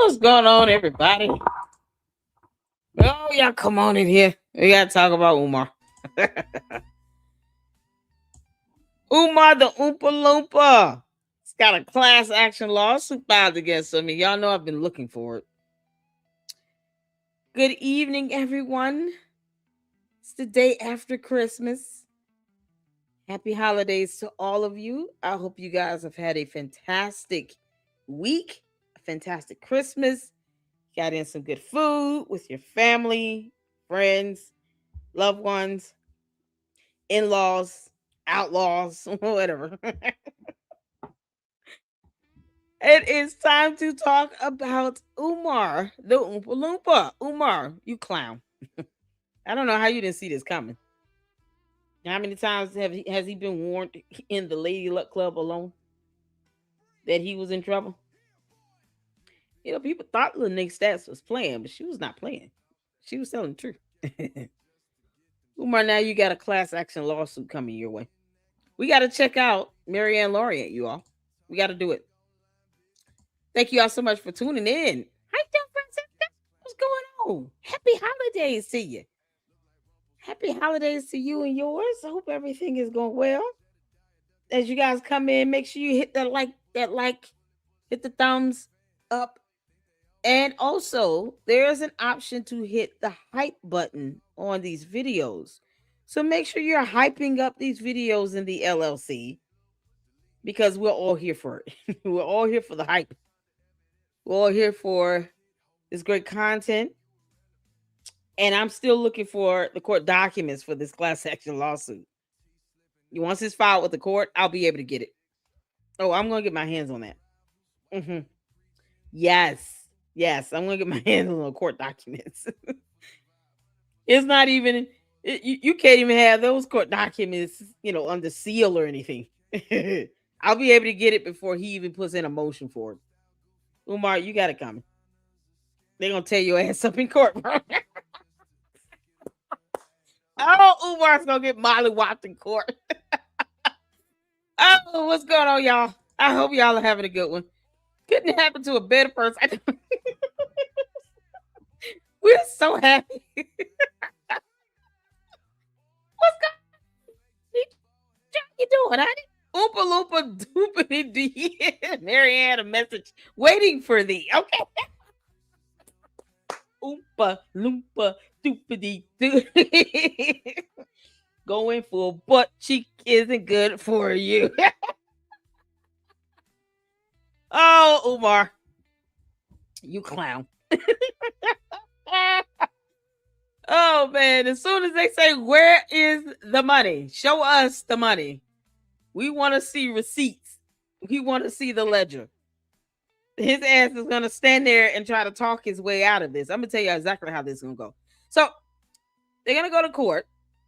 What's going on, everybody? Oh, y'all come on in here. We gotta talk about Umar. Umar the Oompa Loompa. It's got a class action lawsuit filed against him. And y'all know I've been looking for it. Good evening, everyone. It's the day after Christmas. Happy holidays to all of you. I hope you guys have had a fantastic week, a fantastic Christmas. Got in some good food with your family, friends, loved ones, in laws, outlaws, whatever. It is time to talk about Umar, the Oompa Loompa. Umar, you clown. I don't know how you didn't see this coming. How many times has he been warned in the Lady Luck Club alone that he was in trouble? You know, people thought Lene Stats was playing, but she was not playing. She was telling the truth. Umar, now you got a class action lawsuit coming your way. We got to check out Marianne Laureate, you all. We got to do it. Thank you all so much for tuning in. How you doing, Francisca? What's going on? Happy holidays to you. Happy holidays to you and yours. I hope everything is going well. As you guys come in, make sure you hit that like, hit the thumbs up. And also, there's an option to hit the hype button on these videos. So make sure you're hyping up these videos in the LLC because we're all here for it. We're all here for the hype. We're all here for this great content. And I'm still looking for the court documents for this class action lawsuit. Once it's filed with the court, I'll be able to get it. Oh, I'm going to get my hands on that. Mm-hmm. Yes, I'm going to get my hands on the court documents. It's not even, you can't even have those court documents, under seal or anything. I'll be able to get it before he even puts in a motion for it. Umar, you got it coming. They're going to tear your ass up in court, bro. Oh, Umar's going to get mollywopped in court. Oh, what's going on, y'all? I hope y'all are having a good one. Couldn't happen to a better person. We're so happy. What's going on? You doing, honey? Oompa Loompa doopity dee. Marianne, a message waiting for thee. Okay. Oompa Loompa doopity doo. Going for butt cheek isn't good for you. Oh, Umar. You clown. Oh, man. As soon as they say, where is the money? Show us the money. We want to see receipts. We want to see the ledger. His ass is going to stand there and try to talk his way out of this. I'm going to tell you exactly how this is going to go. So, they're going to go to court.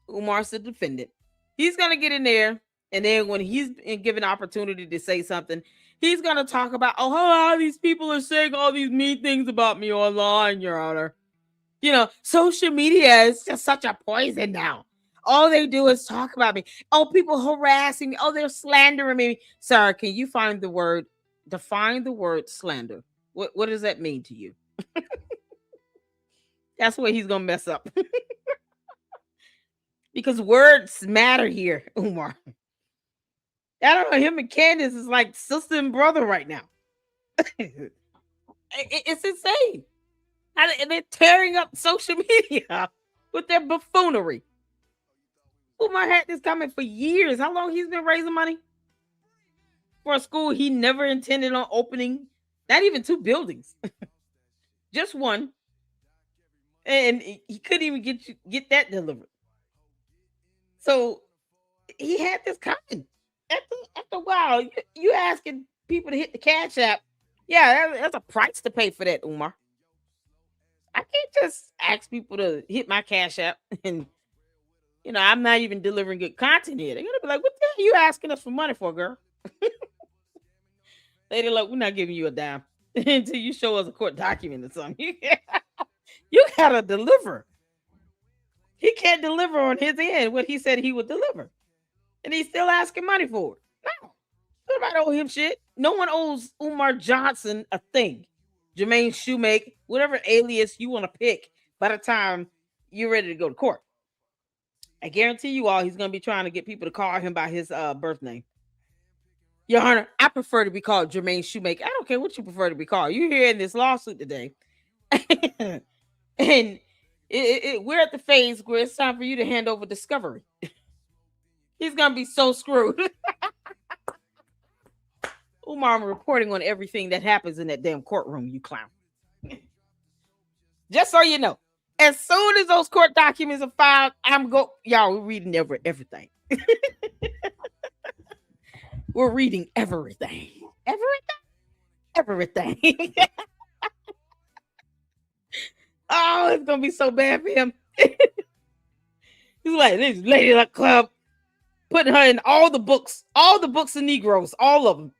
Umar's the defendant. He's going to get in there. And then when he's given opportunity to say something, he's going to talk about, all these people are saying all these mean things about me online, Your Honor. Social media is just such a poison now. All they do is talk about me. Oh, people harassing me. Oh, they're slandering me. Sir, can you define the word slander? What does that mean to you? That's where he's going to mess up. Because words matter here, Umar. I don't know. Him and Candace is like sister and brother right now. It's insane. And they're tearing up social media with their buffoonery. Umar had this coming for years. How long he's been raising money for a school he never intended on opening? Not even 2 buildings, just one. And he couldn't even get that delivered. So he had this coming. After a while, you asking people to hit the Cash App. Yeah, that's a price to pay for that, Umar. I can't just ask people to hit my Cash App and, I'm not even delivering good content here. They're going to be like, what the hell are you asking us for money for, girl? They're like, we're not giving you a dime until you show us a court document or something. You got to deliver. He can't deliver on his end what he said he would deliver. And he's still asking money for it. No. Nobody owe him shit. No one owes Umar Johnson a thing. Jermaine Shoemake, whatever alias you want to pick by the time you're ready to go to court. I guarantee you all he's going to be trying to get people to call him by his birth name. Your Honor, I prefer to be called Jermaine Shoemake. I don't care what you prefer to be called. You're here in this lawsuit today. And we're at the phase where it's time for you to hand over discovery. He's going to be so screwed. Umar, I'm reporting on everything that happens in that damn courtroom, you clown. Just so you know, as soon as those court documents are filed, y'all, we're reading everything. We're reading everything. Everything. Oh, it's gonna be so bad for him. He's like, this lady like club, putting her in all the books of Negroes, all of them.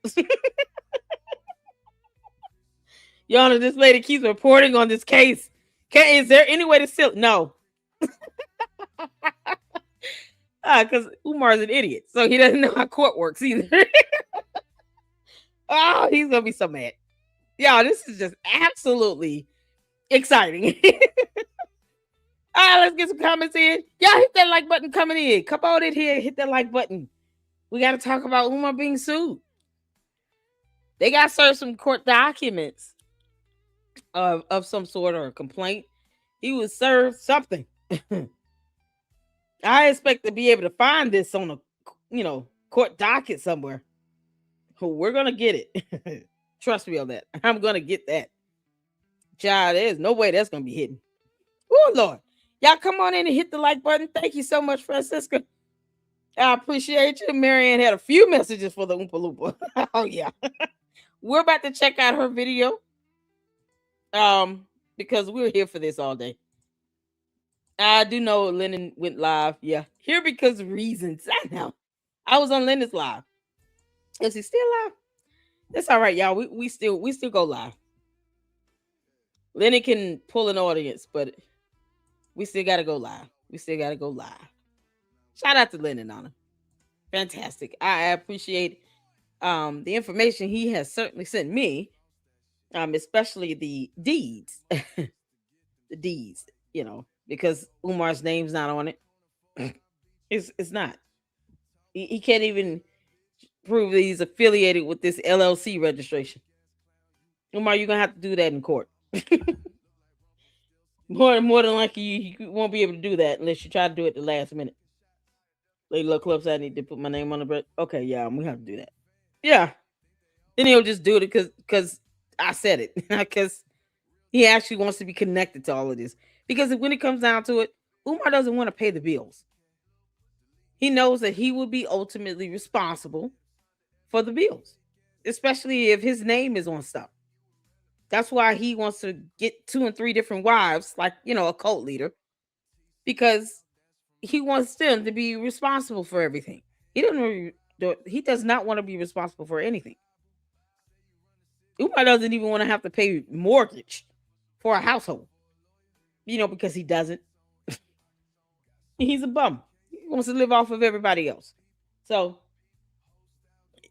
Your Honor, this lady keeps reporting on this case. Is there any way to seal it? No. Because Umar's an idiot, so he doesn't know how court works either. Oh, he's gonna be so mad. Y'all, this is just absolutely exciting. All right, let's get some comments in. Y'all hit that like button coming in. Come on in here, hit that like button. We got to talk about Umar being sued. They got served some court documents of some sort or a complaint. He was served something. I expect to be able to find this on a, court docket somewhere. We're gonna get it. Trust me on that. I'm gonna get that. Child, there's no way that's gonna be hidden. Oh Lord, y'all come on in and hit the like button. Thank you so much, Francisca. I appreciate you. Marianne had a few messages for the Oompa Loompa. Oh yeah, we're about to check out her video. Because we're here for this all day. I do know Lennon went live. Yeah, here because of reasons. I know. I was on Lennon's live. Is he still live? That's all right, y'all. We still go live. Lennon can pull an audience, but we still gotta go live. Shout out to Lennon on him. Fantastic. I appreciate the information he has certainly sent me. Especially the deeds. The deeds, because Umar's name's not on it. It's not. He can't even prove that he's affiliated with this LLC registration. Umar, you're gonna have to do that in court. more than likely, you won't be able to do that unless you try to do it the last minute. Lady Luck Clubs, I need to put my name on the bread. Okay, yeah, we have to do that. Yeah. Then he'll just do it because I said it. Because he actually wants to be connected to all of this. Because when it comes down to it, Umar doesn't want to pay the bills. He knows that he will be ultimately responsible for the bills, especially if his name is on stuff. That's why he wants to get 2 and 3 different wives, like, a cult leader, because he wants them to be responsible for everything. He does not want to be responsible for anything. Umar doesn't even want to have to pay mortgage for a household, because he doesn't. He's a bum. He wants to live off of everybody else. So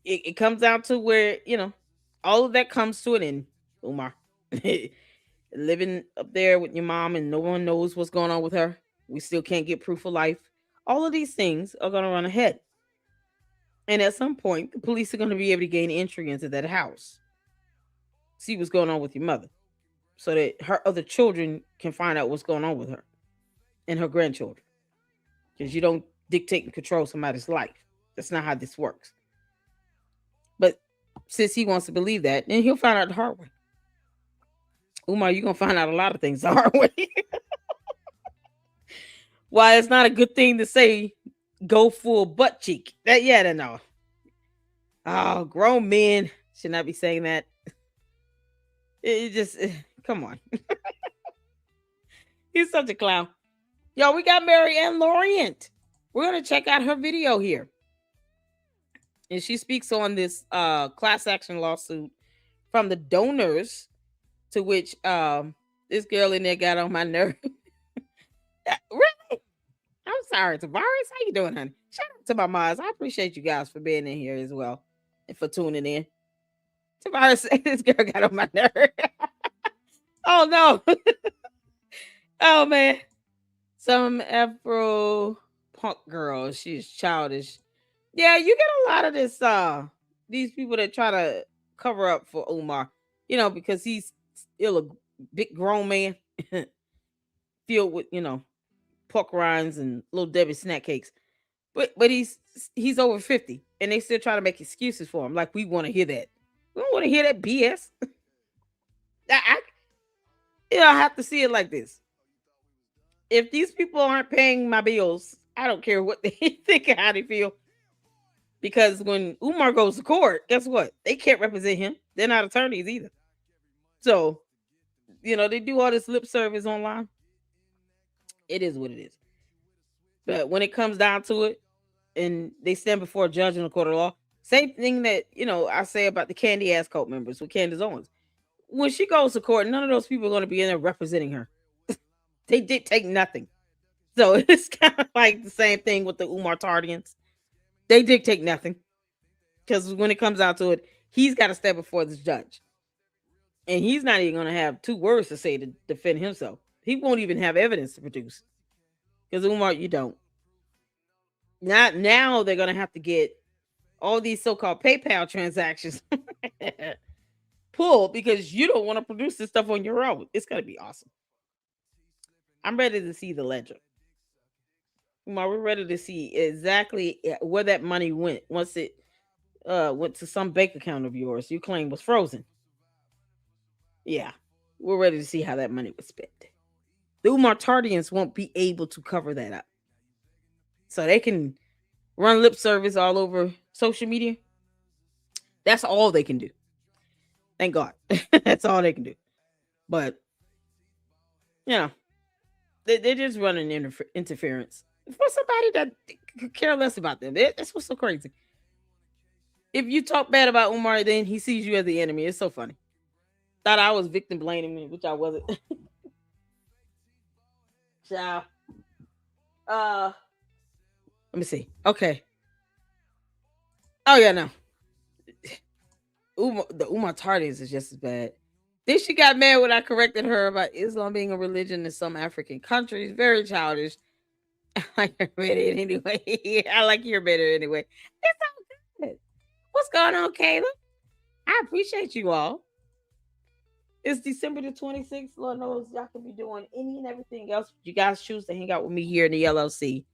it comes down to where, all of that comes to an end, Umar. Living up there with your mom and no one knows what's going on with her. We still can't get proof of life. All of these things are going to run ahead. And at some point, the police are going to be able to gain entry into that house. See what's going on with your mother. So that her other children can find out what's going on with her and her grandchildren. Because you don't dictate and control somebody's life. That's not how this works. But since he wants to believe that, then he'll find out the hard way. Umar, you're going to find out a lot of things the hard way. Why it's not a good thing to say, go full butt cheek. No. Oh, grown men should not be saying that. It just, come on. He's such a clown. Yo, we got Mary Ann Laurent. We're going to check out her video here. And she speaks on this class action lawsuit from the donors, to which this girl in there got on my nerve. Really? I'm sorry, Tavares. How you doing, honey? Shout out to my moms. I appreciate you guys for being in here as well and for tuning in. Tavares said this girl got on my nerve. Oh no. Oh man. Some Afro punk girl. She's childish. Yeah, you get a lot of this these people that try to cover up for Umar, because he's still a big grown man filled with, pork rinds and little Debbie snack cakes. But he's over 50 and they still try to make excuses for him. Like we want to hear that. We don't want to hear that BS. I have to see it like this. If these people aren't paying my bills, I don't care what they think or how they feel. Because when Umar goes to court, guess what? They can't represent him. They're not attorneys either. So, they do all this lip service online. It is what it is. But when it comes down to it, and they stand before a judge in a court of law, same thing that, I say about the Candy ass cult members with Candace Owens. When she goes to court, none of those people are going to be in there representing her. They did take nothing. So it's kind of like the same thing with the Umar Tardians. They dictate nothing. Because when it comes out to it, he's got to stand before this judge. And he's not even going to have two words to say to defend himself. He won't even have evidence to produce. Because Umar, you don't. Not now they're going to have to get all these so-called PayPal transactions pulled because you don't want to produce this stuff on your own. It's going to be awesome. I'm ready to see the ledger. Umar, we're ready to see exactly where that money went once it went to some bank account of yours you claim was frozen. Yeah, we're ready to see how that money was spent. The Umar Tardians won't be able to cover that up. So they can run lip service all over social media. That's all they can do. Thank God. That's all they can do. But, you know, they're just running interference for somebody that could care less about them. That's what's so crazy. If you talk bad about Umar, then he sees you as the enemy. It's so funny. Thought I was victim blaming me, which I wasn't. Ciao. Uh, Let me see. Okay. Oh yeah, no. The Umar Tardis is just as bad. Then she got mad when I corrected her about Islam being a religion in some African countries. Very childish. I like her better anyway. I like your better anyway. It's all good. What's going on, Caleb? I appreciate you all. It's December the 26th. Lord knows y'all can be doing any and everything else. You guys choose to hang out with me here in the LLC.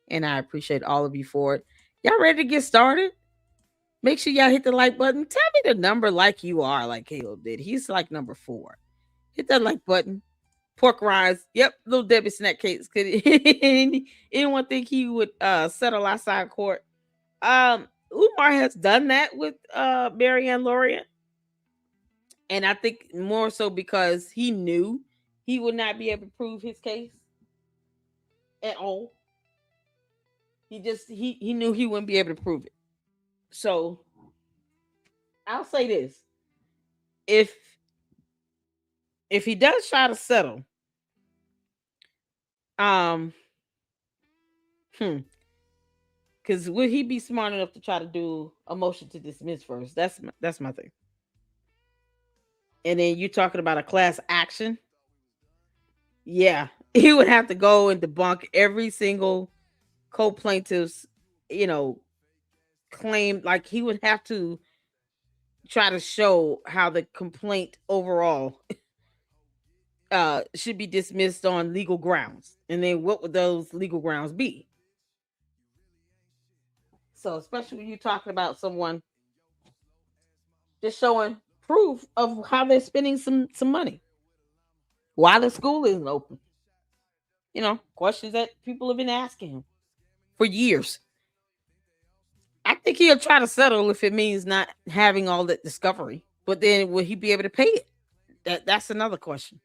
And I appreciate all of you for it. Y'all ready to get started? Make sure y'all hit the like button. Tell me the number like you are, like Caleb did. He's like number 4. Hit that like button. Pork rinds. Yep, little Debbie snack cakes. Could anyone think he would settle outside court? Umar has done that with Marianne Lorient. And I think more so because he knew he would not be able to prove his case at all. He knew he wouldn't be able to prove it. So I'll say this. If he does try to settle, um because would he be smart enough to try to do a motion to dismiss first? That's my thing. And then you talking about a class action. Yeah, he would have to go and debunk every single co-plaintiff's, you know, claim. Like he would have to try to show how the complaint overall should be dismissed on legal grounds. And then what would those legal grounds be? So especially when you're talking about someone just showing proof of how they're spending some money while the school isn't open. Questions that people have been asking him for years. I think he'll try to settle if it means not having all that discovery. But then will he be able to pay it? That's another question.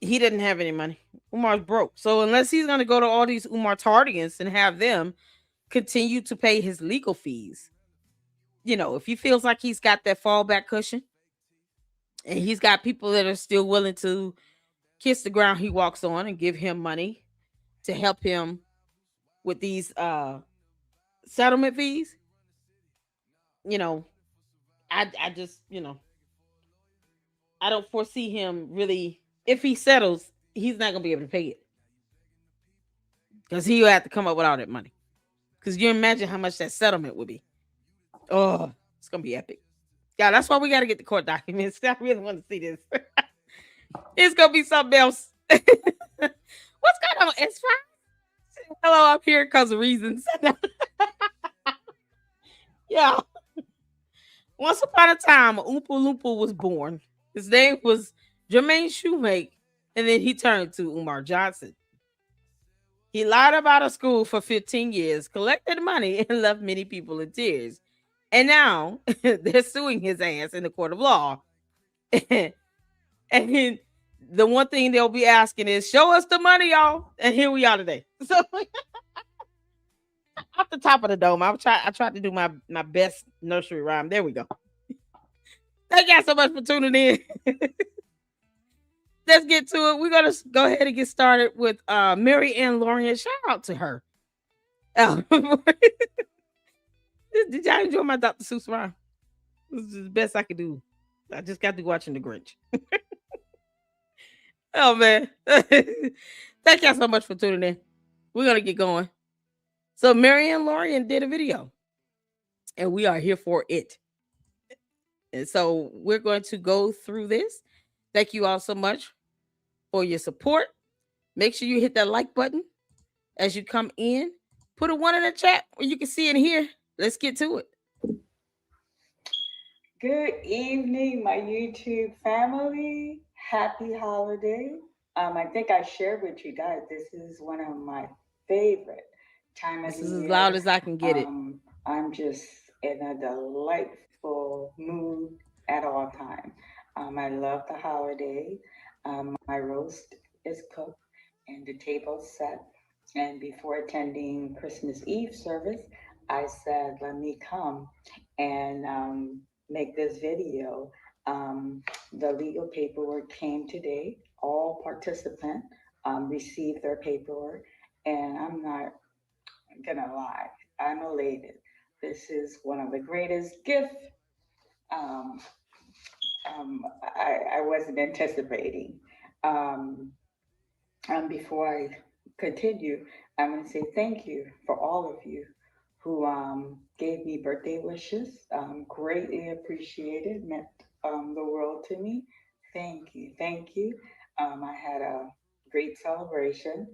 He doesn't have any money. Umar's broke. So unless he's going to go to all these Umar Tardians and have them continue to pay his legal fees, if he feels like he's got that fallback cushion and he's got people that are still willing to kiss the ground he walks on and give him money to help him with these settlement fees, I just, I don't foresee him really. If he settles, he's not gonna be able to pay it because he'll have to come up with all that money. Because you imagine how much that settlement would be. Oh, it's gonna be epic. Yeah, that's why we got to get the court documents. I really want to see this. It's gonna be something else. What's going on? It's fine. Hello, I'm here because of reasons. Yeah. Once upon a time, Oompa Loompa was born. His name was Jermaine Shoemake, and then he turned to Umar Johnson. He lied about a school for 15 years, collected money, and left many people in tears. And now they're suing his ass in the court of law. And the one thing they'll be asking is, "Show us the money, y'all." And here we are today. So off the top of the dome, I tried to do my best nursery rhyme. There we go. Thank y'all so much for tuning in. Let's get to it. We're gonna go ahead and get started with Mary Ann Lorian. Shout out to her. Oh, did y'all enjoy my Dr. Seuss rhyme? This is the best I could do. I just got to watching the Grinch. Oh man. Thank y'all so much for tuning in. We're gonna get going. So Mary Ann Lorian did a video, and we are here for it. And so we're going to go through this. Thank you all so much for your support. Make sure you hit that like button as you come in. Put a one in the chat where you can see and hear. Let's get to it. Good evening, my YouTube family. Happy holiday. I think I shared with you guys, this is one of my favorite time of This the is as loud year. as I can get it. I'm just in a delightful mood at all time. I love the holiday. My roast is cooked and the table's set. And before attending Christmas Eve service, I said, let me come and make this video. Um, the legal paperwork came today. All participants received their paperwork, and I'm not gonna lie, I'm elated. This is one of the greatest gifts um, I wasn't anticipating. Um, Before I continue, I'm going to say thank you for all of you who gave me birthday wishes. Greatly appreciated, meant the world to me. Thank you, thank you. I had a great celebration.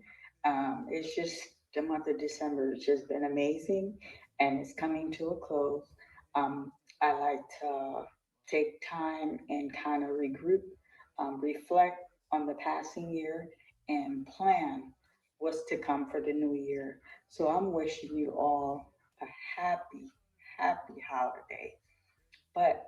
It's just the month of December has just been amazing, and it's coming to a close. I like to take time and kind of regroup, reflect on the passing year, and plan what's to come for the new year. So I'm wishing you all a happy, happy holiday. But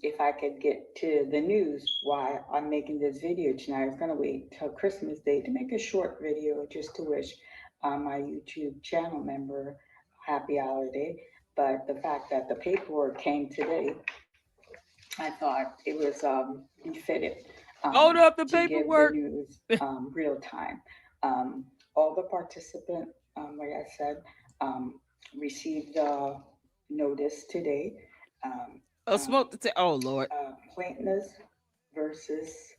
if I could get to the news why I'm making this video tonight, I was going to wait till Christmas Day to make a short video just to wish my YouTube channel member happy holiday. But the fact that the paperwork came today, I thought it was befitted Hold up the to give the paperwork. news real time. Um, all the participants, like I said, um, received the notice today. Um, Oh, um, smoke the oh Lord. plaintiffs versus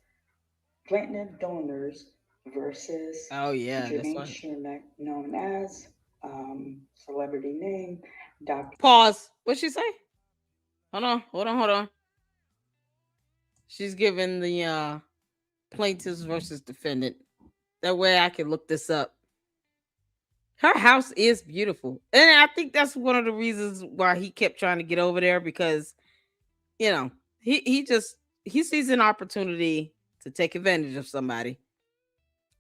plaintiff donors versus Oh yeah, that's Jermaine right. Shermack, known as celebrity name Dr. Pause. What'd she say? Hold on, hold on, hold on. She's giving the plaintiffs versus defendant. That way I can look this up. Her house is beautiful. And I think that's one of the reasons why he kept trying to get over there because, you know, he sees an opportunity to take advantage of somebody.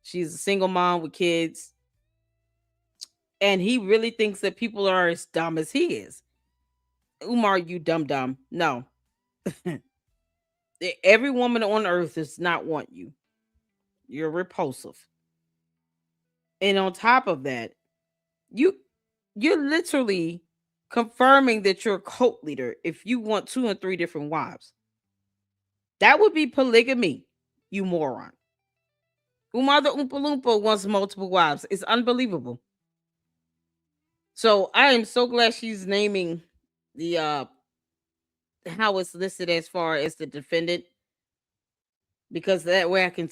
She's a single mom with kids, and he really thinks that people are as dumb as he is. Umar, you dumb dumb. No. Every woman on earth does not want you. You're repulsive. And on top of that, you you're literally confirming that you're a cult leader if you want two and three different wives. That would be polygamy, you moron. Umar the Oompa Loompa wants multiple wives. It's unbelievable. So I am so glad she's naming the how it's listed as far as the defendant. because that way I can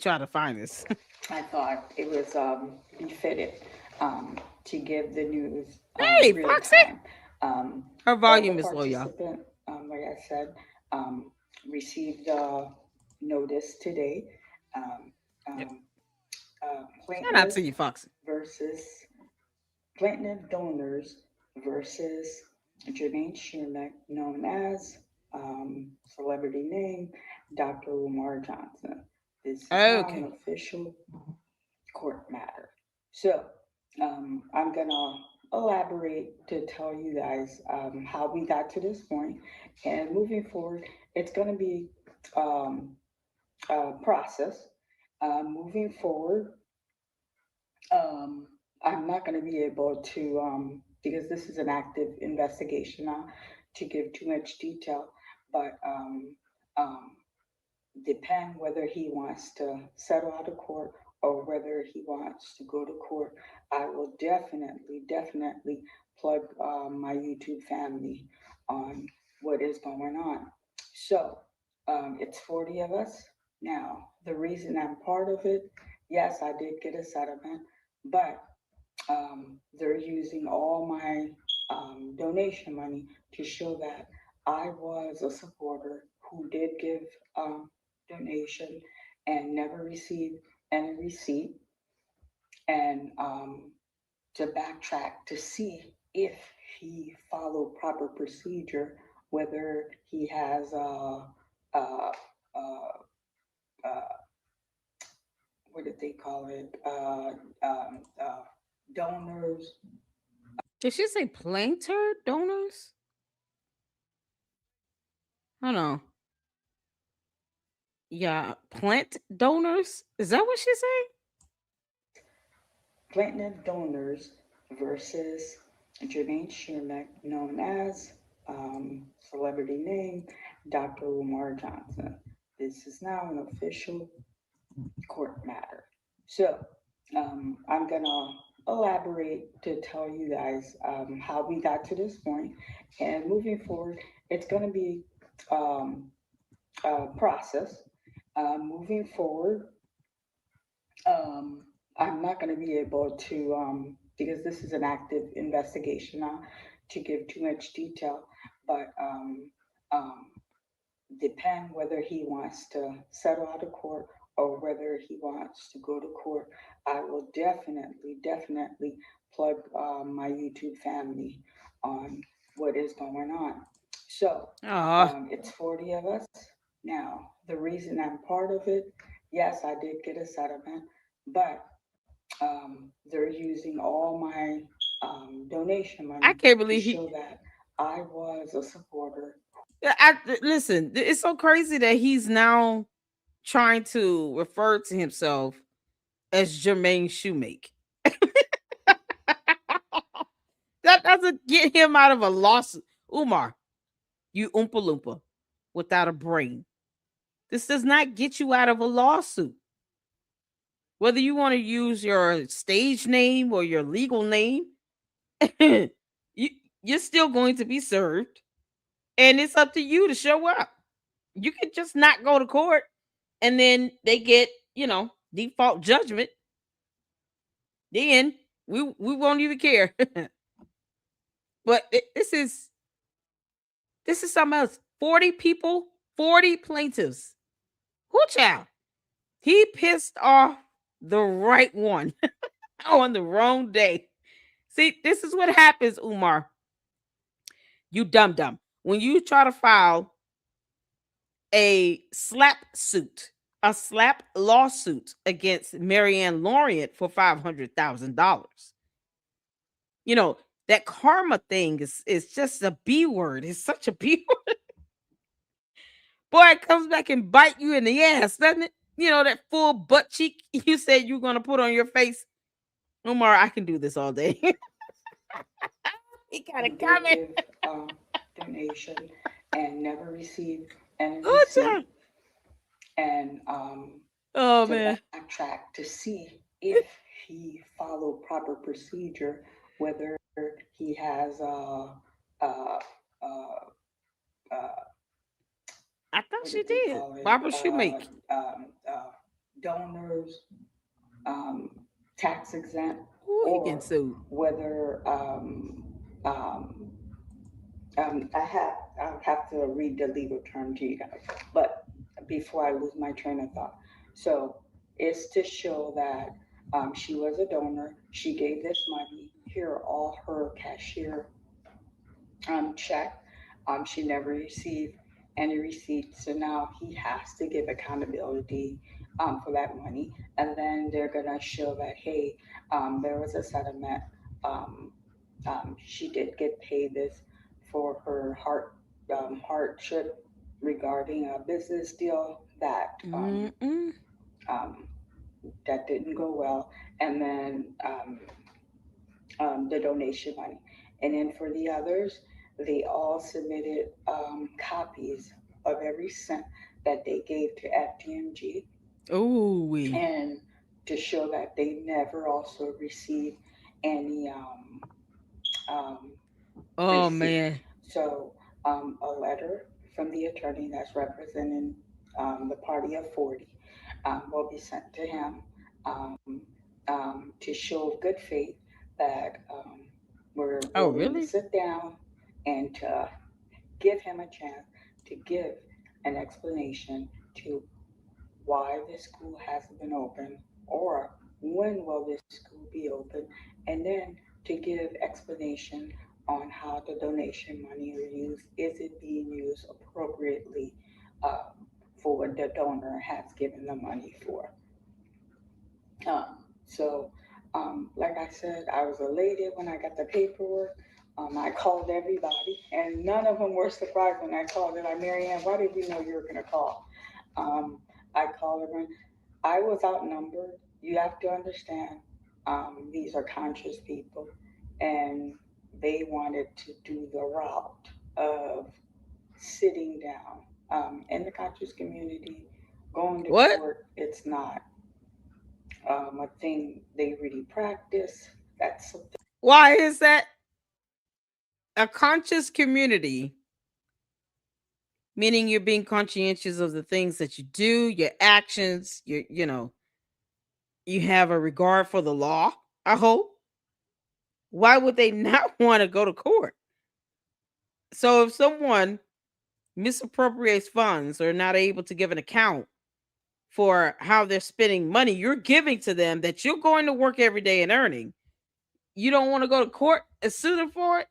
try to find this. I thought it was befitted to give the news Hey, real Foxy! time. Um, Her all the volume is low, y'all. participant, like I said, um, received a notice today. Um, Yep. um, Shout out plaintiff to you, Foxy. versus plaintiff donors versus Jermaine Shermack, known as celebrity name Dr. Umar Johnson. This is now Okay. an official court matter. So I'm gonna elaborate to tell you guys how we got to this point, and moving forward, it's gonna be um, a process. Moving forward, um, I'm not gonna be able to because this is an active investigation now to give too much detail, but um, depend whether he wants to settle out of court or whether he wants to go to court. I will definitely plug my YouTube family on what is going on. So it's 40 of us. Now, the reason I'm part of it, yes, I did get a settlement, but they're using all my donation money to show that I was a supporter who did give um, donation and never received any receipt, and to backtrack to see if he followed proper procedure, whether he has what did they call it, donors. Did she say planter donors? Hold on. Yeah, plant donors? Is that what she said? Platinum donors versus Jermaine Shermack, known as celebrity name Dr. Umar Johnson. This is now an official court matter. So I'm gonna elaborate to tell you guys how we got to this point, and moving forward, it's gonna be um, a process. Moving forward, um, I'm not going to be able to, because this is an active investigation now, to give too much detail, but um, depend whether he wants to settle out of court or whether he wants to go to court. I will definitely plug my YouTube family on what is going on. So Oh, it's 40 of us. Now, the reason I'm part of it, yes, I did get a settlement, but they're using all my donation I money can't to believe he. show that I was a supporter. Listen, it's so crazy that he's now trying to refer to himself as Jermaine Shoemake. That doesn't get him out of a lawsuit. Umar, you Oompa Loompa without a brain. This does not get you out of a lawsuit. Whether you want to use your stage name or your legal name, you, you're still going to be served. And it's up to you to show up. You can just not go to court and then they get, default judgment. Then we won't even care. But this is something else. 40 people, 40 plaintiffs. Who child? He pissed off the right one on the wrong day. See, this is what happens, Umar. You dumb dumb. When you try to file a slap lawsuit against Marianne Lorient for $500,000. You know, that karma thing is just a B word. It's such a B word. Boy, it comes back and bite you in the ass, doesn't it? That full butt cheek you said you're gonna put on your face. Omar, I can do this all day. He got Who it did coming. give donation and never received any Oh, receipt, child. and Oh to man. backtrack to see if he followed proper procedure, whether he has uh, uh, I thought what she did they did. call it? Barbara Shoemake. Donors, um, tax exempt, Ooh, he getting or sued. whether um, I'll have to read the legal term to you guys, but before I lose my train of thought. So it's to show that she was a donor. She gave this money. Here are all her cashier check. She never received any receipts, so now he has to give accountability for that money. And then they're gonna show that hey, there was a settlement. Um, she did get paid this for her hardship regarding a business deal Mm-mm. um, that didn't go well, and then the donation money. And then for the others, they all submitted copies of every cent that they gave to FDMG, Ooh wee. and to show that they never also received any um, Oh receipt. man. So a letter from the attorney that's representing the party of 40 will be sent to him um, to show good faith that we're Oh willing to really? sit down and to give him a chance to give an explanation to why the school hasn't been open, or when will this school be open, and then to give explanation on how the donation money is used. Is it being used appropriately uh, for what the donor has given the money for? So, like I said, I was elated when I got the paperwork. I called everybody, and none of them were surprised when I called. They're like, Marianne, why did we know you were going to call? Um, I called everyone. I was outnumbered. You have to understand, these are conscious people, and they wanted to do the route of sitting down. In the conscious community, going to What? court, it's not a thing they really practice. That's something. Why is that? A conscious community, meaning you're being conscientious of the things that you do, your actions, you have a regard for the law, I hope. Why would they not want to go to court? So if someone misappropriates funds or not able to give an account for how they're spending money you're giving to them that you're going to work every day and earning, you don't want to go to court and sue them for it?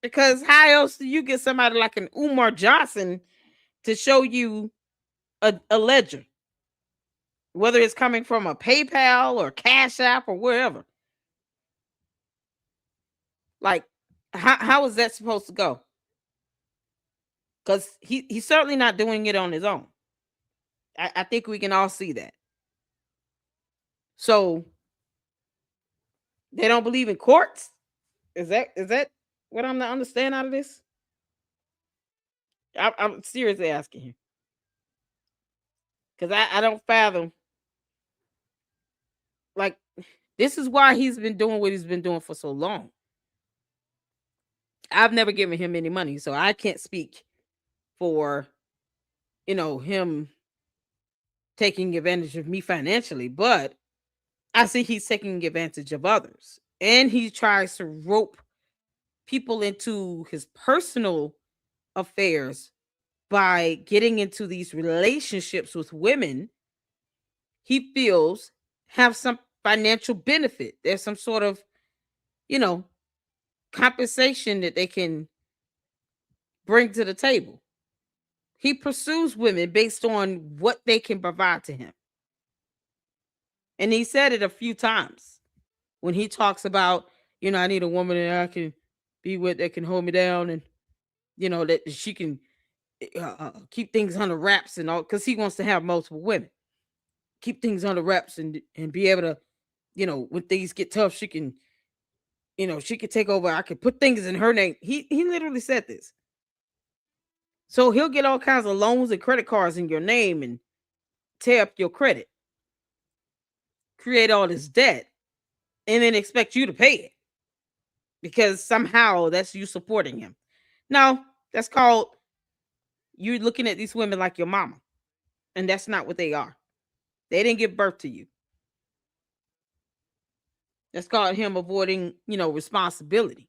Because how else do you get somebody like an Umar Johnson to show you a ledger, whether it's coming from a PayPal or Cash App or wherever? Like, how is that supposed to go? Because he's certainly not doing it on his own. I think we can all see that. So they don't believe in courts. Is that what I'm to understand out of this? I'm seriously asking here because I don't fathom, like, this is why he's been doing what he's been doing for so long. I've never given him any money, so I can't speak for him taking advantage of me financially, but I see he's taking advantage of others, and he tries to rope people into his personal affairs by getting into these relationships with women he feels have some financial benefit. There's some sort of, you know, compensation that they can bring to the table. He pursues women based on what they can provide to him. And he said it a few times when he talks about, I need a woman that I can be with that can hold me down, and, that she can keep things under wraps and all, because he wants to have multiple women. Keep things under wraps and be able to, when things get tough, she can take over. I can put things in her name. He literally said this. So he'll get all kinds of loans and credit cards in your name and tear up your credit, create all this debt, and then expect you to pay it because somehow that's you supporting him. No, that's called You're looking at these women like your mama, and that's not what they are. They didn't give birth to you. That's called him avoiding, responsibility.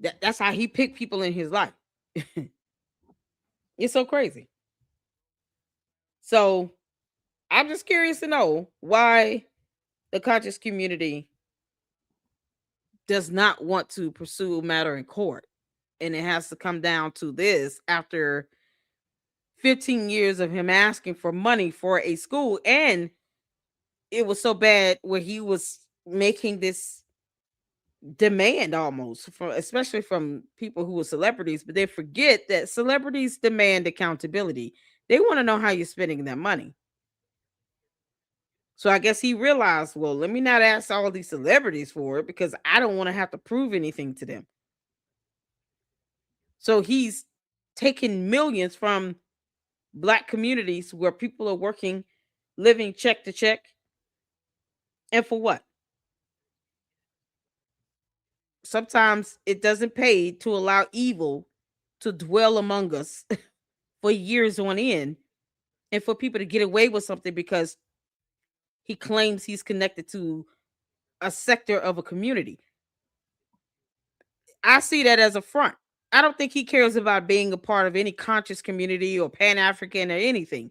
That's how he picked people in his life. It's so crazy. So I'm just curious to know why the conscious community does not want to pursue a matter in court. And it has to come down to this after 15 years of him asking for money for a school. And it was so bad where he was making this demand almost from, especially from people who were celebrities, but they forget that celebrities demand accountability. They want to know how you're spending that money. So I guess he realized, well, let me not ask all these celebrities for it because I don't want to have to prove anything to them. So he's taking millions from black communities where people are working, living check to check. And for what? Sometimes it doesn't pay to allow evil to dwell among us for years on end and for people to get away with something because he claims he's connected to a sector of a community. I see that as a front. I don't think he cares about being a part of any conscious community or Pan African or anything.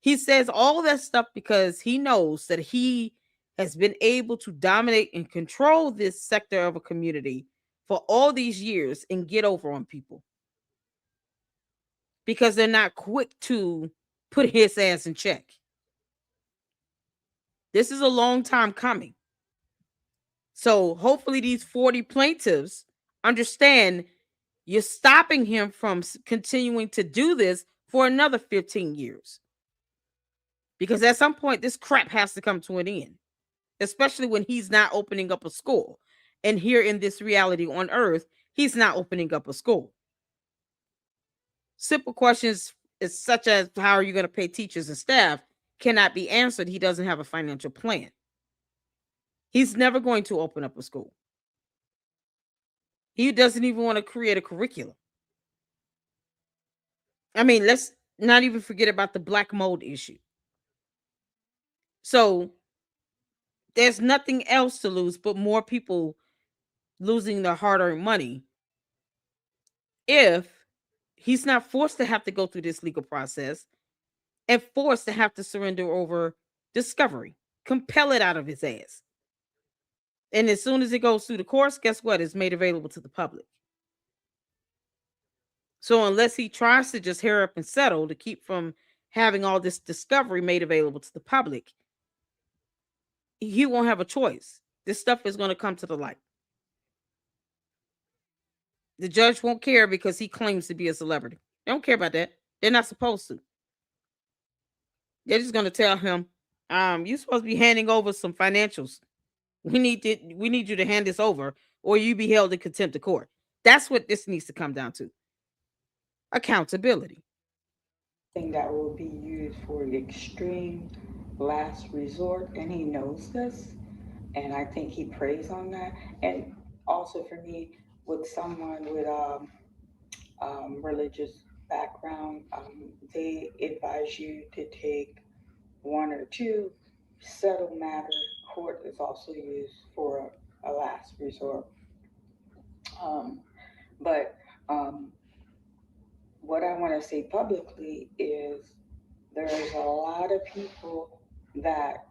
He says all that stuff because he knows that he has been able to dominate and control this sector of a community for all these years and get over on people because they're not quick to put his ass in check. This is a long time coming. So hopefully these 40 plaintiffs understand you're stopping him from continuing to do this for another 15 years. Because at some point, this crap has to come to an end, especially when he's not opening up a school. And here in this reality on earth, he's not opening up a school. Simple questions is such as how are you going to pay teachers and staff cannot be answered. He doesn't have a financial plan. He's never going to open up a school. He doesn't even want to create a curriculum. I mean, let's not even forget about the black mold issue. So there's nothing else to lose but more people losing their hard-earned money if he's not forced to have to go through this legal process and forced to have to surrender over discovery, compel it out of his ass. And as soon as it goes through the courts, guess what? It's made available to the public. So unless he tries to just hurry up and settle to keep from having all this discovery made available to the public, he won't have a choice. This stuff is going to come to the light. The judge won't care because he claims to be a celebrity. They don't care about that. They're not supposed to. They're just going to tell him, you're supposed to be handing over some financials. We need you to hand this over, or you be held in contempt of court. That's what this needs to come down to. Accountability. Thing that will be used for the extreme last resort, and he knows this, and I think he preys on that. And also for me, with someone with religious background, they advise you to take one or two, settle matter. Court is also used for a last resort. Um, but what I want to say publicly is there's a lot of people that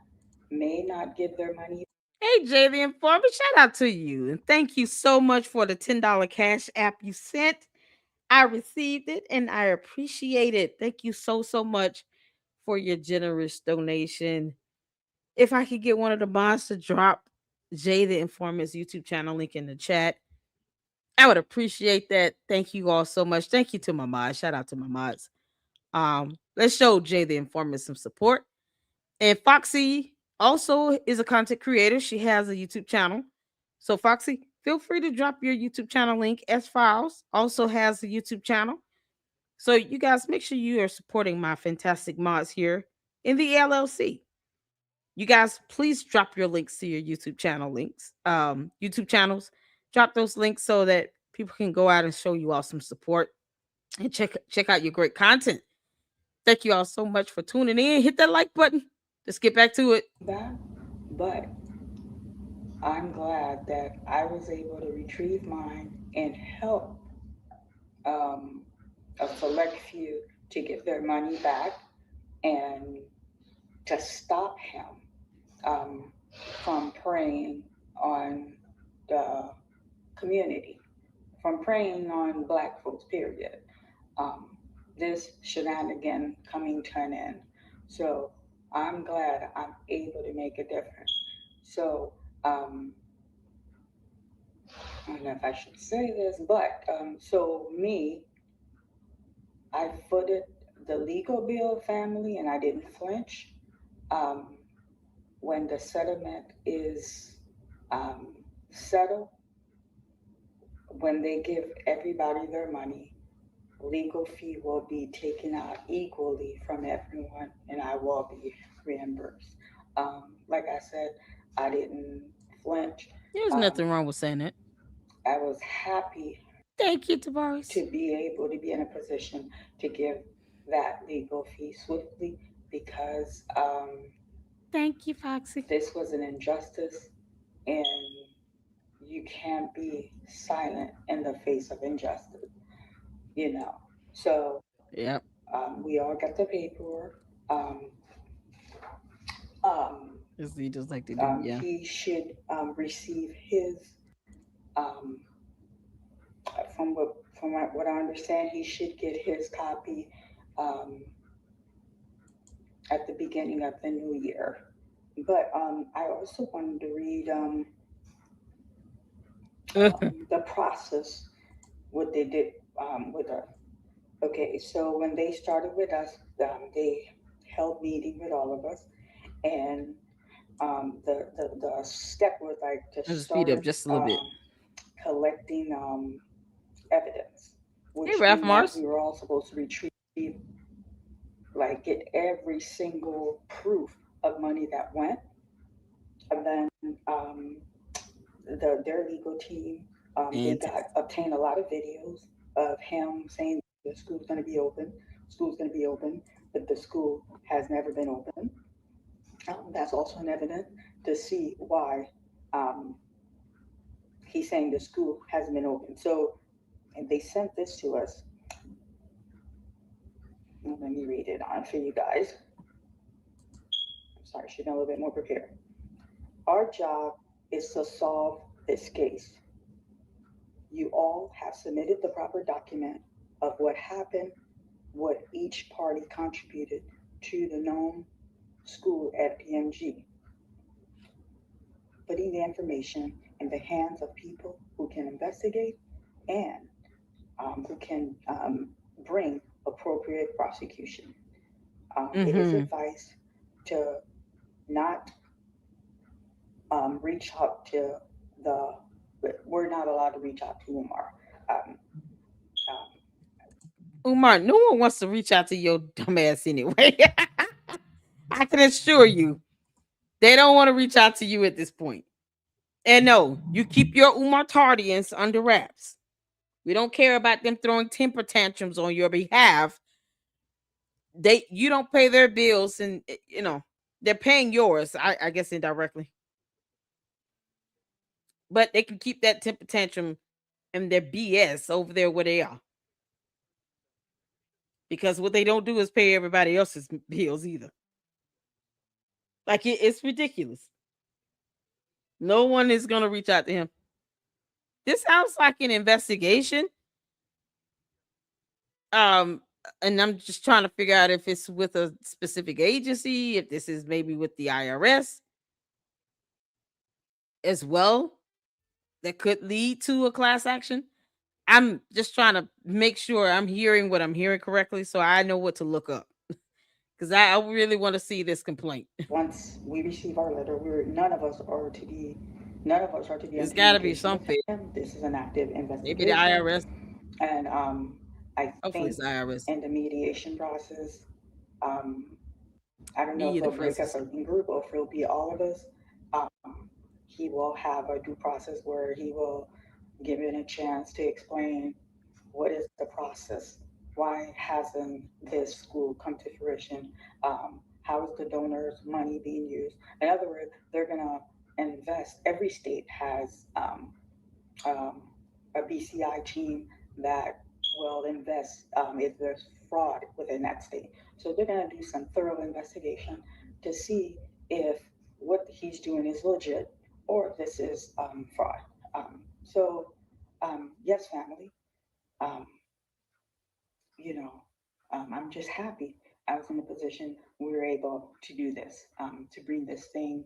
may not give their money. Hey, Jay the Informant, shout out to you. And thank you so much for the $10 cash app you sent. I received it and I appreciate it. Thank you so, so much for your generous donation. If I could get one of the mods to drop Jay the Informant's YouTube channel link in the chat, I would appreciate that. Thank you all so much. Thank you to my mods. Shout out to my mods. Let's show Jay the Informant some support. And Foxy also is a content creator. She has a YouTube channel. So Foxy, feel free to drop your YouTube channel link. S Files also has a YouTube channel. So you guys make sure you are supporting my fantastic mods here in the LLC. You guys, please drop your links to your YouTube channel links, YouTube channels. Drop those links so that people can go out and show you all some support. and check out your great content. Thank you all so much for tuning in. Hit that like button. Let's get back to it. That, but I'm glad that I was able to retrieve mine and help um, a select few to get their money back and to stop him um, from preying on the community, from preying on black folks, period. Um, this shenanigan coming to an end. So I'm glad I'm able to make a difference. So I don't know if I should say this, but so me, I footed the legal bill family and I didn't flinch. Um, when the settlement is um, settled, when they give everybody their money, legal fee will be taken out equally from everyone and I will be reimbursed. Like I said, I didn't flinch. There's Um, nothing wrong with saying that. I was happy Thank you, to Tavares. be able to be in a position to give that legal fee swiftly because Thank you, Foxy. this was an injustice and you can't be silent in the face of injustice, you know. So Yep. we all got the paperwork. Um, um, As he just like to do. Yeah. he should receive his, um, from what I understand, he should get his copy um, at the beginning of the new year. But I also wanted to read the process, what they did with us. Okay, so when they started with us, they held meeting with all of us, and the step was like to Let's speed up start just a little bit. collecting evidence, Hey, which Ralph meant Mars. we were all supposed to retrieve, like, get every single proof of money that went, and then their legal team, they got Fantastic. obtained a lot of videos of him saying the school's going to be open, school's going to be open, but the school has never been open. That's also an evidence to see why um, he's saying the school hasn't been open. So, and they sent this to us. Let me read it on for you guys. I'm sorry, I should be a little bit more prepared. Our job is to solve this case. You all have submitted the proper document of what happened, what each party contributed to the known school at PMG, putting the information in the hands of people who can investigate and who can bring appropriate prosecution. It is Mm-hmm. advised to not reach out to the, we're not allowed to reach out to Umar. Um, um, Umar, no one wants to reach out to your dumb ass anyway. I can assure you, they don't want to reach out to you at this point. And no, you keep your Umar Tardians under wraps. We don't care about them throwing temper tantrums on your behalf. You don't pay their bills, and they're paying yours. I guess indirectly, but they can keep that temper tantrum and their BS over there where they are, because what they don't do is pay everybody else's bills either. Like it's ridiculous. No one is gonna reach out to him. This sounds like an investigation. Um, and I'm just trying to figure out if it's with a specific agency, if this is maybe with the IRS as well, that could lead to a class action. I'm just trying to make sure I'm hearing what I'm hearing correctly so I know what to look up. Because I really want to see this complaint. once we receive our letter, none of us are to be in There's got to be communication with something. him. This is an active Maybe the investigation, IRS. and I Hopefully, think it's the IRS. in the mediation process, um, I don't know if Media he'll break us differences. a group or if it'll be all of us. Um, he will have a due process where he will give it a chance to explain what is the process. Why hasn't this school come to fruition? How is the donors' money being used? In other words, they're gonna invest. Every state has um, a BCI team that will invest if there's fraud within that state. So they're going to do some thorough investigation to see if what he's doing is legit or if this is fraud. Yes, family. Um, you know, I'm just happy I was in a position we were able to do this, to bring this thing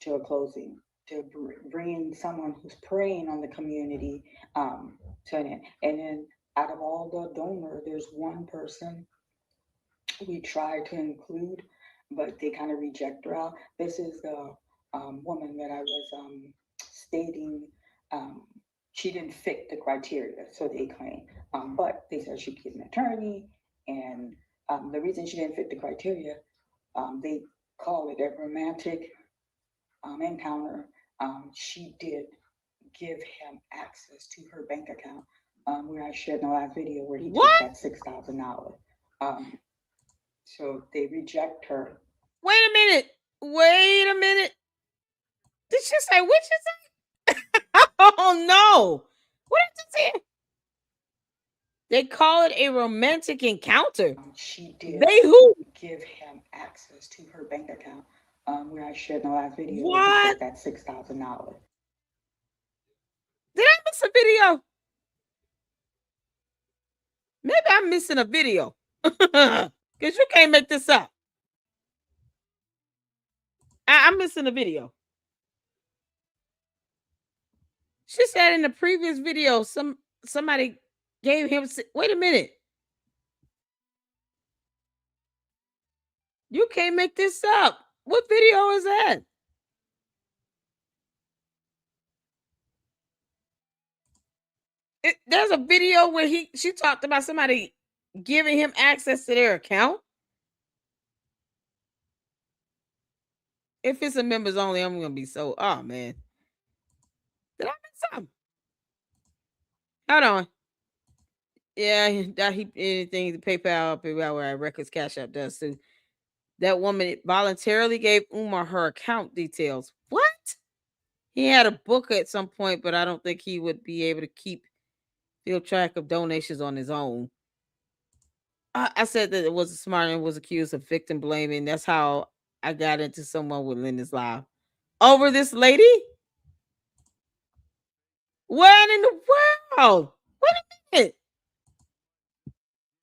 to a closing, to bring someone who's preying on the community to an end. And then out of all the donors, there's one person we tried to include, but they kind of reject her out. This is the woman that I was stating. Um, she didn't fit the criteria, so they claim. But they said she could get an attorney, and the reason she didn't fit the criteria, they call it a romantic encounter. She did give him access to her bank account, where I shared in the last video where he took What? that $6,000. Um, so they reject her. Wait a minute. Wait a minute. Did she say witches? Oh no. What did you say? They call it a romantic encounter. She did They who? give him access to her bank account, where I shared in the last video where he What? took that $6,000. Did I miss a video? Maybe I'm missing a video. Because you can't make this up. I'm missing a video. She said in the previous video, somebody gave him. Wait a minute. You can't make this up. What video is that? There's a video where she talked about somebody giving him access to their account. If it's a members only, I'm gonna be so. Oh man, did I miss something? Hold on. Yeah, that he anything to PayPal, where Records Cash App does too. That woman voluntarily gave Umar her account details. What? He had a book at some point, but I don't think he would be able to feel track of donations on his own. I said that it was smart and was accused of victim blaming. That's how I got into someone with Linda's live over this lady. What in the world? Wait a minute.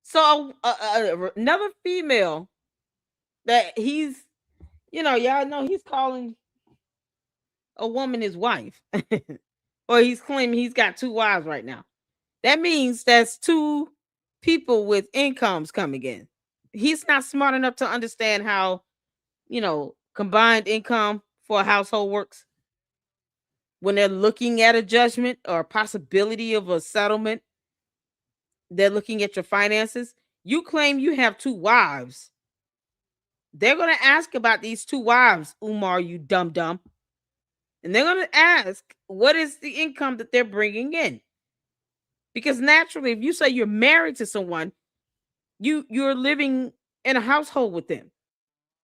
So another female that y'all know he's calling a woman his wife, or he's claiming he's got two wives right now. That means that's two people with incomes coming in. He's not smart enough to understand how combined income for a household works when they're looking at a judgment or a possibility of a settlement. They're looking at your finances. You claim you have two wives. They're going to ask about these two wives, Umar, you dumb dumb. And they're going to ask, what is the income that they're bringing in? Because naturally, if you say you're married to someone, you're living in a household with them.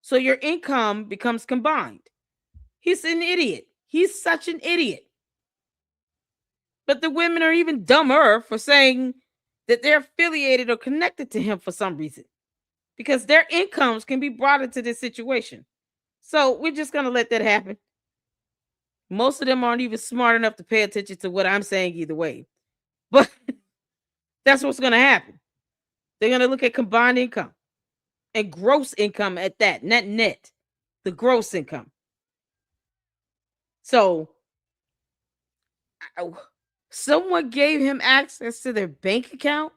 So your income becomes combined. He's an idiot. He's such an idiot. But the women are even dumber for saying that they're affiliated or connected to him for some reason, because their incomes can be brought into this situation. So we're just going to let that happen. Most of them aren't even smart enough to pay attention to what I'm saying either way. But that's what's going to happen. They're going to look at combined income and gross income at that, not net, the gross income. So someone gave him access to their bank account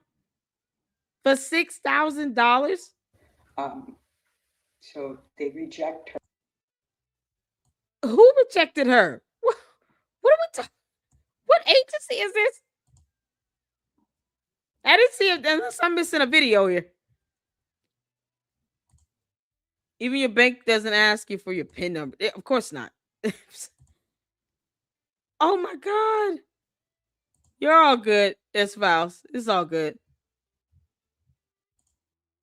for $6,000. Um, so they reject her. Who rejected her? What are we talking? What agency is this? I didn't see it unless I'm missing a video here. Even your bank doesn't ask you for your PIN number. Of course not. Oh my God. You're all good. It's Vows. It's all good.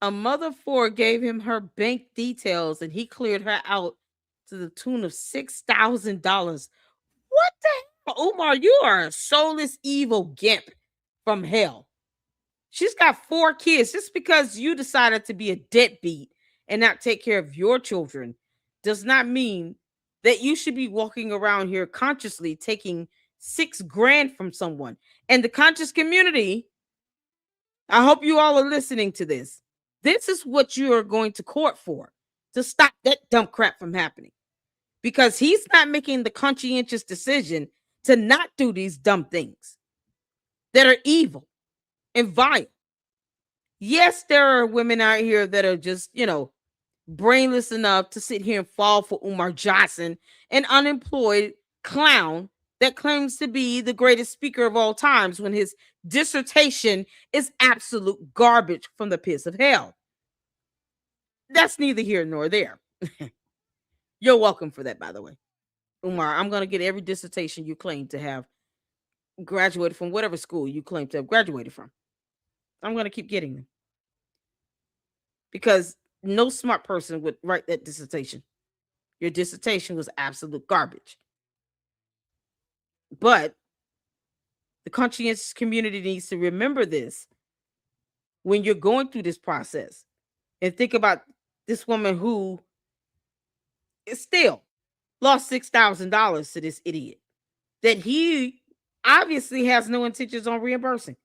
A mother of four gave him her bank details and he cleared her out to the tune of $6,000. What the hell? Umar, you are a soulless evil gimp from hell. She's got four kids. Just because you decided to be a deadbeat and not take care of your children does not mean that you should be walking around here consciously taking 6 grand from someone. And the conscious community, I hope you all are listening to this. This is what you are going to court for, to stop that dumb crap from happening. Because he's not making the conscientious decision to not do these dumb things that are evil and vile. Yes, there are women out here that are just, brainless enough to sit here and fall for Umar Johnson, an unemployed clown that claims to be the greatest speaker of all times when his dissertation is absolute garbage from the pits of hell. That's neither here nor there. You're welcome for that, by the way. Umar, I'm going to get every dissertation you claim to have graduated from, whatever school you claim to have graduated from. I'm going to keep getting them because no smart person would write that dissertation. Your dissertation was absolute garbage. But the conscientious community needs to remember this when you're going through this process and think about this woman who is still lost $6,000 to this idiot that he obviously has no intentions on reimbursing.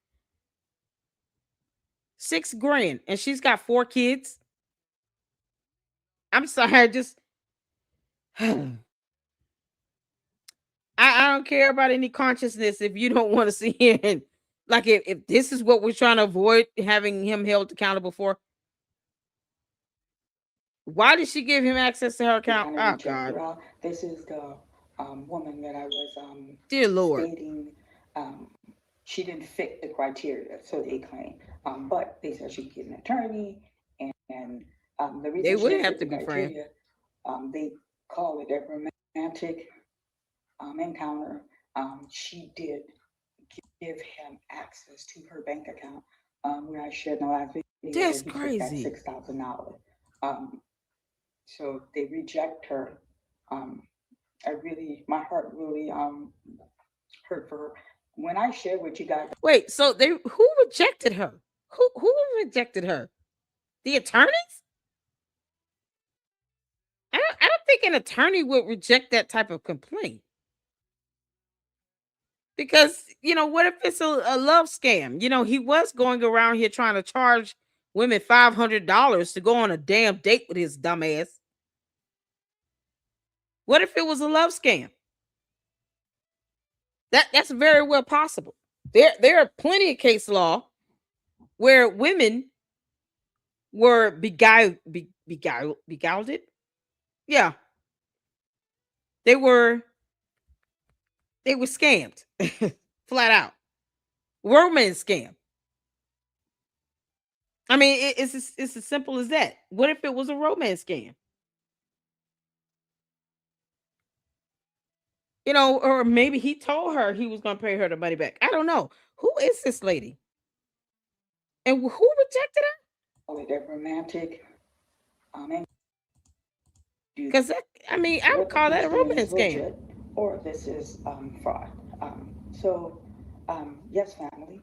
6 grand, and she's got 4 kids. I'm sorry, just I don't care about any consciousness if you don't want to see him. Like if this is what we're trying to avoid having him held accountable for, why did she give him access to her They account? kind of Oh reject God, her out. This is the woman that I was dear Lord, stating. Um, she didn't fit the criteria, so they claim. But they said she could get an attorney, and the they reason she would didn't have fit to the be friends. criteria, they call it a romantic encounter. She did give him access to her bank account, where I shared in the last video where That's he took that crazy. $6,000. Um, so they reject her. Um, my heart really hurt for her. When I shared with you guys, Wait, so they who rejected her? Who rejected her? The attorneys? I don't think an attorney would reject that type of complaint because what if it's a love scam? He was going around here trying to charge women $500 to go on a damn date with his dumbass. What if it was a love scam? That's very well possible. There are plenty of case law where women were beguiled. Yeah, they were they were scammed, flat out. Romance scam. I mean, it's as simple as that. What if it was a romance scam? Or maybe he told her he was going to pay her the money back. I don't know. Who is this lady? And who rejected her? call it a romantic and do Because I mean, I would whether call that he's a doing is romance scam. legit or this is fraud. So, yes, family,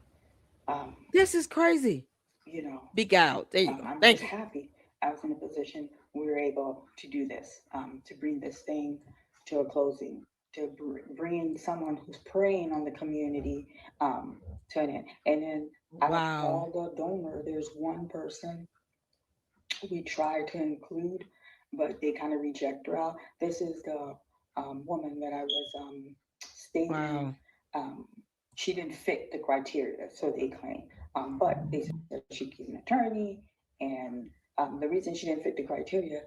um, This is crazy. you know, Beguiled. There you go. I'm Thank just you. happy I was in a position we were able to do this, to bring this thing to a closing, to bring someone who's preying on the community to an end. And then out of Wow. all the donor, there's one person we tried to include, but they kind of reject her out. This is the woman that I was stating. Wow. Um, she didn't fit the criteria, so they claim. But they said she could get an attorney, and the reason she didn't fit the criteria,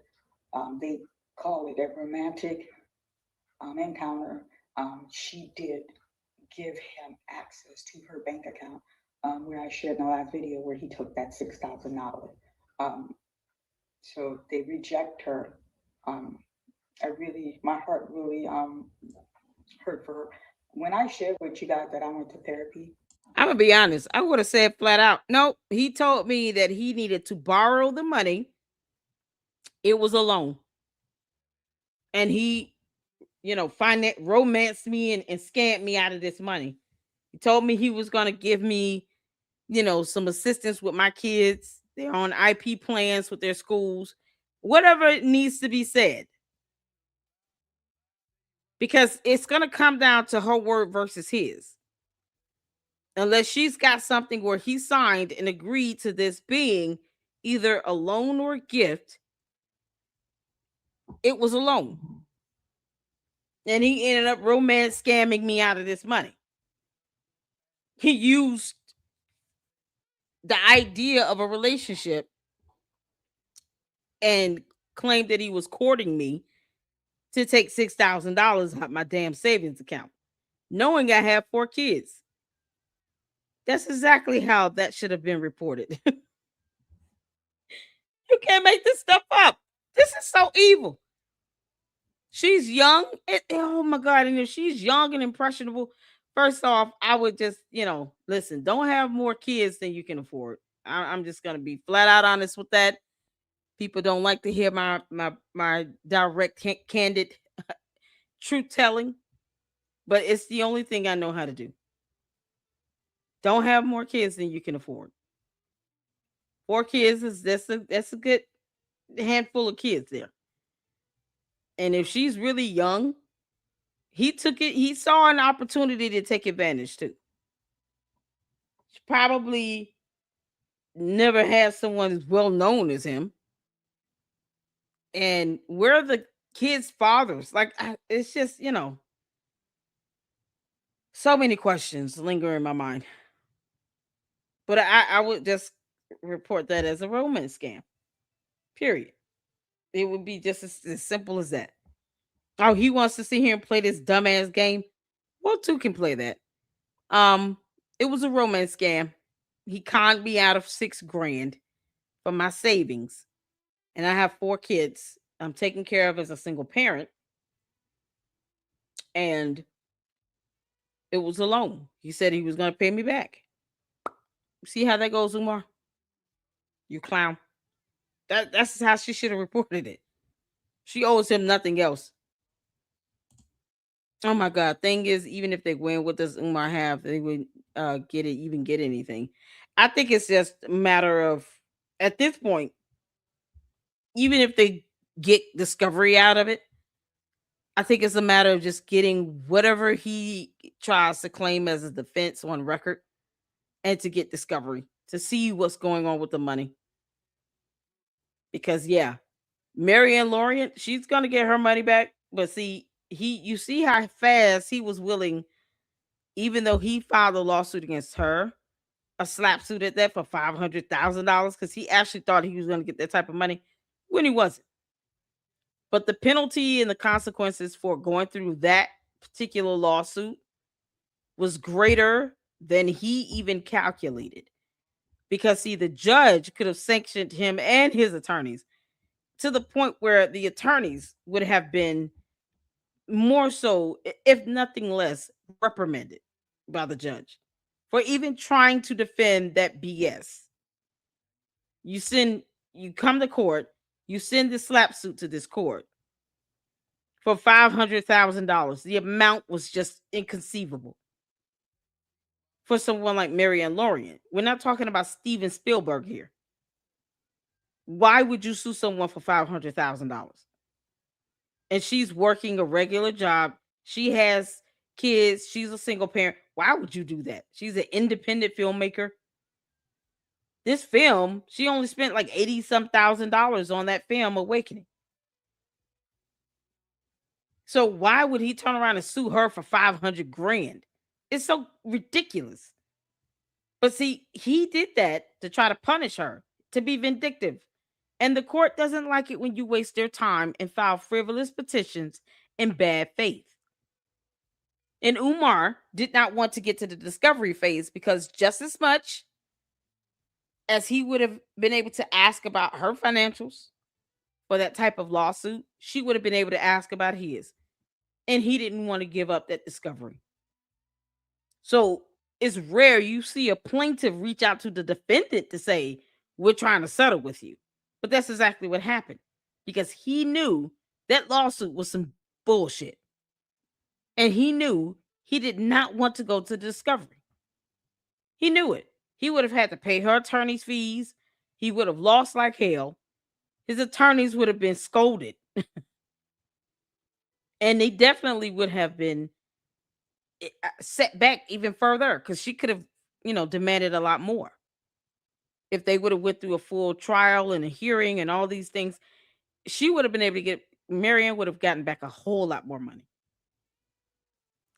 they call it a romantic encounter. She did give him access to her bank account, where I shared in the last video where he took that $6,000. Um, so they reject her. Um, my heart really hurt for her. When I shared with you guys that I went to therapy, I'm gonna be honest. I would have said flat out, nope. He told me that he needed to borrow the money. It was a loan, and he, romanced me and scammed me out of this money. He told me he was gonna give me, some assistance with my kids. They're on IP plans with their schools, whatever needs to be said, because it's gonna come down to her word versus his. Unless she's got something where he signed and agreed to this being either a loan or a gift, it was a loan. And he ended up romance scamming me out of this money. He used the idea of a relationship and claimed that he was courting me to take $6,000 out my damn savings account, knowing I have 4 kids. That's exactly how that should have been reported. You can't make this stuff up. This is so evil. She's young. Oh my God. And if she's young and impressionable, first off, I would just, listen, don't have more kids than you can afford. I'm just going to be flat out honest with that. People don't like to hear my direct, candid truth telling, but it's the only thing I know how to do. Don't have more kids than you can afford. 4 kids is that's a good handful of kids there. And if she's really young, he took it. He saw an opportunity to take advantage too. She probably never had someone as well known as him. And where are the kids' fathers? Like, it's just, so many questions linger in my mind. But I would just report that as a romance scam. Period. It would be just as simple as that. Oh, he wants to sit here and play this dumbass game. Well, two can play that. Um, it was a romance scam. He conned me out of 6 grand from my savings, and I have 4 kids I'm taking care of as a single parent, and it was a loan. He said he was going to pay me back. See how that goes, Umar? You clown. That's how she should have reported it. She owes him nothing else. Oh my God. Thing is, even if they win, what does Umar have? They would get anything. I think it's just a matter of, at this point, even if they get discovery out of it, I think it's a matter of just getting whatever he tries to claim as a defense on record, and to get discovery to see what's going on with the money. Because yeah, Marianne Lorient, she's gonna get her money back. But see, you see how fast he was willing, even though he filed a lawsuit against her, a slap suit at that, for $500,000, because he actually thought he was gonna get that type of money when he wasn't. But the penalty and the consequences for going through that particular lawsuit was greater than he even calculated. Because see, the judge could have sanctioned him and his attorneys to the point where the attorneys would have been more so, if nothing less, reprimanded by the judge for even trying to defend that BS. You send, you come to court, you send the slap suit to this court for $500,000. The amount was just inconceivable for someone like Marianne Lorient. We're not talking about Steven Spielberg here. Why would you sue someone for $500,000? And she's working a regular job. She has kids. She's a single parent. Why would you do that? She's an independent filmmaker. This film, she only spent like 80 some $1,000 on that film, Awakening. So why would he turn around and sue her for 500 grand? It's so ridiculous. But see, he did that to try to punish her, to be vindictive. And the court doesn't like it when you waste their time and file frivolous petitions in bad faith. And Umar did not want to get to the discovery phase, because just as much as he would have been able to ask about her financials for that type of lawsuit, she would have been able to ask about his. And he didn't want to give up that discovery. So It's rare you see a plaintiff reach out to the defendant to say, "We're trying to settle with you." But that's exactly what happened because he knew that lawsuit was some bullshit. And he knew he did not want to go to discovery. He knew it. He would have had to pay her attorney's fees. He would have lost like hell. His attorneys would have been scolded. And they definitely would have been set back even further because she could have, demanded a lot more. If they would have went through a full trial and a hearing and all these things, she would have been able to get, Marianne would have gotten back a whole lot more money.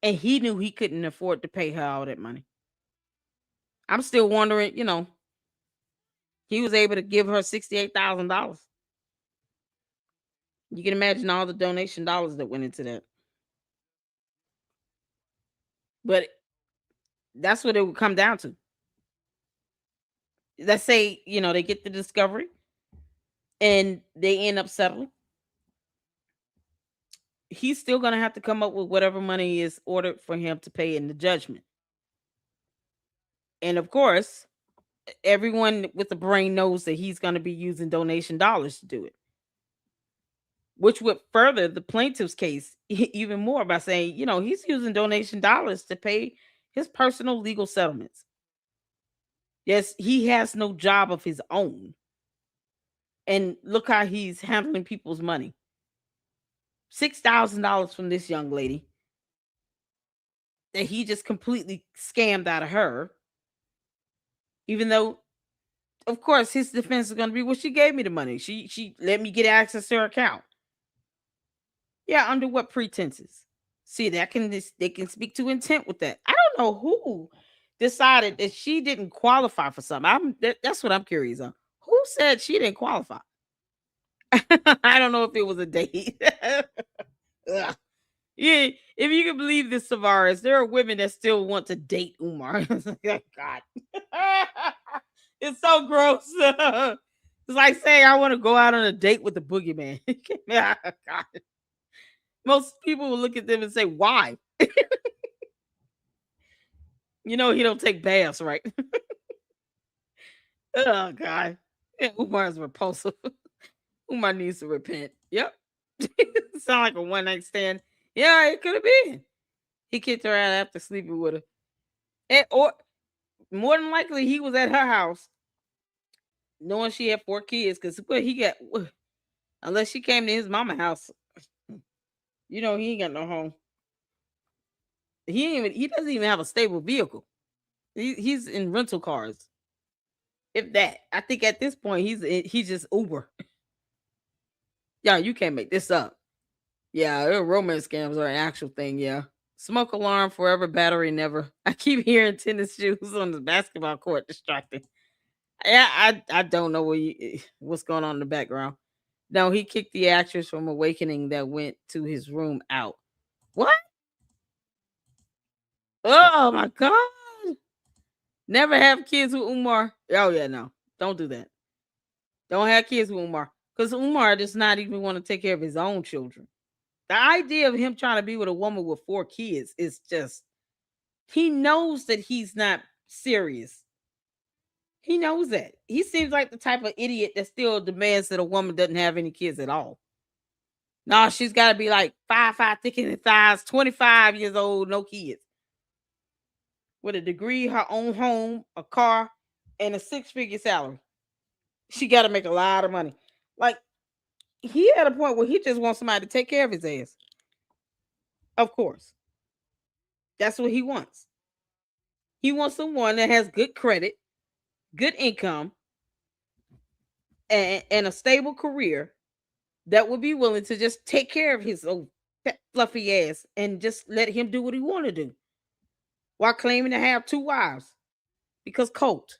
And he knew he couldn't afford to pay her all that money. I'm still wondering, he was able to give her $68,000. You can imagine all the donation dollars that went into that. But that's what it would come down to. Let's say, they get the discovery and they end up settling. He's still going to have to come up with whatever money is ordered for him to pay in the judgment. And of course, everyone with a brain knows that he's going to be using donation dollars to do it, which would further the plaintiff's case even more by saying, he's using donation dollars to pay his personal legal settlements. Yes, he has no job of his own. And look how he's handling people's money. $6,000 from this young lady that he just completely scammed out of her. Even though, of course, his defense is going to be, well, she gave me the money. She let me get access to her account. Yeah, under what pretenses? See, they can speak to intent with that. I don't know who decided that she didn't qualify for something. That's what I'm curious on. Who said she didn't qualify? I don't know if it was a date. Ugh. Yeah, if you can believe this, Tavares, there are women that still want to date Umar. God, it's so gross. It's like saying I want to go out on a date with the boogeyman. God. Most people will look at them and say, "Why?" He don't take baths, right? Oh God, yeah, Umar's repulsive. Umar needs to repent. Yep, sound like a one night stand. Yeah, it could have been. He kicked her out after sleeping with her, or more than likely he was at her house, knowing she had 4 kids. Because what he got, unless she came to his mama house, he ain't got no home. He doesn't even have a stable vehicle. He's in rental cars. If that, I think at this point he's just Uber. Yeah, you can't make this up. Yeah, romance scams are an actual thing. Yeah, smoke alarm forever, battery never. I keep hearing tennis shoes on the basketball court distracting. Yeah, I don't know what's going on in the background. No, he kicked the actress from Awakening that went to his room out. What? Oh my god! Never have kids with Umar. Oh yeah, no, don't do that. Don't have kids with Umar because Umar does not even want to take care of his own children. The idea of him trying to be with a woman with 4 kids is just, he knows that he's not serious. He knows that. He seems like the type of idiot that still demands that a woman doesn't have any kids at all. No, she's got to be like 5'5", thick in the thighs, 25 years old, no kids. With a degree, her own home, a car, and a 6-figure salary. She got to make a lot of money. Like, he at a point where he just wants somebody to take care of his ass. Of course. That's what he wants. He wants someone that has good credit, good income, and a stable career that would be willing to just take care of his old fat, fluffy ass and just let him do what he want to do while claiming to have 2 wives because Colt.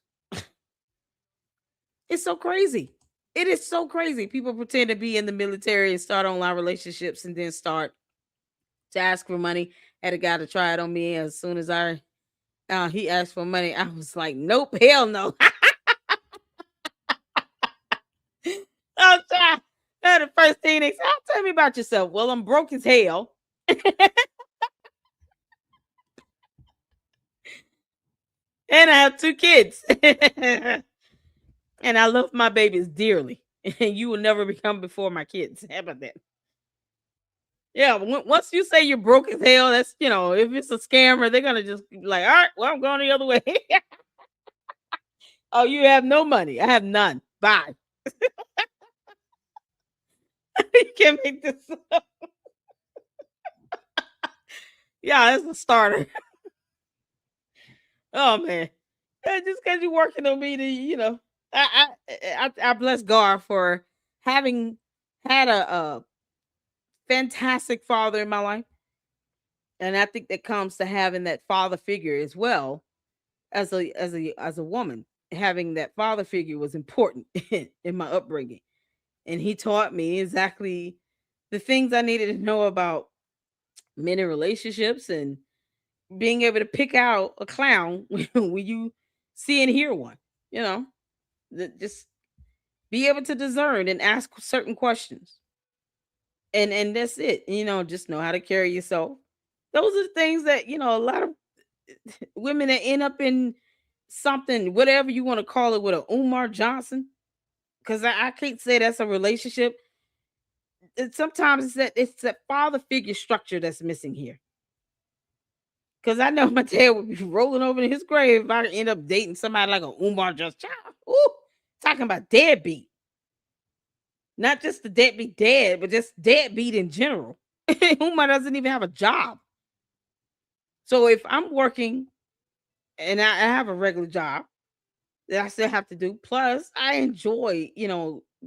It's so crazy. It is so crazy. People pretend to be in the military and start online relationships and then start to ask for money. Had a guy to try it on me. As soon as he asked for money, I was like, nope, hell no. I'm trying. The first thing they said, tell me about yourself. Well, I'm broke as hell. have two kids, and I love my babies dearly. And you will never become before my kids. How about that? Yeah, once you say you're broke as hell, that's if it's a scammer, they're gonna just be like, all right, well, I'm going the other way. Oh, you have no money. I have none. Bye. You can't make this up. Yeah, that's a starter. Oh man. Just because you're working on me, I bless God for having had a fantastic father in my life, and I think that comes to having that father figure as well as a woman. Having that father figure was important in my upbringing, and he taught me exactly the things I needed to know about men in relationships and being able to pick out a clown when you see and hear one. You know, just be able to discern and ask certain questions, and that's it. Just know how to carry yourself. Those are the things that a lot of women that end up in something, whatever you want to call it, with a Umar Johnson. Because I can't say that's a relationship. Sometimes it's that father figure structure that's missing here. Because I know my dad would be rolling over in his grave if I end up dating somebody like a Umar Johnson. Ooh, talking about deadbeat. Not just the deadbeat dad, but just deadbeat in general. Umar doesn't even have a job. So if I'm working and I have a regular job that I still have to do, plus I enjoy,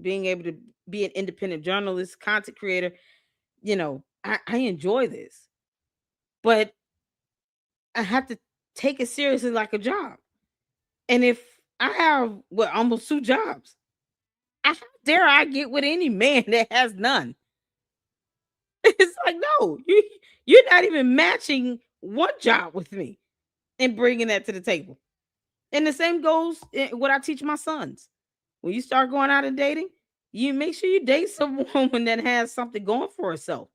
being able to be an independent journalist, content creator. I enjoy this, but I have to take it seriously like a job. And if I have almost two jobs, how dare I get with any man that has none? It's like, no, you're not even matching one job with me and bringing that to the table. And the same goes what I teach my sons. When you start going out and dating, you make sure you date some woman that has something going for herself.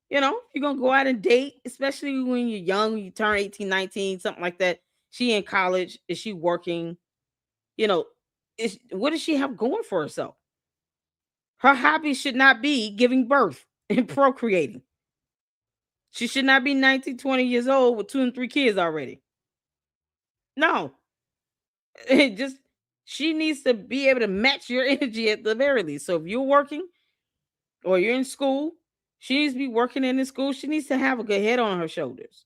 You're gonna go out and date, especially when you're young, you turn 18, 19, something like that. She in college, is she working? You know, what does she have going for herself? Her hobby should not be giving birth and procreating. She should not be 19, 20 years old with two and three kids already. No. It just she needs to be able to match your energy at the very least. So if you're working or you're in school, she needs to be working in the school. She needs to have a good head on her shoulders.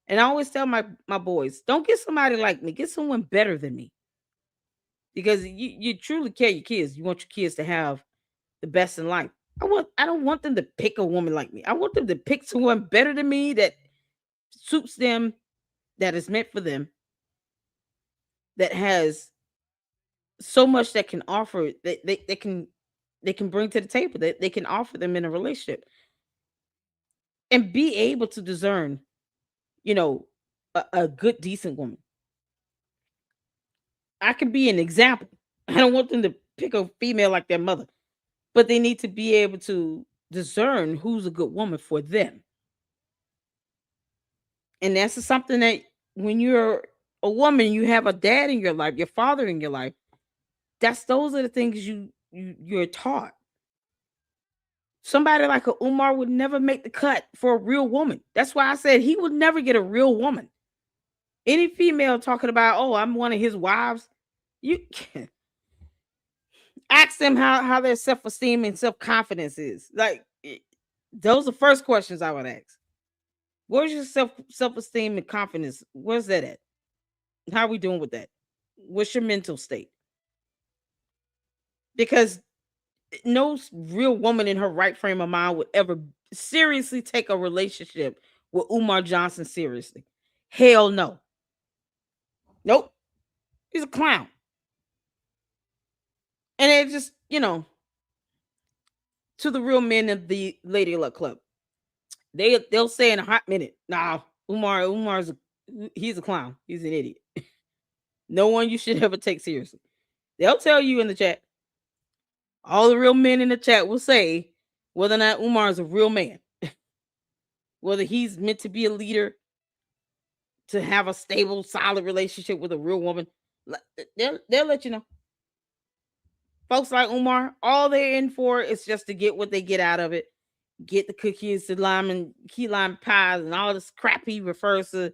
And I always tell my boys, don't get somebody like me. Get someone better than me. Because you truly care your kids. You want your kids to have the best in life. I don't want them to pick a woman like me. I want them to pick someone better than me that suits them, that is meant for them, that has so much that can offer that they can bring to the table, that they can offer them in a relationship, and be able to discern, you know, a good decent woman. I can be an example. I don't want them to pick a female like their mother, but they need to be able to discern who's a good woman for them. And that's something that when you're a woman, you have a dad in your life, your father in your life. Those are the things you're taught. Somebody like a Umar would never make the cut for a real woman. That's why I said he would never get a real woman. Any female talking about, oh, I'm one of his wives, you can ask them how their self esteem and self confidence is. Like those are the first questions I would ask. Where's your self esteem and confidence? Where's that at? How are we doing with that? What's your mental state? Because no real woman in her right frame of mind would ever seriously take a relationship with Umar Johnson seriously. Hell no. Nope. He's a clown. And it just, to the real men of the Lady Luck Club, they'll say in a hot minute, nah, he's a clown. He's an idiot. No one you should ever take seriously. They'll tell you in the chat. All the real men in the chat will say whether or not Umar is a real man, whether he's meant to be a leader, to have a stable, solid relationship with a real woman. They'll let you know. Folks like Umar, all they're in for is just to get what they get out of it. Get the cookies, the lime and key lime pies, and all this crap he refers to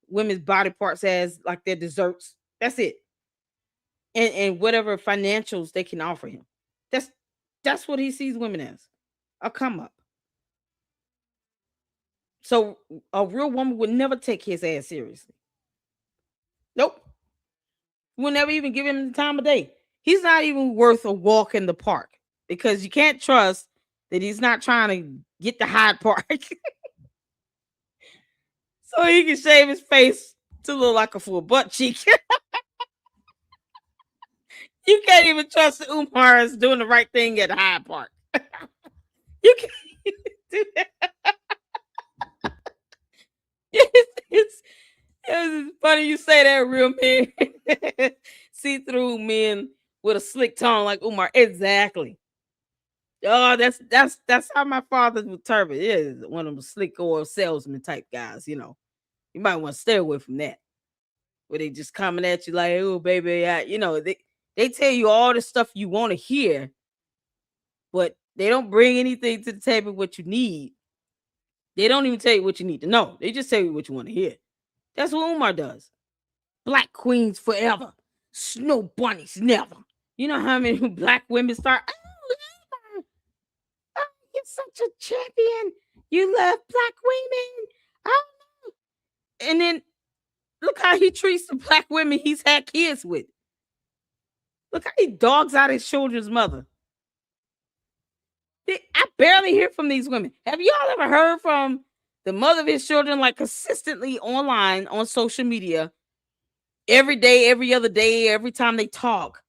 women's body parts as like their desserts. That's it. And whatever financials they can offer him. That's that's what he sees women as. A come up. So a real woman would never take his ass seriously. Nope. Will never even give him the time of day. He's not even worth a walk in the park because you can't trust that he's not trying to get the Hyde Park so he can shave his face to look like a full butt cheek. You can't even trust that Umar is doing the right thing at Hyde Park. You can't do that. It's funny you say that, real men. See through men with a slick tongue like Umar. Exactly. Oh, that's how my father was turban. Yeah, one of them slick oil salesman type guys. You might want to stay away from that. Where they just coming at you like, oh baby, they tell you all the stuff you want to hear, but they don't bring anything to the table what you need. They don't even tell you what you need to know. They just tell you what you want to hear. That's what Umar does. Black queens forever. Snow bunnies never. You know how many black women start, oh, you're such a champion. You love black women. Oh. And then look how he treats the black women he's had kids with. Look how he dogs out his children's mother. I barely hear from these women. Have y'all ever heard from the mother of his children, like consistently online on social media? Every day, every other day, every time they talk,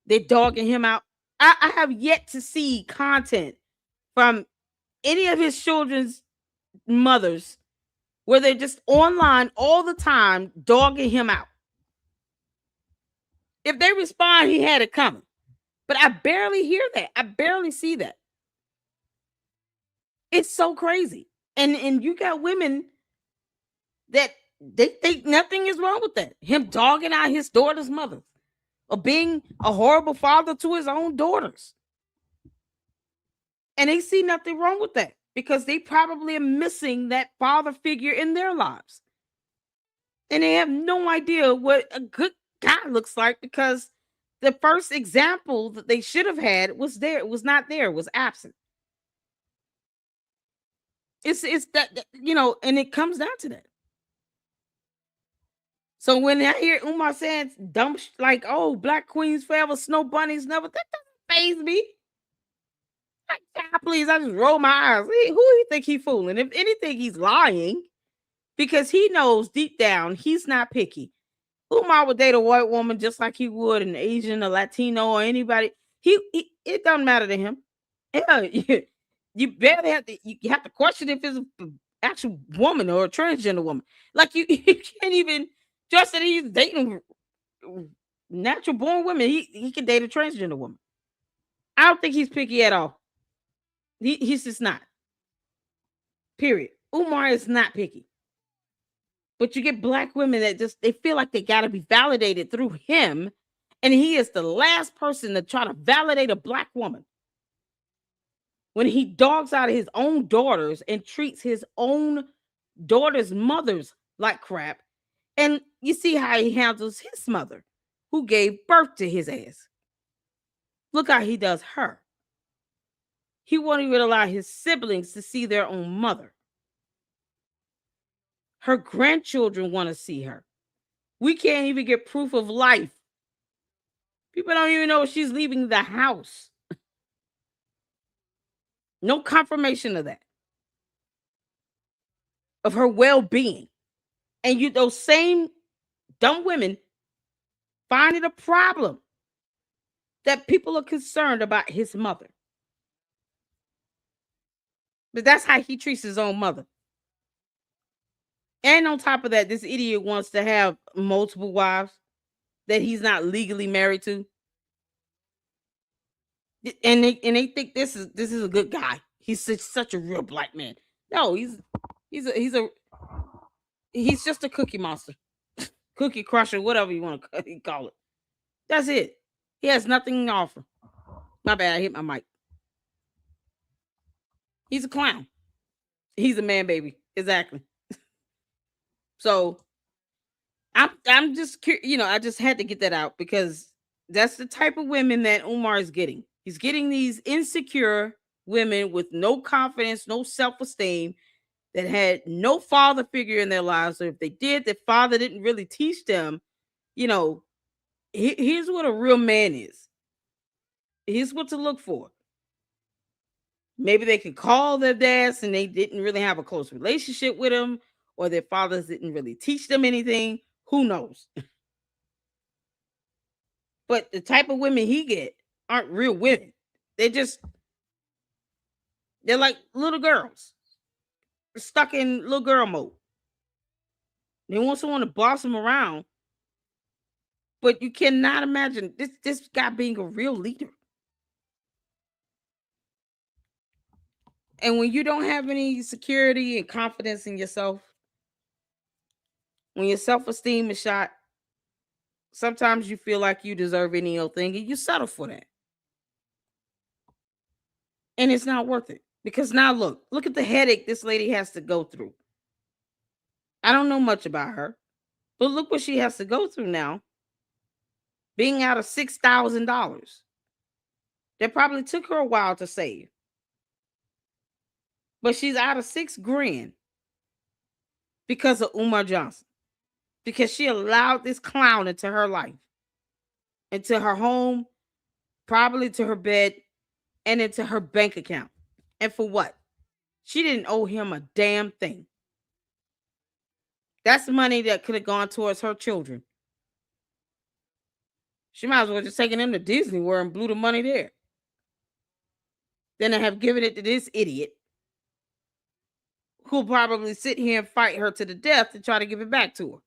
they're dogging him out. I have yet to see content from any of his children's mothers where they're just online all the time dogging him out. If they respond, he had it coming. But I barely hear that. I barely see that. It's so crazy. And you got women that they think nothing is wrong with that. Him dogging out his daughter's mother or being a horrible father to his own daughters. And they see nothing wrong with that because they probably are missing that father figure in their lives. And they have no idea what a good guy looks like because the first example that they should have had was there. It was not there. It was absent. It's that and it comes down to that. So when I hear Umar saying dumb like, "Oh, black queens forever, snow bunnies never," that doesn't faze me. Like, God, please, I just roll my eyes. Who you think he fooling? If anything, he's lying because he knows deep down he's not picky. Umar would date a white woman just like he would an Asian, a Latino, or anybody. He it doesn't matter to him. Yeah, you barely have to. You have to question if it's an actual woman or a transgender woman. Like you can't even just that he's dating natural born women. He can date a transgender woman. I don't think he's picky at all. He's just not. Period. Umar is not picky. But you get black women that just they feel like they got to be validated through him, and he is the last person to try to validate a black woman. When he dogs out his own daughters and treats his own daughters' mothers like crap, and you see how he handles his mother, who gave birth to his ass. Look how he does her. He won't even allow his siblings to see their own mother. Her grandchildren want to see her. We can't even get proof of life. People don't even know if she's leaving the house. No confirmation of that. Of her well-being. And those same dumb women find it a problem that people are concerned about his mother. But that's how he treats his own mother. And on top of that, this idiot wants to have multiple wives that he's not legally married to. And they think this is a good guy. He's such a real black man. No, he's a He's just a cookie monster, cookie crusher, whatever you want to call it. That's it. He has nothing to offer. My bad, I hit my mic. He's a clown. He's a man baby. Exactly. So I'm just I just had to get that out because that's the type of women that Umar is getting. He's getting these insecure women with no confidence, no self-esteem, that had no father figure in their lives. Or if they did, their father didn't really teach them, you know, here's what a real man is. Here's what to look for. Maybe they could call their dads and they didn't really have a close relationship with them, or their fathers didn't really teach them anything. Who knows? But the type of women he get aren't real women. They just they're like little girls stuck in little girl mode. They want someone to boss them around, but you cannot imagine this guy being a real leader. And when you don't have any security and confidence in yourself, when your self-esteem is shot, sometimes you feel like you deserve any old thing and you settle for that. And it's not worth it. Because now look at the headache this lady has to go through. I don't know much about her, but look what she has to go through now. Being out of $6,000. That probably took her a while to save. But she's out of 6 grand because of Umar Johnson. Because she allowed this clown into her life, into her home, probably to her bed, and into her bank account. And for what? She didn't owe him a damn thing. That's money that could have gone towards her children. She might as well just taken them to Disney World and blew the money there. Then I have given it to this idiot who'll probably sit here and fight her to the death to try to give it back to her.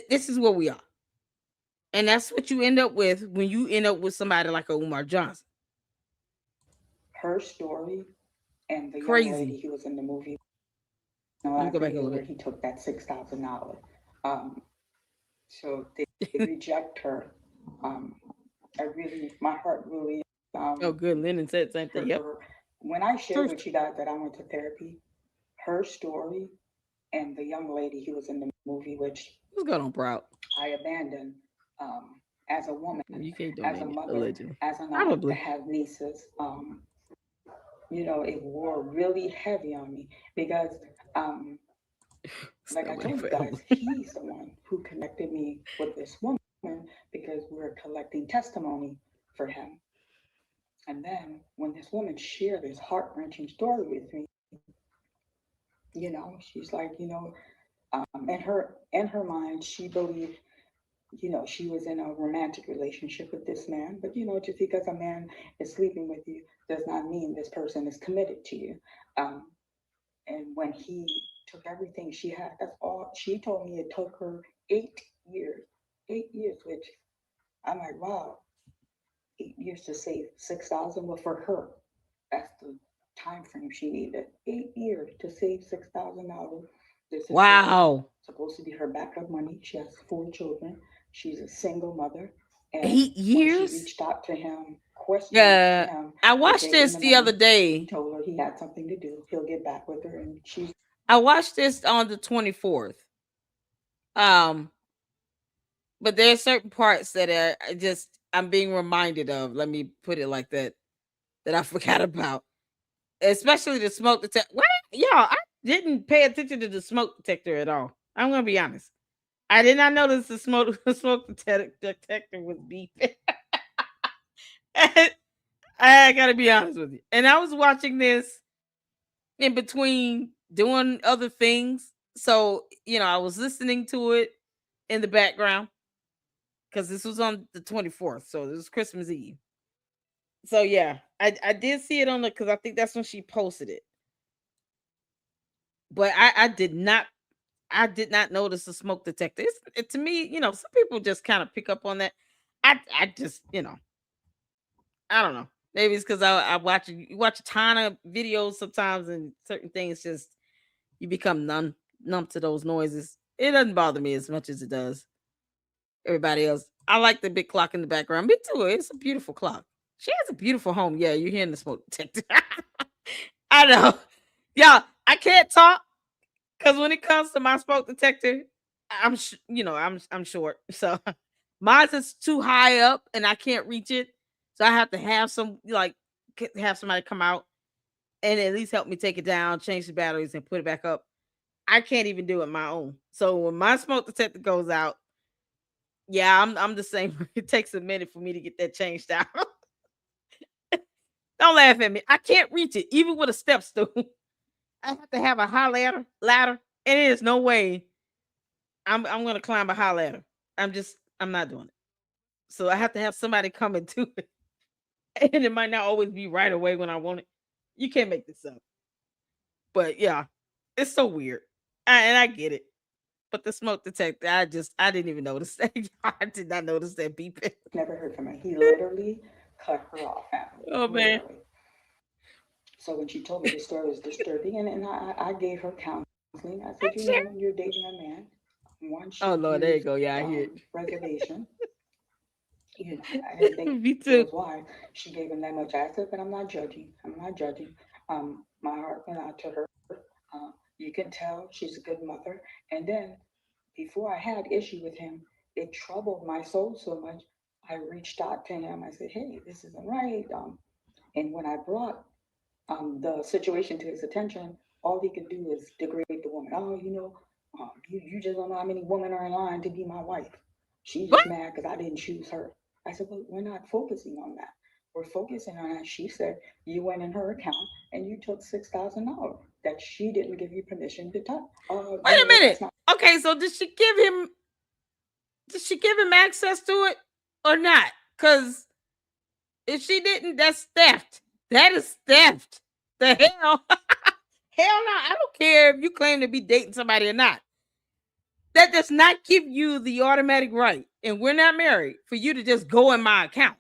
This is where we are. And that's what you end up with when you end up with somebody like a Umar Johnson. Her story and the young Crazy. lady who was in the movie, Let me go back a video little where bit. he took that $6,000. So they reject her. My heart really Oh, good. Lennon said the same thing. hurt Yep. for her. When I shared Truth. with you guys that I went to therapy, her story and the young lady who was in the movie, which What's going on, Proud? I abandoned as a woman, You can't as a donate it, mother, allegedly. as an aunt to Probably. have nieces. It wore really heavy on me because, It's like I nobody told you family. guys, he's the one who connected me with this woman because we're collecting testimony for him. And then when this woman shared this heart wrenching story with me, she's like, in her mind, she believed, she was in a romantic relationship with this man. But just because a man is sleeping with you does not mean this person is committed to you. Um, and when he took everything she had, that's all she told me. It took her 8 years, 8 years, which I'm like, wow, 8 years to save 6,000. Well, for her, that's the time frame she needed. 8 years to save $6,000. This is Wow. supposed to be her backup money. She has 4 children. She's a single mother. And Eight when she years? reached out to him, questioning Yeah. him I for watched taking this the the other money, he day. told her he had something to do. He'll get back with her, and she's I watched this on the 24th. Um, but there's certain parts that I'm being reminded of. Let me put it like that. That I forgot about. Especially the smoke detector. What? Y'all, I didn't pay attention to the smoke detector at all. I'm gonna be honest. I did not notice the smoke detector was beeping. I gotta be honest with you. And I was watching this in between doing other things. So, I was listening to it in the background because this was on the 24th. So this was Christmas Eve. So yeah, I did see it on the because I think that's when she posted it. But I did not notice the smoke detector. To me, some people just kind of pick up on that. I just, I don't know. Maybe it's because I watch a ton of videos sometimes, and certain things just You become numb to those noises. It doesn't bother me as much as it does everybody else. I like the big clock in the background. Me too. It's a beautiful clock. She has a beautiful home. Yeah, you're hearing the smoke detector. I know. Yeah, I can't talk because when it comes to my smoke detector, I'm short, so mine's is too high up and I can't reach it. So I have to have have somebody come out and at least help me take it down, change the batteries, and put it back up. I can't even do it my own. So when my smoke detector goes out, yeah, I'm the same. It takes a minute for me to get that changed out. Don't laugh at me. I can't reach it, even with a step stool. I have to have a high ladder, and there's no way I'm gonna climb a high ladder. I'm not doing it. So I have to have somebody come and do it. And it might not always be right away when I want it. You can't make this up. But yeah, it's so weird. And I get it. But the smoke detector, I didn't even notice that. I did not notice that beeping. Never heard from her. He literally cut her off, family. Oh man. Literally. So when she told me the story was disturbing, and I gave her counseling. I said, you know, when you're dating a man, once Oh you Lord, there you use go. Yeah, I hear reservation, you know, I didn't it. think Me it was too. why she gave him that much access, but I'm not judging. I'm not judging. My heart went out to her. You can tell she's a good mother. And then before I had issue with him, it troubled my soul so much. I reached out to him. I said, hey, this isn't right. And when I brought the situation to his attention, all he could do is degrade the woman. Oh, you know, you just don't know how many women are in line to be my wife. She's What? just mad because I didn't choose her. I said, but we're not focusing on that. We're focusing on that. She said you went in her account and you took $6,000 that she didn't give you permission to touch. Wait You know a what? minute. That's not Okay, so did she give him access to it or not? Because if she didn't, that's theft. That is theft. The hell? Hell no. I don't care if you claim to be dating somebody or not. That does not give you the automatic right, and we're not married, for you to just go in my account.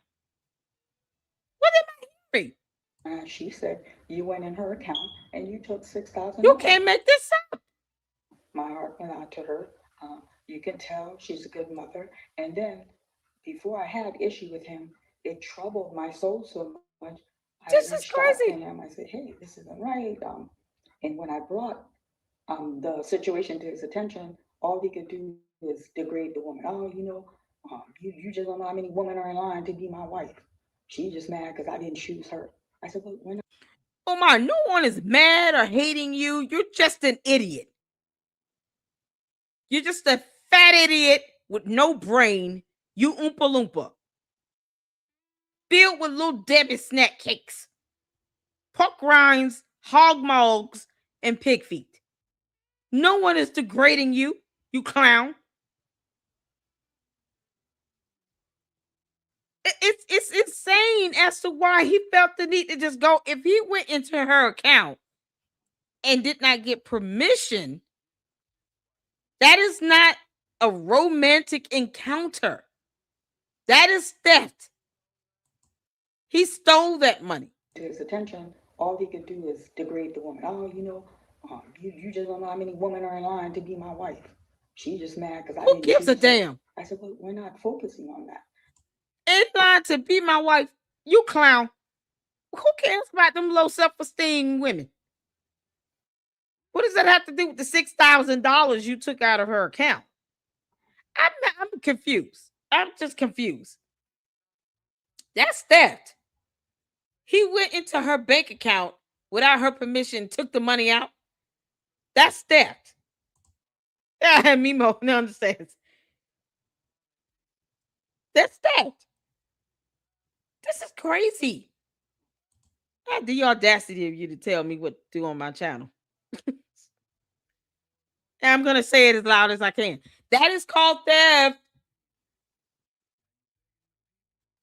What am I hearing? she said you went in her account and you took six thousand You dollars. can't make this up. My heart went out to her. You can tell she's a good mother. And then before I had issue with him, it troubled my soul so much. I This reached is out to crazy. him. I said, hey, this isn't right. And when I brought the situation to his attention, all he could do is degrade the woman. Oh, you know, you just don't know how many women are in line to be my wife. She's just mad because I didn't choose her. I said, well, we're not. Omar, no one is mad or hating you. You're just an idiot. You're just a fat idiot with no brain. You Oompa Loompa. Filled with little Debbie snack cakes, pork rinds, hog mugs, and pig feet. No one is degrading you, you clown. It's insane as to why he felt the need to just go. If he went into her account and did not get permission, that is not a romantic encounter. That is theft. He stole that money. To his attention, all he could do is degrade the woman. Oh, you know, you just don't know how many women are in line to be my wife. She's just mad because I Who didn't gives a choose her. damn? I said, well, we're not focusing on that. In line to be my wife, you clown. Who cares about them low self-esteem women? What does that have to do with the $6,000 you took out of her account? I'm confused. I'm just confused. That's theft. He went into her bank account without her permission, took the money out. That's theft. Yeah, Mimo understands. That's theft. This is crazy. I had the audacity of you to tell me what to do on my channel. And I'm gonna say it as loud as I can. That is called theft.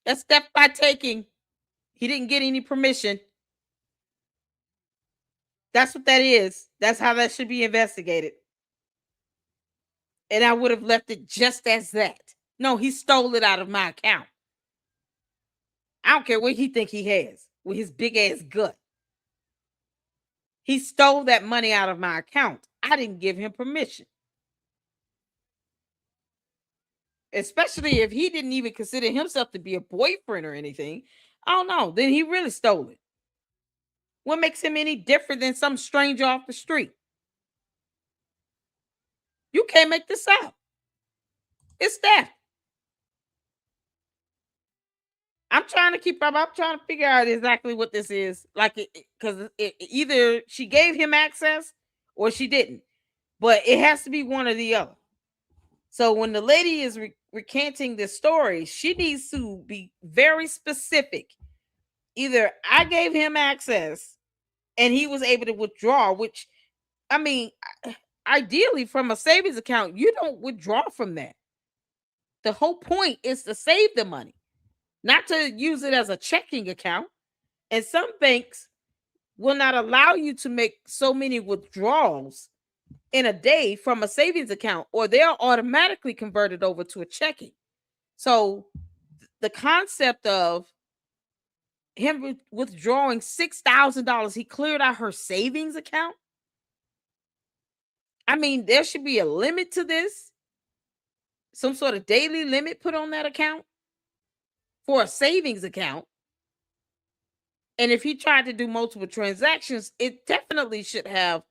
That's theft by taking. He didn't get any permission. That's what that is. That's how that should be investigated. And I would have left it just as that. No, he stole it out of my account. I don't care what he think he has with his big ass gut. He stole that money out of my account. I didn't give him permission. Especially if he didn't even consider himself to be a boyfriend or anything. I don't know. Then he really stole it. What makes him any different than some stranger off the street? You can't make this up. It's theft. I'm trying to keep up. I'm trying to figure out exactly what this is. Like, because either she gave him access or she didn't. But it has to be one or the other. So when the lady is recanting this story, she needs to be very specific. Either I gave him access and he was able to withdraw, which, I mean, ideally from a savings account, you don't withdraw from that. The whole point is to save the money, not to use it as a checking account. And some banks will not allow you to make so many withdrawals in a day from a savings account, or they'll automatically convert it over to a checking. So the concept of him withdrawing $6,000, he cleared out her savings account. I mean, there should be a limit to this, some sort of daily limit put on that account for a savings account. And if he tried to do multiple transactions, it definitely should have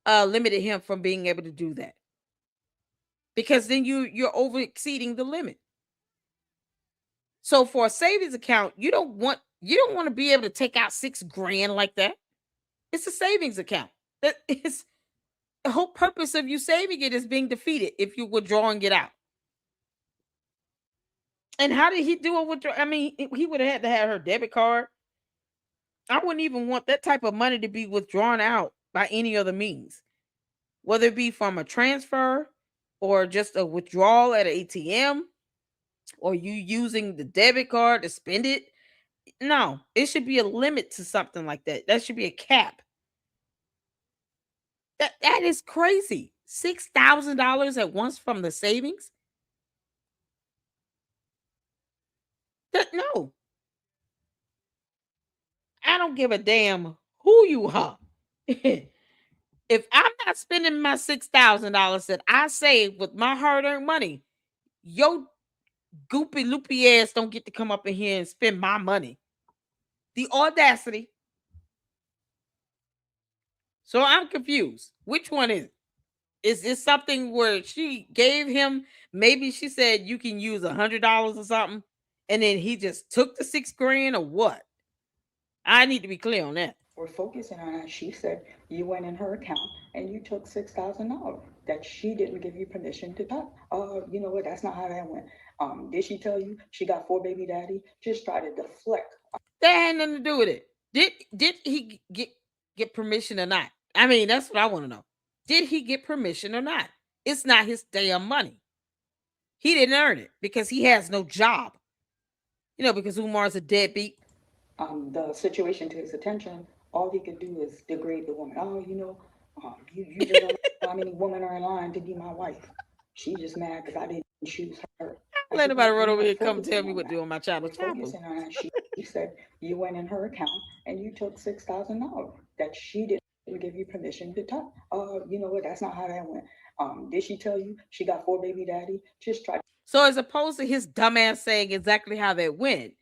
limited him from being able to do that, because then you're over exceeding the limit. So for a savings account, you don't want to be able to take out $6,000 like that. It's a savings account. That is the whole purpose of you saving it is being defeated if you're withdrawing it out. And how did he do it with? I mean, he would have had to have her debit card. I wouldn't even want that type of money to be withdrawn out by any other means, whether it be from a transfer or just a withdrawal at an ATM, or you using the debit card to spend it. No, it should be a limit to something like that. That should be a cap. That is crazy. $6,000 at once from the savings? No. I don't give a damn who you are. If I'm not spending my $6,000 that I saved with my hard-earned money, your goopy loopy ass don't get to come up in here and spend my money. The audacity. So I'm confused. Which one is it? Is this something where she gave him, maybe she said you can use $100 or something, and then he just took the $6,000, or what? I need to be clear on that. We're focusing on that. She said you went in her account and you took $6,000 that she didn't give you permission to touch. You know what? That's not how that went. Did she tell you she got four baby daddy? Just try to deflect. That had nothing to do with it. Did he get permission or not? I mean, that's what I want to know. Did he get permission or not? It's not his damn money. He didn't earn it because he has no job. Because Umar's a deadbeat. The situation to his attention, all he could do is degrade the woman. Oh, you just don't know how many women are in line to be my wife. She just mad because I didn't choose her. I Let said, anybody run we're over not here and come tell focusing me on what to that. do on my channel. We're Chapel. focusing on that. She said you went in her account and you took $6,000 that she didn't give you permission to touch. You know what? That's not how that went. Did she tell you she got four baby daddy? Just try. So as opposed to his dumbass saying exactly how that went,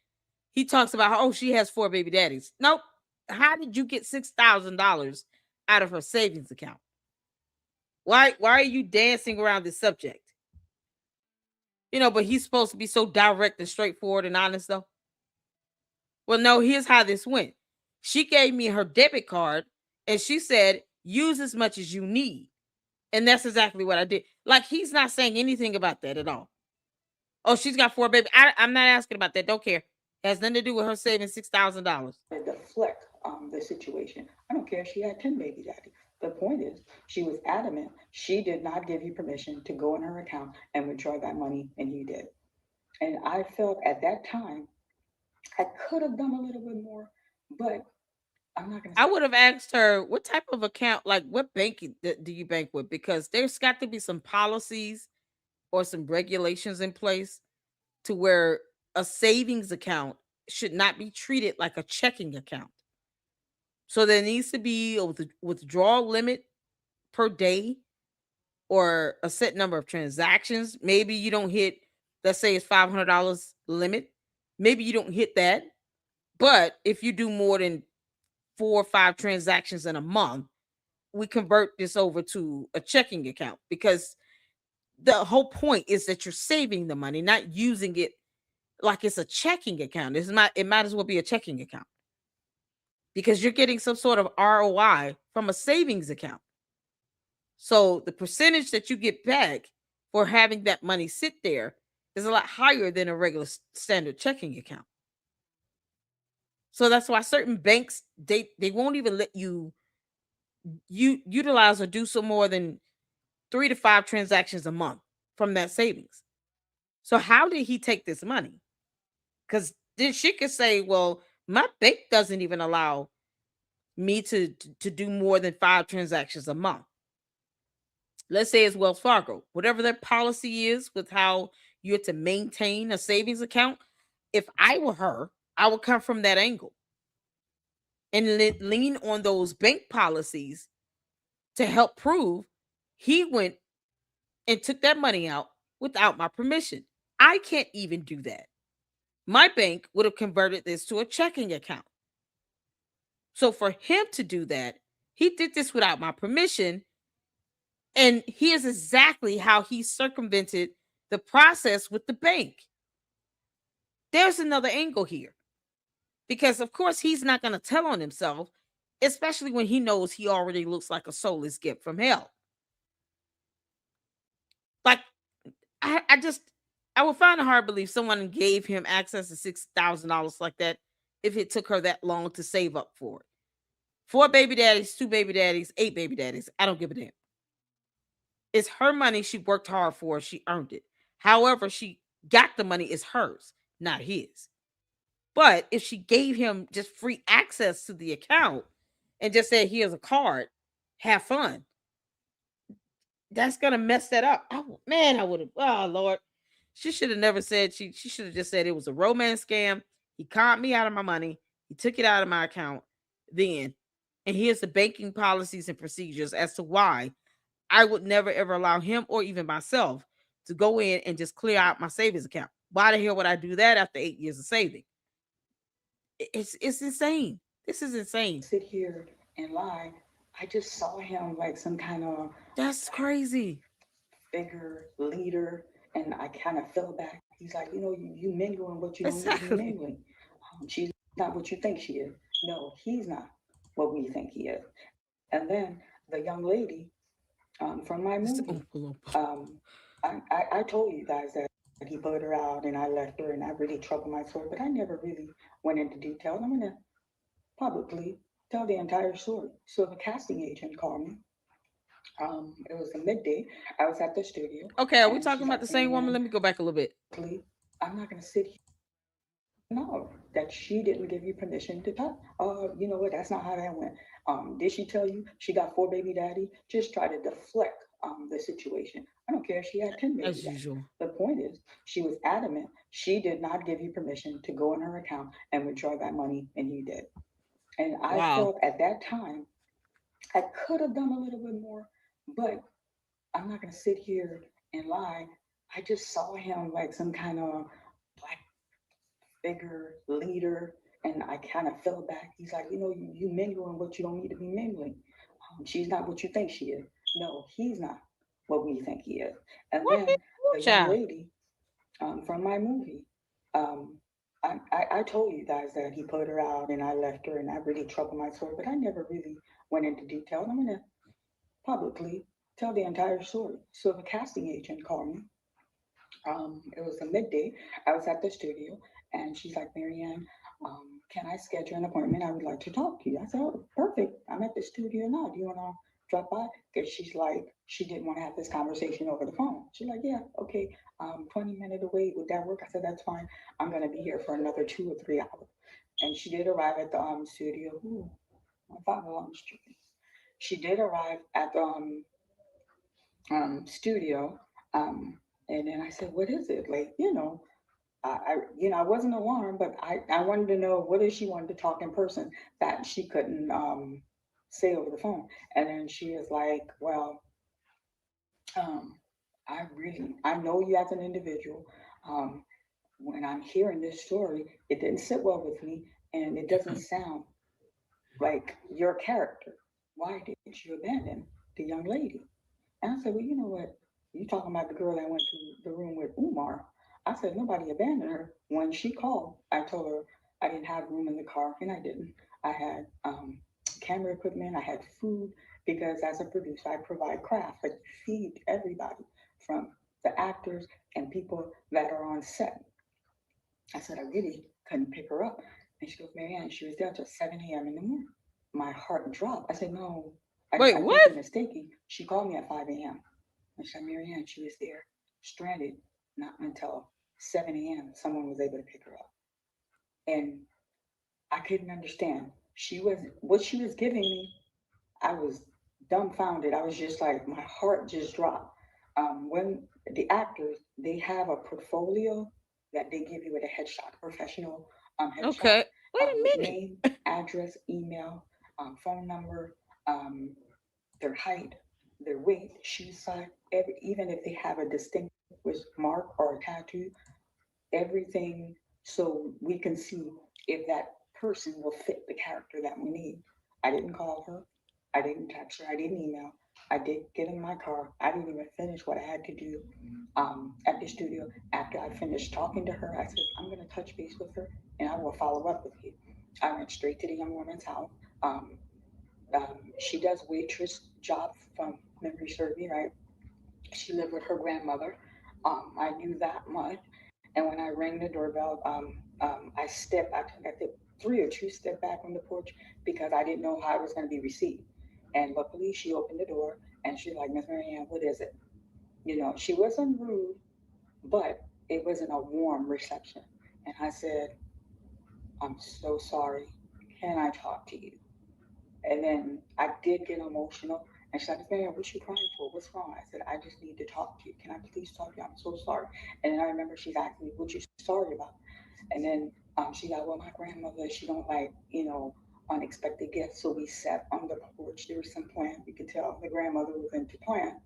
he talks about how, she has four baby daddies. Nope. How did you get $6,000 out of her savings account? Why are you dancing around this subject? But he's supposed to be so direct and straightforward and honest though. Well, no, here's how this went. She gave me her debit card and she said, use as much as you need. And that's exactly what I did. Like, he's not saying anything about that at all. Oh, she's got four baby. I'm not asking about that. Don't care. It has nothing to do with her saving $6,000. To deflect the situation. I don't care if she had 10 baby daddies. The point is, she was adamant she did not give you permission to go in her account and withdraw that money, and you did. And I felt at that time I could have done a little bit more, but I'm not going to I say. would have asked her what type of account, like what bank do you bank with? Because there's got to be some policies or some regulations in place to where a savings account should not be treated like a checking account. So there needs to be a withdrawal limit per day or a set number of transactions. Maybe you don't hit, let's say it's $500 limit. Maybe you don't hit that. But if you do more than 4 or 5 transactions in a month, we convert this over to a checking account, because the whole point is that you're saving the money, not using it like it's a checking account. It's not, it might as well be a checking account because you're getting some sort of ROI from a savings account. So the percentage that you get back for having that money sit there is a lot higher than a regular standard checking account. So that's why certain banks, they won't even let you utilize or do some more than 3 to 5 transactions a month from that savings. So how did he take this money? Because then she could say, well, my bank doesn't even allow me to do more than 5 transactions a month. Let's say it's Wells Fargo, whatever their policy is with how you're to maintain a savings account. If I were her, I would come from that angle and lean on those bank policies to help prove he went and took that money out without my permission. I can't even do that. My bank would have converted this to a checking account. So for him to do that, he did this without my permission. And here's exactly how he circumvented the process with the bank. There's another angle here. Because, of course, he's not going to tell on himself, especially when he knows he already looks like a soulless gift from hell. Like, I just, I would find it hard to believe someone gave him access to $6,000 like that if it took her that long to save up for it. 4 baby daddies, 2 baby daddies, 8 baby daddies. I don't give a damn. It's her money. She worked hard for it. She earned it. However, she got the money is hers, not his. But if she gave him just free access to the account and just said, here's a card, have fun, that's gonna mess that up. Man, I would have, oh Lord. She should have never said, she should have just said it was a romance scam. He conned me out of my money. He took it out of my account. Then, and here's the banking policies and procedures as to why I would never ever allow him or even myself to go in and just clear out my savings account. Why the hell would I do that after 8 years of saving? It's insane. This is insane. Sit here and lie. I just saw him like some kind of That's crazy. figure, leader, and I kind of fell back. He's like, you mingling what you don't need to be Exactly. mingling. She's not what you think she is. No, he's not what we think he is. And then the young lady from my It's the movie, Oompa Loompa. um, I told you guys that he put her out and I left her and I really troubled my soul, but I never really went into detail. I'm going to publicly tell the entire story. So the casting agent called me. It was a midday. I was at the studio, Okay, are we and talking she's about the like, same woman? Marianne, Let me go back a little bit. I'm not going to sit here know that she didn't give you permission to talk. You know what? That's not how that went. Did she tell you she got 4 baby daddy? Just try to deflect the situation. I don't care if she had 10 baby As daddy. usual. The point is, she was adamant. She did not give you permission to go in her account and withdraw that money, and you did. And I Wow. felt at that time I could have done a little bit more, but I'm not going to sit here and lie. I just saw him like some kind of black figure, leader, and I kind of fell back. He's like, you mingling what you don't need to be mingling. She's not what you think she is. No, he's not what we think he is. And What he then do, the young child? lady from my movie, um, I told you guys that he put her out and I left her and I really troubled my soul, but I never really went into detail. And I'm going to publicly tell the entire story. So the casting agent called me. It was a midday. I was at the studio, and she's like, Marianne, can I schedule an appointment? I would like to talk to you. I said, oh, perfect. I'm at the studio now. Do you want to drop by? Because she's like, she didn't want to have this conversation over the phone. She's like, yeah, okay. 20 minutes away. Would that work? I said, that's fine. I'm going to be here for another 2 or 3 hours. And she did arrive at the studio. Ooh, I thought along the street. She did arrive at the studio. Um, and then I said, what is it? Like, I wasn't alarmed, but I wanted to know what if she wanted to talk in person that she couldn't say over the phone. And then she was like, well, um, I know you as an individual. Um, when I'm hearing this story, it didn't sit well with me, and it doesn't sound like your character. Why did you abandon the young lady? And I said, well, you know what? You talking about the girl that went to the room with Umar. I said, nobody abandoned her. When she called, I told her I didn't have room in the car, and I didn't. I had camera equipment, I had food, because as a producer, I provide craft. I feed everybody from the actors and people that are on set. I said, I really couldn't pick her up. And she goes, Marianne, she was there till 7 a.m. in the morning. My heart dropped. I said, no, Wait, I think you're what? mistaken. She called me at 5 a.m. I said, Marianne, she was there, stranded, not until 7 a.m. Someone was able to pick her up. And I couldn't understand. She was, what she was giving me, I was dumbfounded. I was just like, my heart just dropped. When the actors, they have a portfolio that they give you with a headshot, professional headshot, Okay. Wait a minute. name, address, email, phone number, um, their height, their weight, shoe size, even if they have a distinguished mark or a tattoo, everything, so we can see if that person will fit the character that we need. I didn't call her. I didn't text her. I didn't email. I did get in my car. I didn't even finish what I had to do at the studio. After I finished talking to her, I said, I'm going to touch base with her and I will follow up with you. I went straight to the young woman's house. Um, she does waitress job from memory serve me, right? She lived with her grandmother. I knew that much. And when I rang the doorbell, I took, I think, three or two step back on the porch because I didn't know how it was going to be received. And luckily, she opened the door and she's like, Miss Marianne, what is it? She wasn't rude, but it wasn't a warm reception. And I said, I'm so sorry. Can I talk to you? And then I did get emotional. And she's like, man, what you crying for? What's wrong? I said, I just need to talk to you. Can I please talk to you? I'm so sorry. And then I remember she's asking me, what you sorry about? And then she's like, well, my grandmother, she don't like, unexpected guests. So we sat on the porch. There was some plan. You could tell the grandmother was into plan.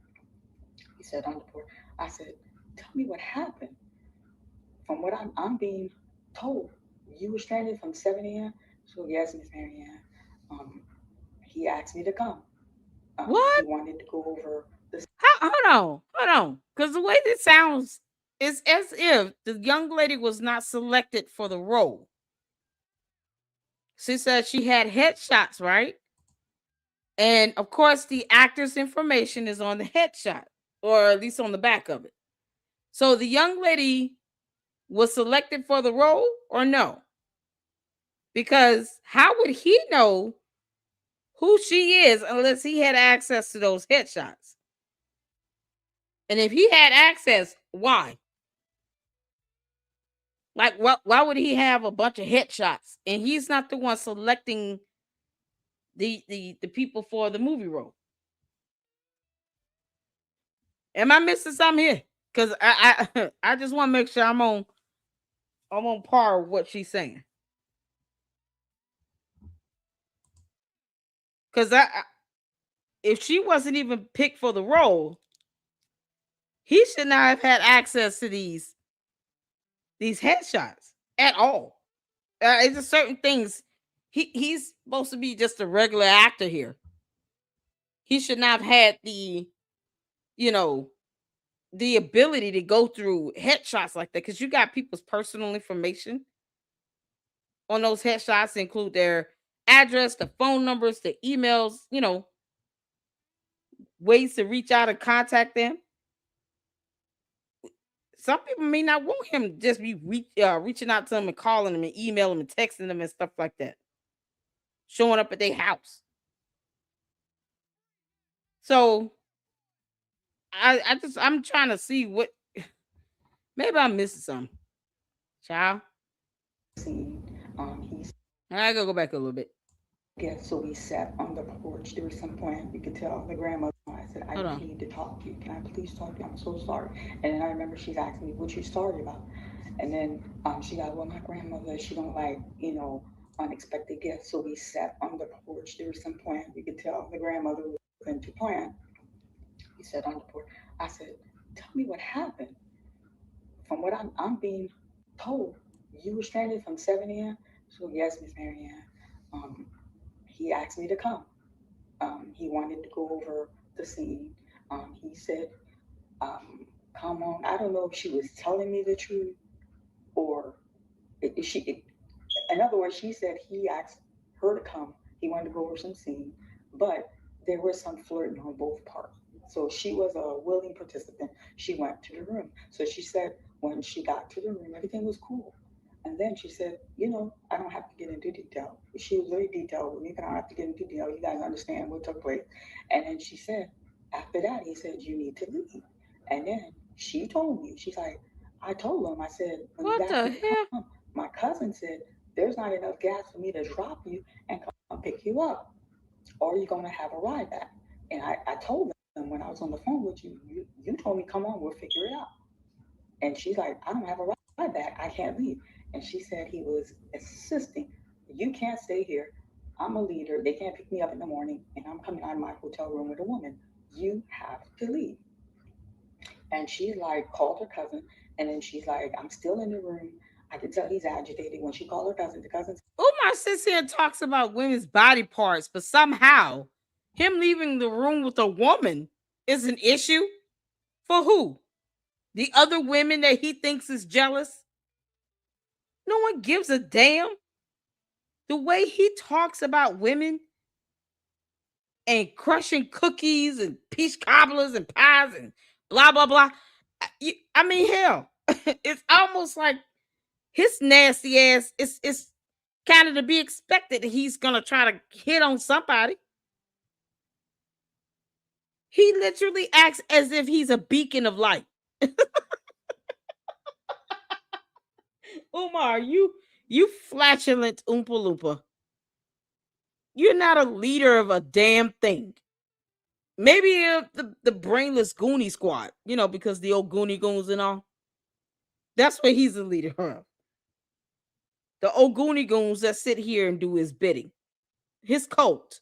We sat on the porch. I said, tell me what happened. From what I'm being told, you were stranded from 7 a.m. So yes, Miss Marianne. Um, he asked me to come. He What? wanted to go over the How, hold on. Because the way this sounds is as if the young lady was not selected for the role. She said she had headshots, right? And of course, the actor's information is on the headshot, or at least on the back of it. So the young lady was selected for the role, or no? Because how would he know who she is unless he had access to those headshots? And if he had access, why? Like, why would he have a bunch of headshots and he's not the one selecting the people for the movie role? Am I missing something here? Because I just want to make sure I'm on par with what she's saying. Because if she wasn't even picked for the role, he should not have had access to these headshots at all. It's just certain things. He's supposed to be just a regular actor here. He should not have had you know the ability to go through headshots like that, because you got people's personal information on those headshots, include their address, the phone numbers, the emails, ways to reach out and contact them. Some people may not want him to just be reaching out to them and calling them and emailing them and texting them and stuff like that, showing up at their house. So I'm trying to see what, maybe I'm missing something. Child, scene. He's I gotta go back a little bit. guest, so we sat on the porch. There was some plan. You could tell the grandmother. I said, I Hold just on. need to talk to you. Can I please talk to you? I'm so sorry. And then I remember she's asking me, what you sorry about? And then she got, well, my grandmother, she don't like, unexpected gifts. So we sat on the porch. There was some plan. You could tell the grandmother was into plan. We sat on the porch. I said, tell me what happened. From what I'm being told, you were stranded from 7 a.m. So yes, Miss Marianne. Um, he asked me to come. He wanted to go over the scene. He said, come on. I don't know if she was telling me the truth or she, in other words, she said he asked her to come. He wanted to go over some scene, but there was some flirting on both parts. So she was a willing participant. She went to the room. So she said when she got to the room, everything was cool. And then she said, I don't have to get into detail. She was very detailed with me, but I don't have to get into detail. You guys understand what took place. And then she said, after that, he said, you need to leave. And then she told me, she's like, I told him, I said, when you What asked the me to hell? come, my cousin said, there's not enough gas for me to drop you and come pick you up. Or you're going to have a ride back. And I told them when I was on the phone with you, you told me, come on, we'll figure it out. And she's like, I don't have a ride back. I can't leave. And she said he was insisting, you can't stay here. I'm a leader. They can't pick me up in the morning, and I'm coming out of my hotel room with a woman. You have to leave. And she's like, called her cousin. And then she's like, I'm still in the room. I can tell he's agitated. When she called her cousin, the cousin said, Umar sits here and talks about women's body parts, but somehow him leaving the room with a woman is an issue for who? The other women that he thinks is jealous? No one gives a damn. The way he talks about women and crushing cookies and peach cobblers and pies and blah blah blah. I mean, hell, it's almost like his nasty ass is kind of to be expected that he's gonna try to hit on somebody. He literally acts as if he's a beacon of light. Umar, you flatulent Oompa Loompa. You're not a leader of a damn thing. Maybe the brainless Goonie squad, because the old Goonie goons and all. That's what he's a leader of. The old Goonie goons that sit here and do his bidding. His cult,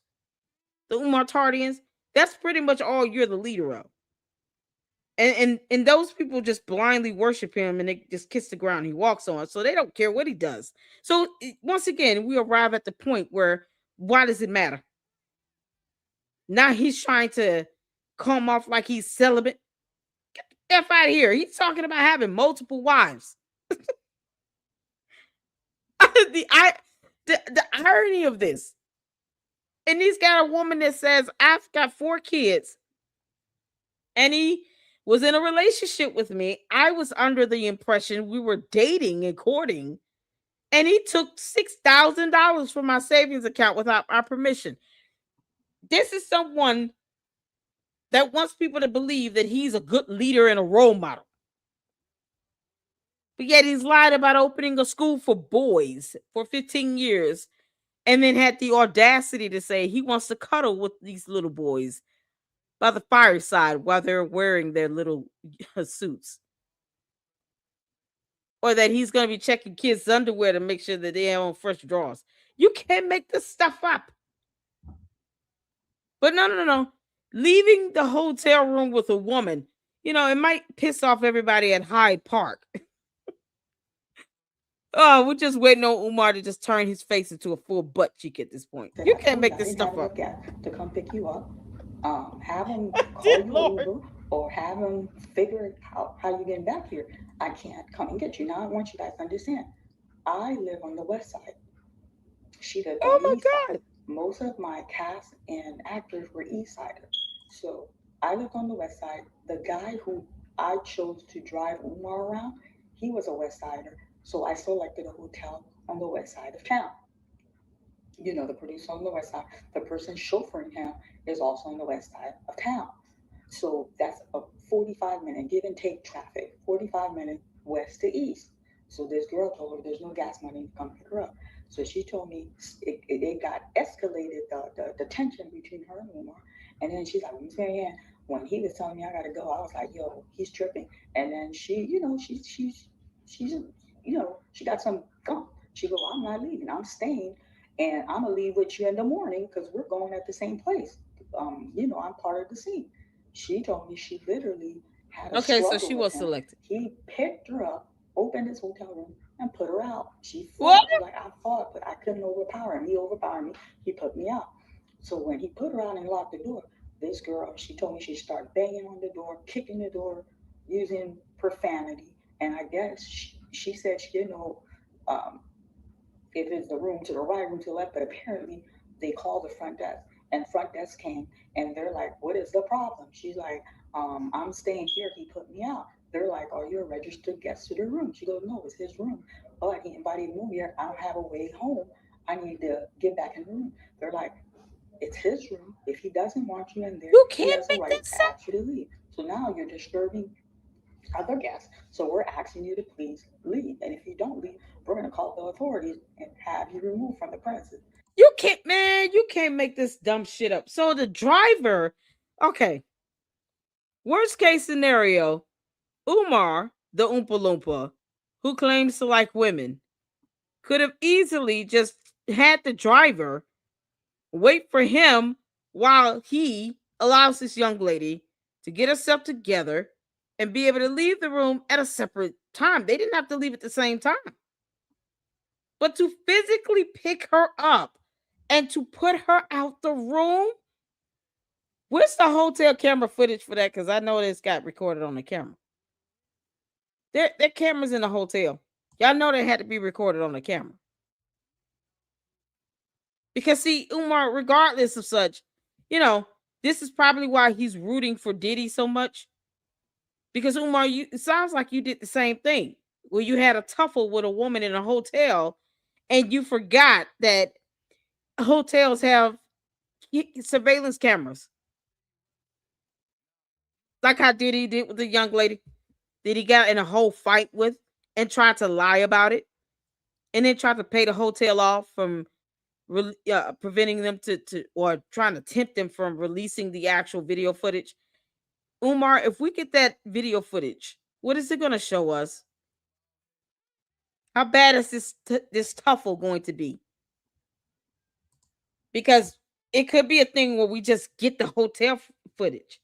the Umar Tardians, that's pretty much all you're the leader of. And those people just blindly worship him and they just kiss the ground he walks on. So they don't care what he does. So once again, we arrive at the point where why does it matter? Now he's trying to come off like he's celibate. Get the F out of here. He's talking about having multiple wives. the I the irony of this. And he's got a woman that says, I've got 4 kids. And he was in a relationship with me. I was under the impression we were dating and courting. And he took $6,000 from my savings account without our permission. This is someone that wants people to believe that he's a good leader and a role model. But yet he's lied about opening a school for boys for 15 years and then had the audacity to say he wants to cuddle with these little boys by the fireside while they're wearing their little suits. Or that he's going to be checking kids' underwear to make sure that they have on fresh drawers. You can't make this stuff up. But no, no, no, no. Leaving the hotel room with a woman, it might piss off everybody at Hyde Park. Oh, we're just waiting on Umar to just turn his face into a full butt cheek at this point. I You told can't you I make didn't this have stuff enough up. gas to come pick you up. Have him call Dear you an Lord. Uber or have him figure how you're getting back here. I can't come and get you. Now I want you guys to understand. I live on the west side. She lived on Oh the my east side. God. Most of my cast and actors were east siders. So I lived on the west side. The guy who I chose to drive Umar around, he was a west sider. So I selected a hotel on the west side of town. The producer on the west side, the person chauffeuring him is also on the west side of town. So that's a 45-minute give and take traffic, 45-minute west to east. So this girl told her there's no gas money to come pick her up. So she told me it got escalated, the tension between her and Umar. And then she's like, Miss Marianne, when he was telling me I gotta go, I was like, yo, he's tripping. And then she, she's she got some gum. She go, I'm not leaving. I'm staying, and I'm gonna leave with you in the morning because we're going at the same place. I'm part of the scene. She told me she literally had a Okay, so struggle she with was him. selected. He picked her up, opened his hotel room, and put her out. She What? fought. She's like, I fought, but I couldn't overpower him. He overpowered me. He put me out. So when he put her out and locked the door, this girl, she told me she started banging on the door, kicking the door, using profanity. And I guess she said she didn't know um, if it's the room to the right, room to the left, but apparently they called the front desk, and front desk came, and they're like, "What is the problem?" She's like, "I'm staying here. He put me out." They're like, "Are you a registered guest to the room?" She goes, "No, it's his room, but he invited me here. I don't have a way home. I need to get back in the room." They're like, "It's his room. If he doesn't want you in there, You he can't has a make right that to sound. ask you to leave. So now you're disturbing other guests. So we're asking you to please leave. And if you don't leave, we're going to call the authorities and have you removed from the premises." You can't, man. You can't make this dumb shit up. So the driver, okay. Worst case scenario, Umar, the Oompa Loompa, who claims to like women, could have easily just had the driver wait for him while he allows this young lady to get herself together and be able to leave the room at a separate time. They didn't have to leave at the same time. But to physically pick her up and to put her out the room, where's the hotel camera footage for that? Because I know this got recorded on the camera. There cameras in the hotel. Y'all know they had to be recorded on the camera. Because see, Umar, regardless of such, you know, this is probably why he's rooting for Diddy so much. Because Umar, it sounds like you did the same thing. Where you had a tuffle with a woman in a hotel and you forgot that hotels have surveillance cameras. Like how Diddy did with the young lady that he got in a whole fight with and tried to lie about it. And then tried to pay the hotel off from preventing them to or trying to tempt them from releasing the actual video footage. Umar, if we get that video footage, what is it going to show us? How bad is this tuffle going to be? Because it could be a thing where we just get the hotel footage.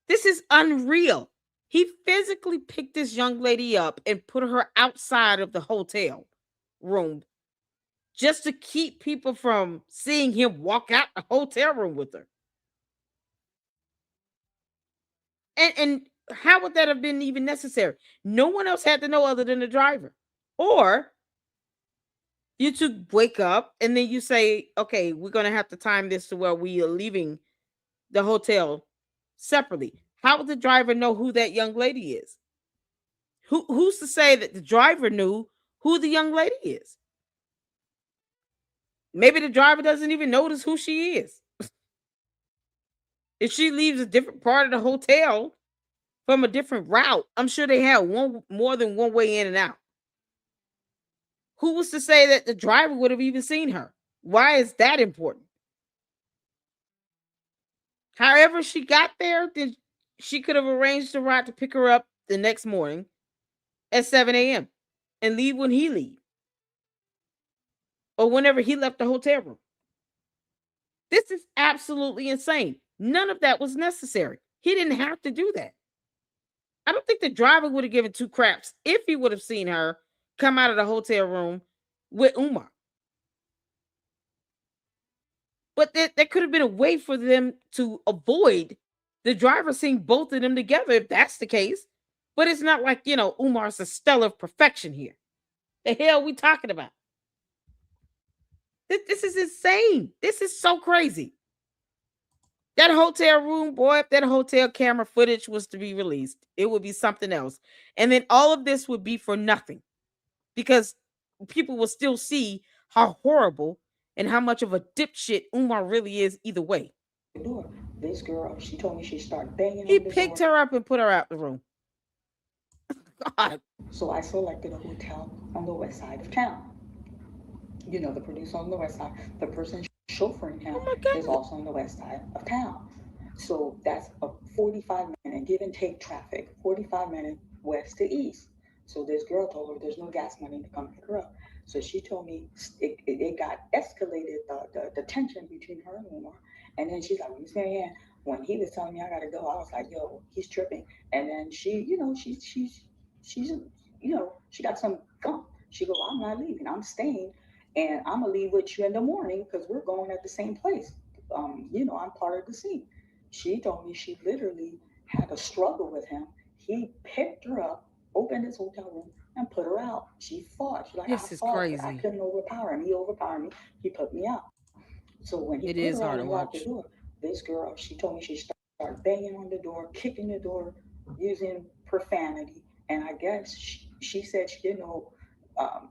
This is unreal. He physically picked this young lady up and put her outside of the hotel room just to keep people from seeing him walk out the hotel room with her. And how would that have been even necessary? No one else had to know other than the driver. Or you two wake up and then you say, okay, we're gonna have to time this to where we are leaving the hotel separately. How would the driver know who that young lady is? Who's to say that the driver knew who the young lady is? Maybe the driver doesn't even notice who she is. If she leaves a different part of the hotel from a different route, I'm sure they had one more than one way in and out. Who was to say that the driver would have even seen her? Why is that important? However, she got there, then she could have arranged a ride to pick her up the next morning at 7 a.m. and leave when he leave or whenever he left the hotel room. This is absolutely insane. None of that was necessary. He didn't have to do that. I don't think the driver would have given two craps if he would have seen her come out of the hotel room with Umar. But there could have been a way for them to avoid the driver seeing both of them together if that's the case. But it's not like, Umar's a stellar perfection here. The hell we talking about? This is insane. This is so crazy. That hotel room, boy, if that hotel camera footage was to be released, it would be something else. And then all of this would be for nothing because people will still see how horrible and how much of a dipshit Umar really is either way. The door. This girl, she told me she started banging He on the picked door. her up and put her out the room. God. So I selected a hotel on the west side of town. The producer on the west side, the person chauffeuring him Oh my is God. also on the west side of town. So that's a 45-minute give and take traffic, 45 minute west to east. So this girl told her there's no gas money to come pick her up. So she told me it got escalated, the tension between her and Umar. And then she's like, Miss Marianne, when he was telling me I gotta go, I was like, yo, he's tripping. And then she, she's, she got some gump. She goes, I'm not leaving. I'm staying, and I'm gonna leave with you in the morning because we're going at the same place. I'm part of the scene. She told me she literally had a struggle with him. He picked her up, opened his hotel room, and put her out. She fought. She's like, I This is fought, but I crazy. couldn't overpower him. He overpowered me. He put me out. So when he It put is her out hard to and locked the watch. door, this girl, she told me she started banging on the door, kicking the door, using profanity. And I guess she said she didn't know um,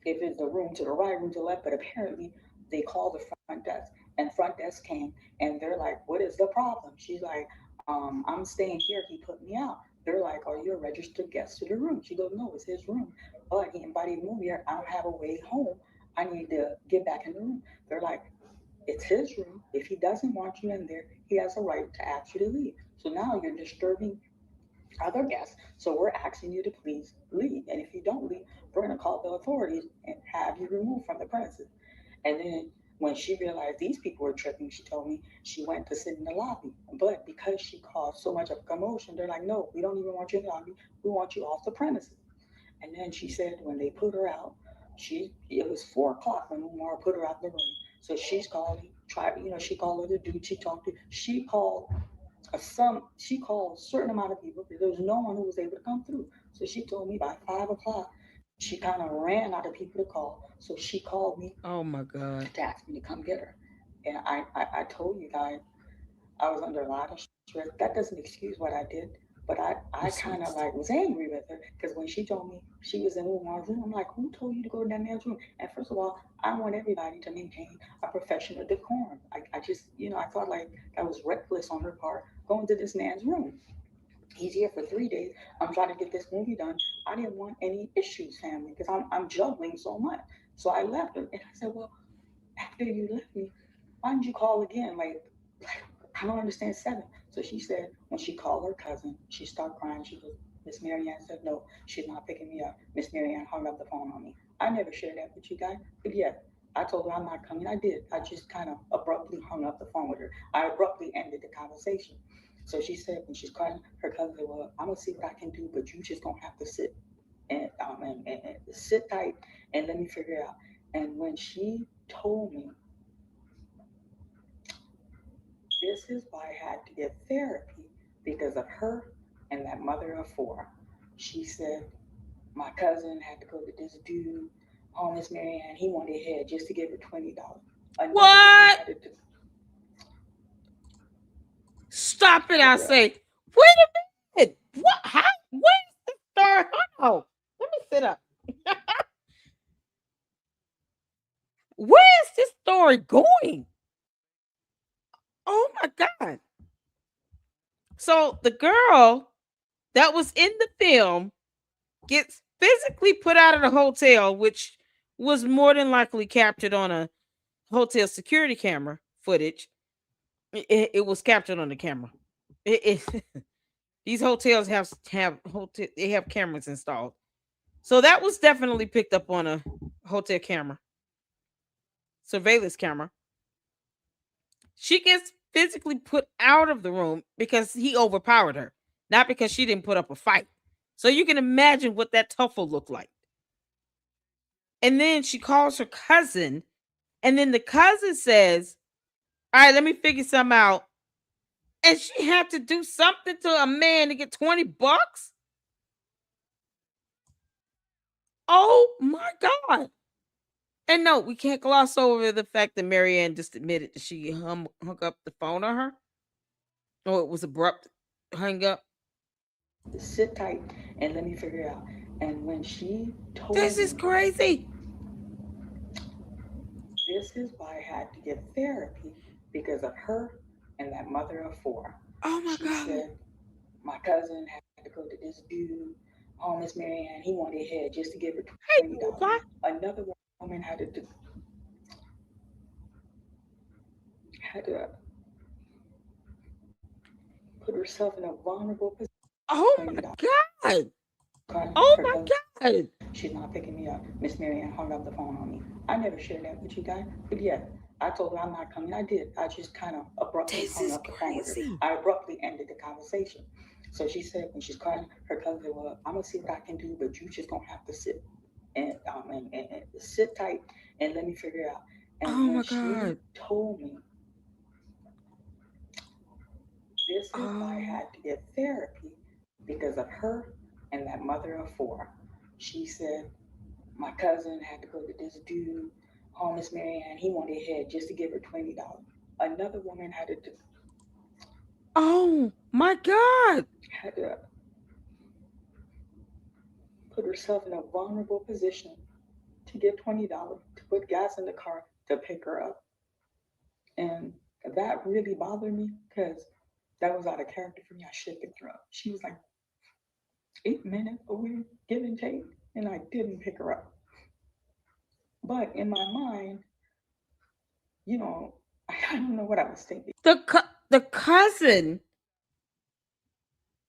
if it's the room to the right, room to the left, but apparently they called the front desk, and front desk came, and they're like, "What is the problem?" She's like, "I'm staying here. He put me out." They're like, "Are you a registered guest to the room?" She goes, "No, it's his room, but he invited me over here. I don't have a way home. I need to get back in the room." They're like, "It's his room. If he doesn't want you in there, he has a right to ask you to leave. So now you're disturbing other guests. So we're asking you to please leave. And if you don't leave, we're going to call the authorities and have you removed from the premises." And then when she realized these people were tripping, she told me she went to sit in the lobby. But because she caused so much of a commotion, they're like, "No, we don't even want you in the lobby. We want you off the premises." And then she said when they put her out, it was 4 o'clock when Umar put her out the room. So she's calling, she called her the dude she talked to. She called a certain amount of people, but there was no one who was able to come through. So she told me by 5 o'clock, she kind of ran out of people to call. So she called me Oh my god. to ask me to come get her. And I told you guys I was under a lot of stress. That doesn't excuse what I did, but I kind of It's like was angry with her because when she told me she was in Umar's room, I'm like, who told you to go to that man's room? And first of all, I want everybody to maintain a professional decorum. I just, I thought like that was reckless on her part going to this man's room. He's here for 3 days. I'm trying to get this movie done. I didn't want any issues, family, because I'm juggling so much. So I left her and I said, well, after you left me, why didn't you call again? Like I don't understand seven. So she said when she called her cousin, she started crying. She goes, Miss Marianne said no, she's not picking me up. Miss Marianne hung up the phone on me. I never shared that with you guys, but yeah, I told her I'm not coming. I did. I just kind of abruptly hung up the phone with her. I abruptly ended the conversation. So she said when she's crying, her cousin said, "Well, I'm gonna see what I can do, but you just gonna have to sit and sit tight and let me figure it out." And when she told me this is why I had to get therapy because of her and that mother of four. She said, my cousin had to go to this dude, oh, Miss Marianne, he wanted head just to give her $20. Another woman what? had to do, Stop it! had I to, say. Wait a minute. What? How? Where's the story? Hold on. Let me sit up. Where is this story going? Oh my god! So the girl that was in the film gets physically put out of the hotel, which was more than likely captured on a hotel security camera footage. It was captured on the camera. It these hotels have they have cameras installed, so that was definitely picked up on a hotel camera, surveillance camera. She gets physically put out of the room because he overpowered her, not because she didn't put up a fight. So you can imagine what that tuffle looked like. And then she calls her cousin, and then the cousin says, "All right, let me figure something out." And she had to do something to a man to get $20. Oh my god! And no, we can't gloss over the fact that Marianne just admitted that she hung up the phone on her, or it was abrupt hung up. sit tight and let me figure it out. And when she This told is me, crazy. this is why I had to get therapy because of her and that mother of four. Oh my She god. said, my cousin had to go to this dude, oh, Miss Marianne, he wanted head just to give her Hey, $20. Oompa. Another woman had to put herself in a vulnerable position Oh for my $20. god. God. Crying, Oh her my cousin, God. she's not picking me up. Miss Marianne hung up the phone on me. I never shared that with you guys, but yeah, I told her I'm not coming. I did. I just kind of abruptly This hung is up the phone with her. crazy. I abruptly ended the conversation. So she said when she's crying, her cousin said, "Well, I'm gonna see what I can do, but you just gonna have to sit and sit tight and let me figure it out." And Oh when my she God. told me this is why I Oh. had to get therapy because of her and that mother of four. She said my cousin had to go to this dude, Miss Marianne. He wanted head just to give her $20. Another woman Oh my God. had to put herself in a vulnerable position to get $20 to put gas in the car to pick her up, and that really bothered me because that was out of character for me. I should have picked her up. She was like 8 minutes away, give and take, and I didn't pick her up. But in my mind, you know, I don't know what I was thinking. The cousin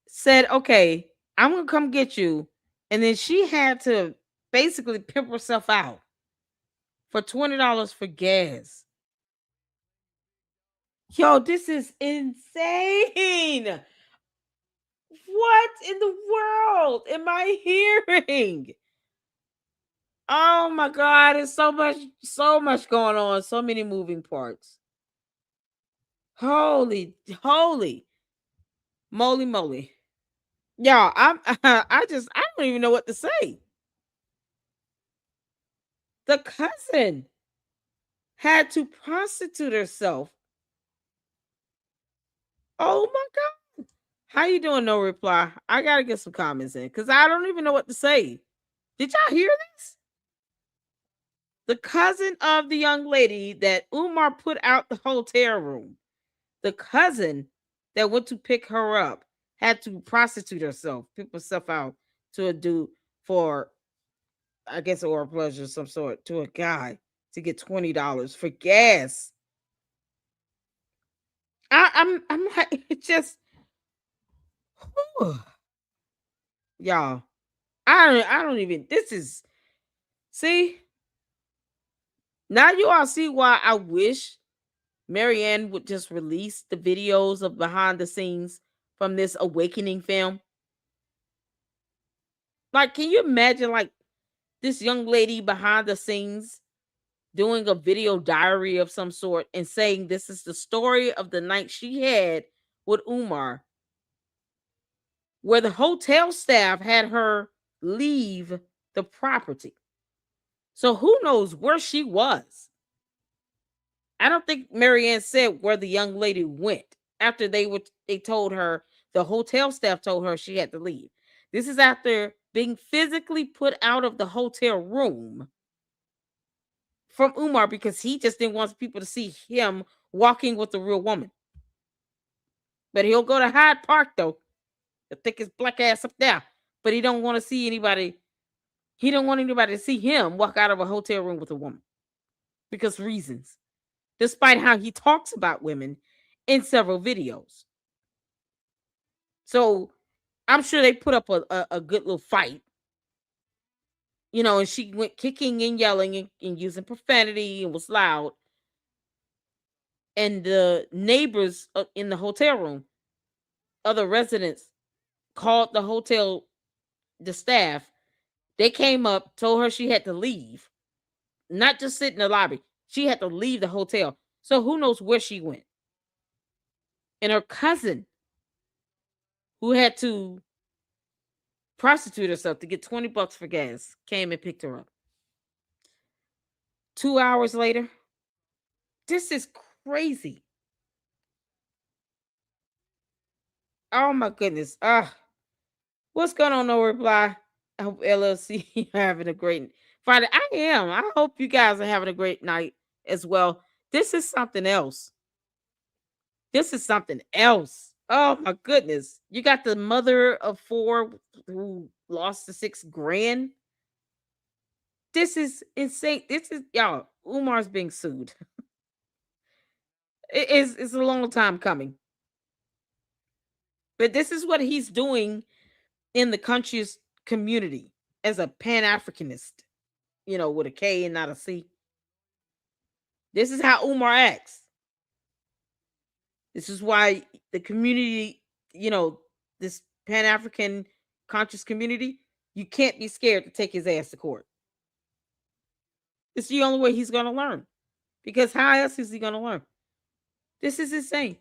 said, "Okay, I'm gonna come get you," and then she had to basically pimp herself out for $20 for gas. Yo, this is insane. What in the world am I hearing? Oh my God, it's so much going on, so many moving parts. Holy moly moly. Y'all, I don't even know what to say. The cousin had to prostitute herself. Oh my God. How you doing? No reply. I gotta get some comments in because I don't even know what to say. Did y'all hear this? The cousin of the young lady that Umar put out the hotel room, the cousin that went to pick her up, had to prostitute herself, pimp herself out to a dude for, I guess, or pleasure of some sort, to a guy to get $20 for gas. I'm like, it just, whew. Y'all. I don't even. This is, see, now you all see why I wish Marianne would just release the videos of behind the scenes from this awakening film. Like, can you imagine like this young lady behind the scenes doing a video diary of some sort and saying this is the story of the night she had with Umar, where the hotel staff had her leave the property. So who knows where she was? I don't think Marianne said where the young lady went after they told her, the hotel staff told her she had to leave. This is after being physically put out of the hotel room from Umar because he just didn't want people to see him walking with a real woman. But he'll go to Hyde Park though. He'll take his black ass up there. But he don't want to see anybody. He don't want anybody to see him walk out of a hotel room with a woman because reasons. Despite how he talks about women in several videos. So I'm sure they put up a good little fight, and she went kicking and yelling and using profanity and was loud. And the neighbors in the hotel room, other residents, called the staff. They came up, told her she had to leave, not just sit in the lobby. She had to leave the hotel. So who knows where she went? And her cousin, who had to prostitute herself to get $20 for gas, came and picked her up. 2 hours later, this is crazy. Oh my goodness. What's going on? No reply. I hope LLC you're having a great Friday. I am. I hope you guys are having a great night as well. This is something else. This is something else. Oh my goodness. You got the mother of four who lost the 6 grand. This is insane. This is y'all. Umar's being sued. It's a long time coming. But this is what he's doing in the conscious community as a Pan Africanist, with a K and not a C. This is how Umar acts. This is why the community, you know, this Pan African conscious community, you can't be scared to take his ass to court. It's the only way he's going to learn. Because how else is he going to learn? This is insane.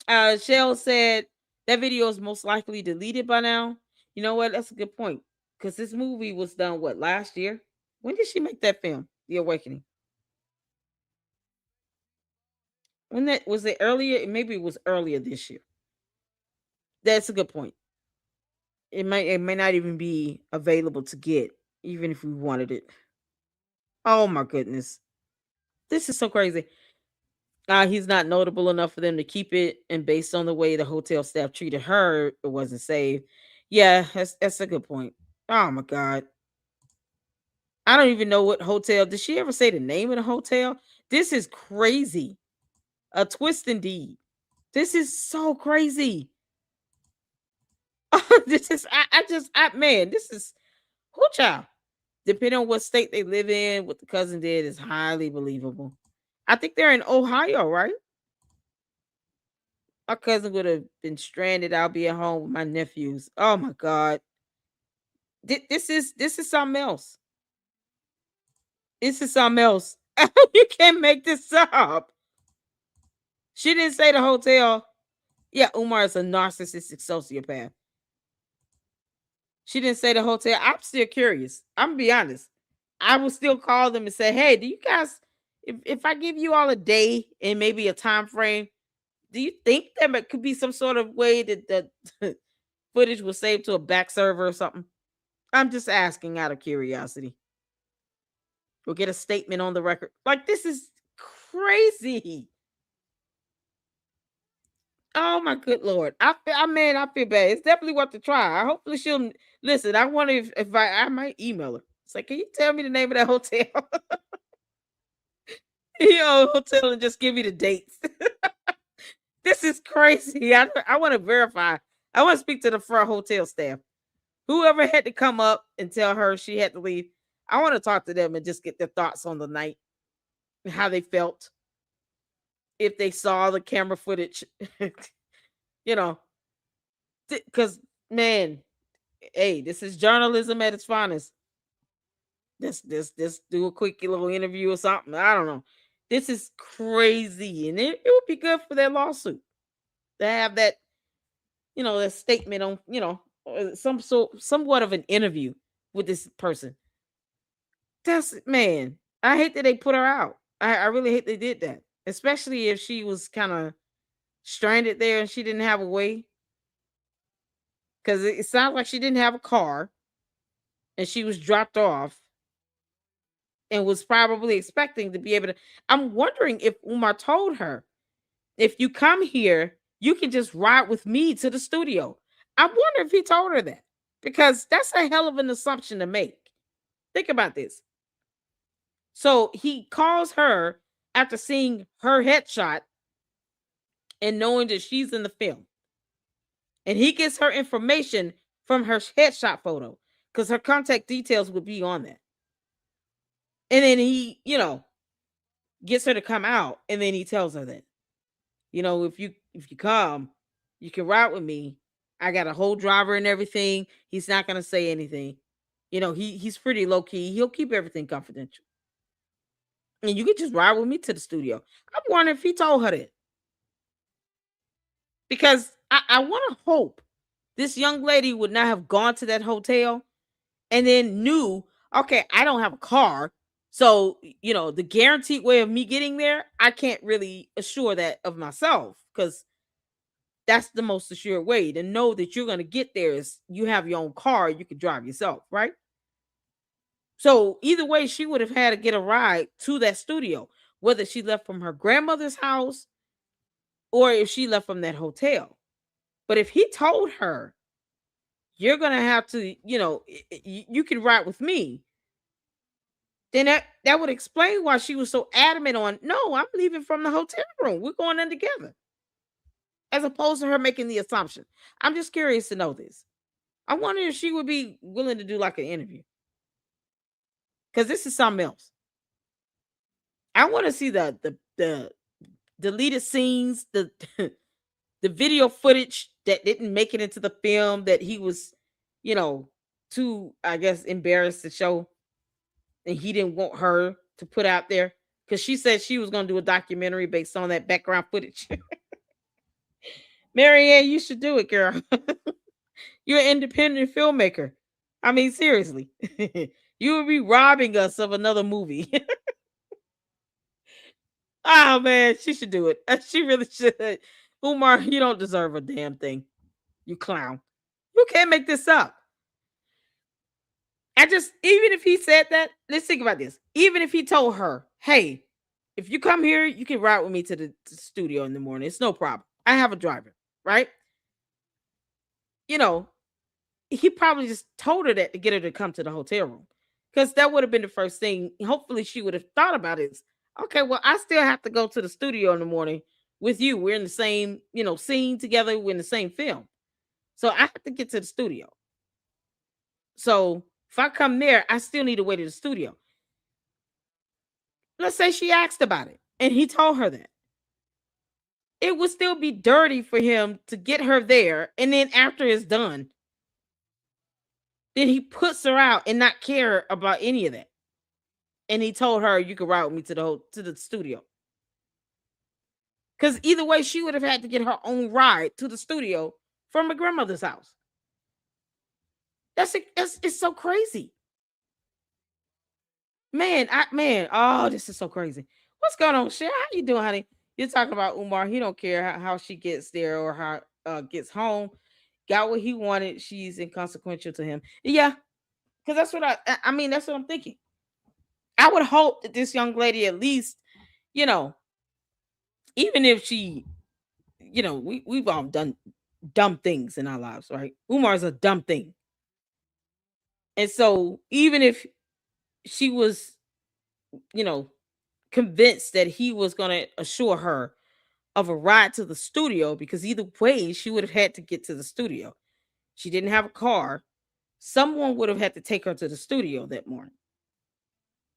Shell said that video is most likely deleted by now. You know what? That's a good point. Because this movie was done, what, last year? When did she make that film, The Awakening? When that was it earlier? Maybe it was earlier this year. That's a good point. It may not even be available to get, even if we wanted it. Oh my goodness. This is so crazy. He's not notable enough for them to keep it, and based on the way the hotel staff treated her, it wasn't saved. Yeah, that's a good point. Oh my god. I don't even know what hotel. Did she ever say the name of the hotel? This is crazy. A twist indeed. This is so crazy. This is man, this is who child. Depending on what state they live in, what the cousin did is highly believable. I think they're in Ohio, right? My cousin would have been stranded. I'll be at home with my nephews. Oh my god. This is something else. This is something else. You can't make this up. She didn't say the hotel. Yeah, Umar is a narcissistic sociopath. She didn't say the hotel. I'm still curious. I'm gonna be honest. I will still call them and say, "Hey, do you guys? If I give you all a day and maybe a time frame, do you think there could be some sort of way that the footage was saved to a back server or something?" I'm just asking out of curiosity. We'll get a statement on the record. Like, this is crazy. Oh my good lord! I feel bad. It's definitely worth a try. Hopefully she'll listen. I wonder if I might email her. It's like, can you tell me the name of that hotel? Hotel, and just give me the dates. This is crazy. I want to verify. I want to speak to the front hotel staff. Whoever had to come up and tell her she had to leave. I want to talk to them and just get their thoughts on the night, how they felt, if they saw the camera footage. you know, because man, hey, this is journalism at its finest. This do a quick little interview or something. I don't know. This is crazy, and it would be good for their lawsuit to have that, that statement on, somewhat of an interview with this person. That's man. I hate that they put her out. I really hate they did that, especially if she was kind of stranded there and she didn't have a way. Because it sounds like she didn't have a car and she was dropped off and was probably expecting to be able to. I'm wondering if Umar told her, if you come here, you can just ride with me to the studio. I wonder if he told her that, because that's a hell of an assumption to make. Think about this. So he calls her after seeing her headshot and knowing that she's in the film. And he gets her information from her headshot photo because her contact details would be on that. And then he, gets her to come out, and then he tells her that, if you come, you can ride with me. I got a whole driver and everything. He's not gonna say anything. He's pretty low key. He'll keep everything confidential. And you can just ride with me to the studio. I'm wondering if he told her that. Because I want to hope this young lady would not have gone to that hotel and then knew, okay, I don't have a car. So, the guaranteed way of me getting there, I can't really assure that of myself, because that's the most assured way to know that you're going to get there is you have your own car, you can drive yourself, right? So either way, she would have had to get a ride to that studio, whether she left from her grandmother's house or if she left from that hotel. But if he told her, you're going to have to, you can ride with me, then that would explain why she was so adamant on, no, I'm leaving from the hotel room. We're going in together. As opposed to her making the assumption. I'm just curious to know this. I wonder if she would be willing to do like an interview because this is something else. I want to see the deleted scenes, the the video footage that didn't make it into the film that he was, you know, too, I guess, embarrassed to show, and he didn't want her to put out there because she said she was going to do a documentary based on that background footage. Marianne, you should do it, girl. You're an independent filmmaker. I mean, seriously, you would be robbing us of another movie. Oh man, she should do it. She really should. Umar, you don't deserve a damn thing. You clown. You can't make this up. I just, even if he said that, let's think about this. Even if he told her, hey, if you come here, you can ride with me to the studio in the morning. It's no problem. I have a driver, right? You know, he probably just told her that to get her to come to the hotel room. Because that would have been the first thing. Hopefully, she would have thought about it. Okay, well, I still have to go to the studio in the morning with you. We're in the same, scene together. We're in the same film. So I have to get to the studio. So if I come there, I still need to wait at the studio. Let's say she asked about it and he told her that. It would still be dirty for him to get her there. And then after it's done, then he puts her out and not care about any of that. And he told her, you could ride with me to the studio. Because either way, she would have had to get her own ride to the studio from her grandmother's house. It's so crazy. Man, oh, this is so crazy. What's going on, Cher? How you doing, honey? You're talking about Umar. He don't care how she gets there or how gets home. Got what he wanted. She's inconsequential to him. Yeah, because that's what I mean. That's what I'm thinking. I would hope that this young lady at least, you know, even if she, we've all done dumb things in our lives, right? Umar's a dumb thing, and so even if she was, you know, convinced that he was going to assure her of a ride to the studio, because either way she would have had to get to the studio. She didn't have a car. Someone would have had to take her to the studio that morning.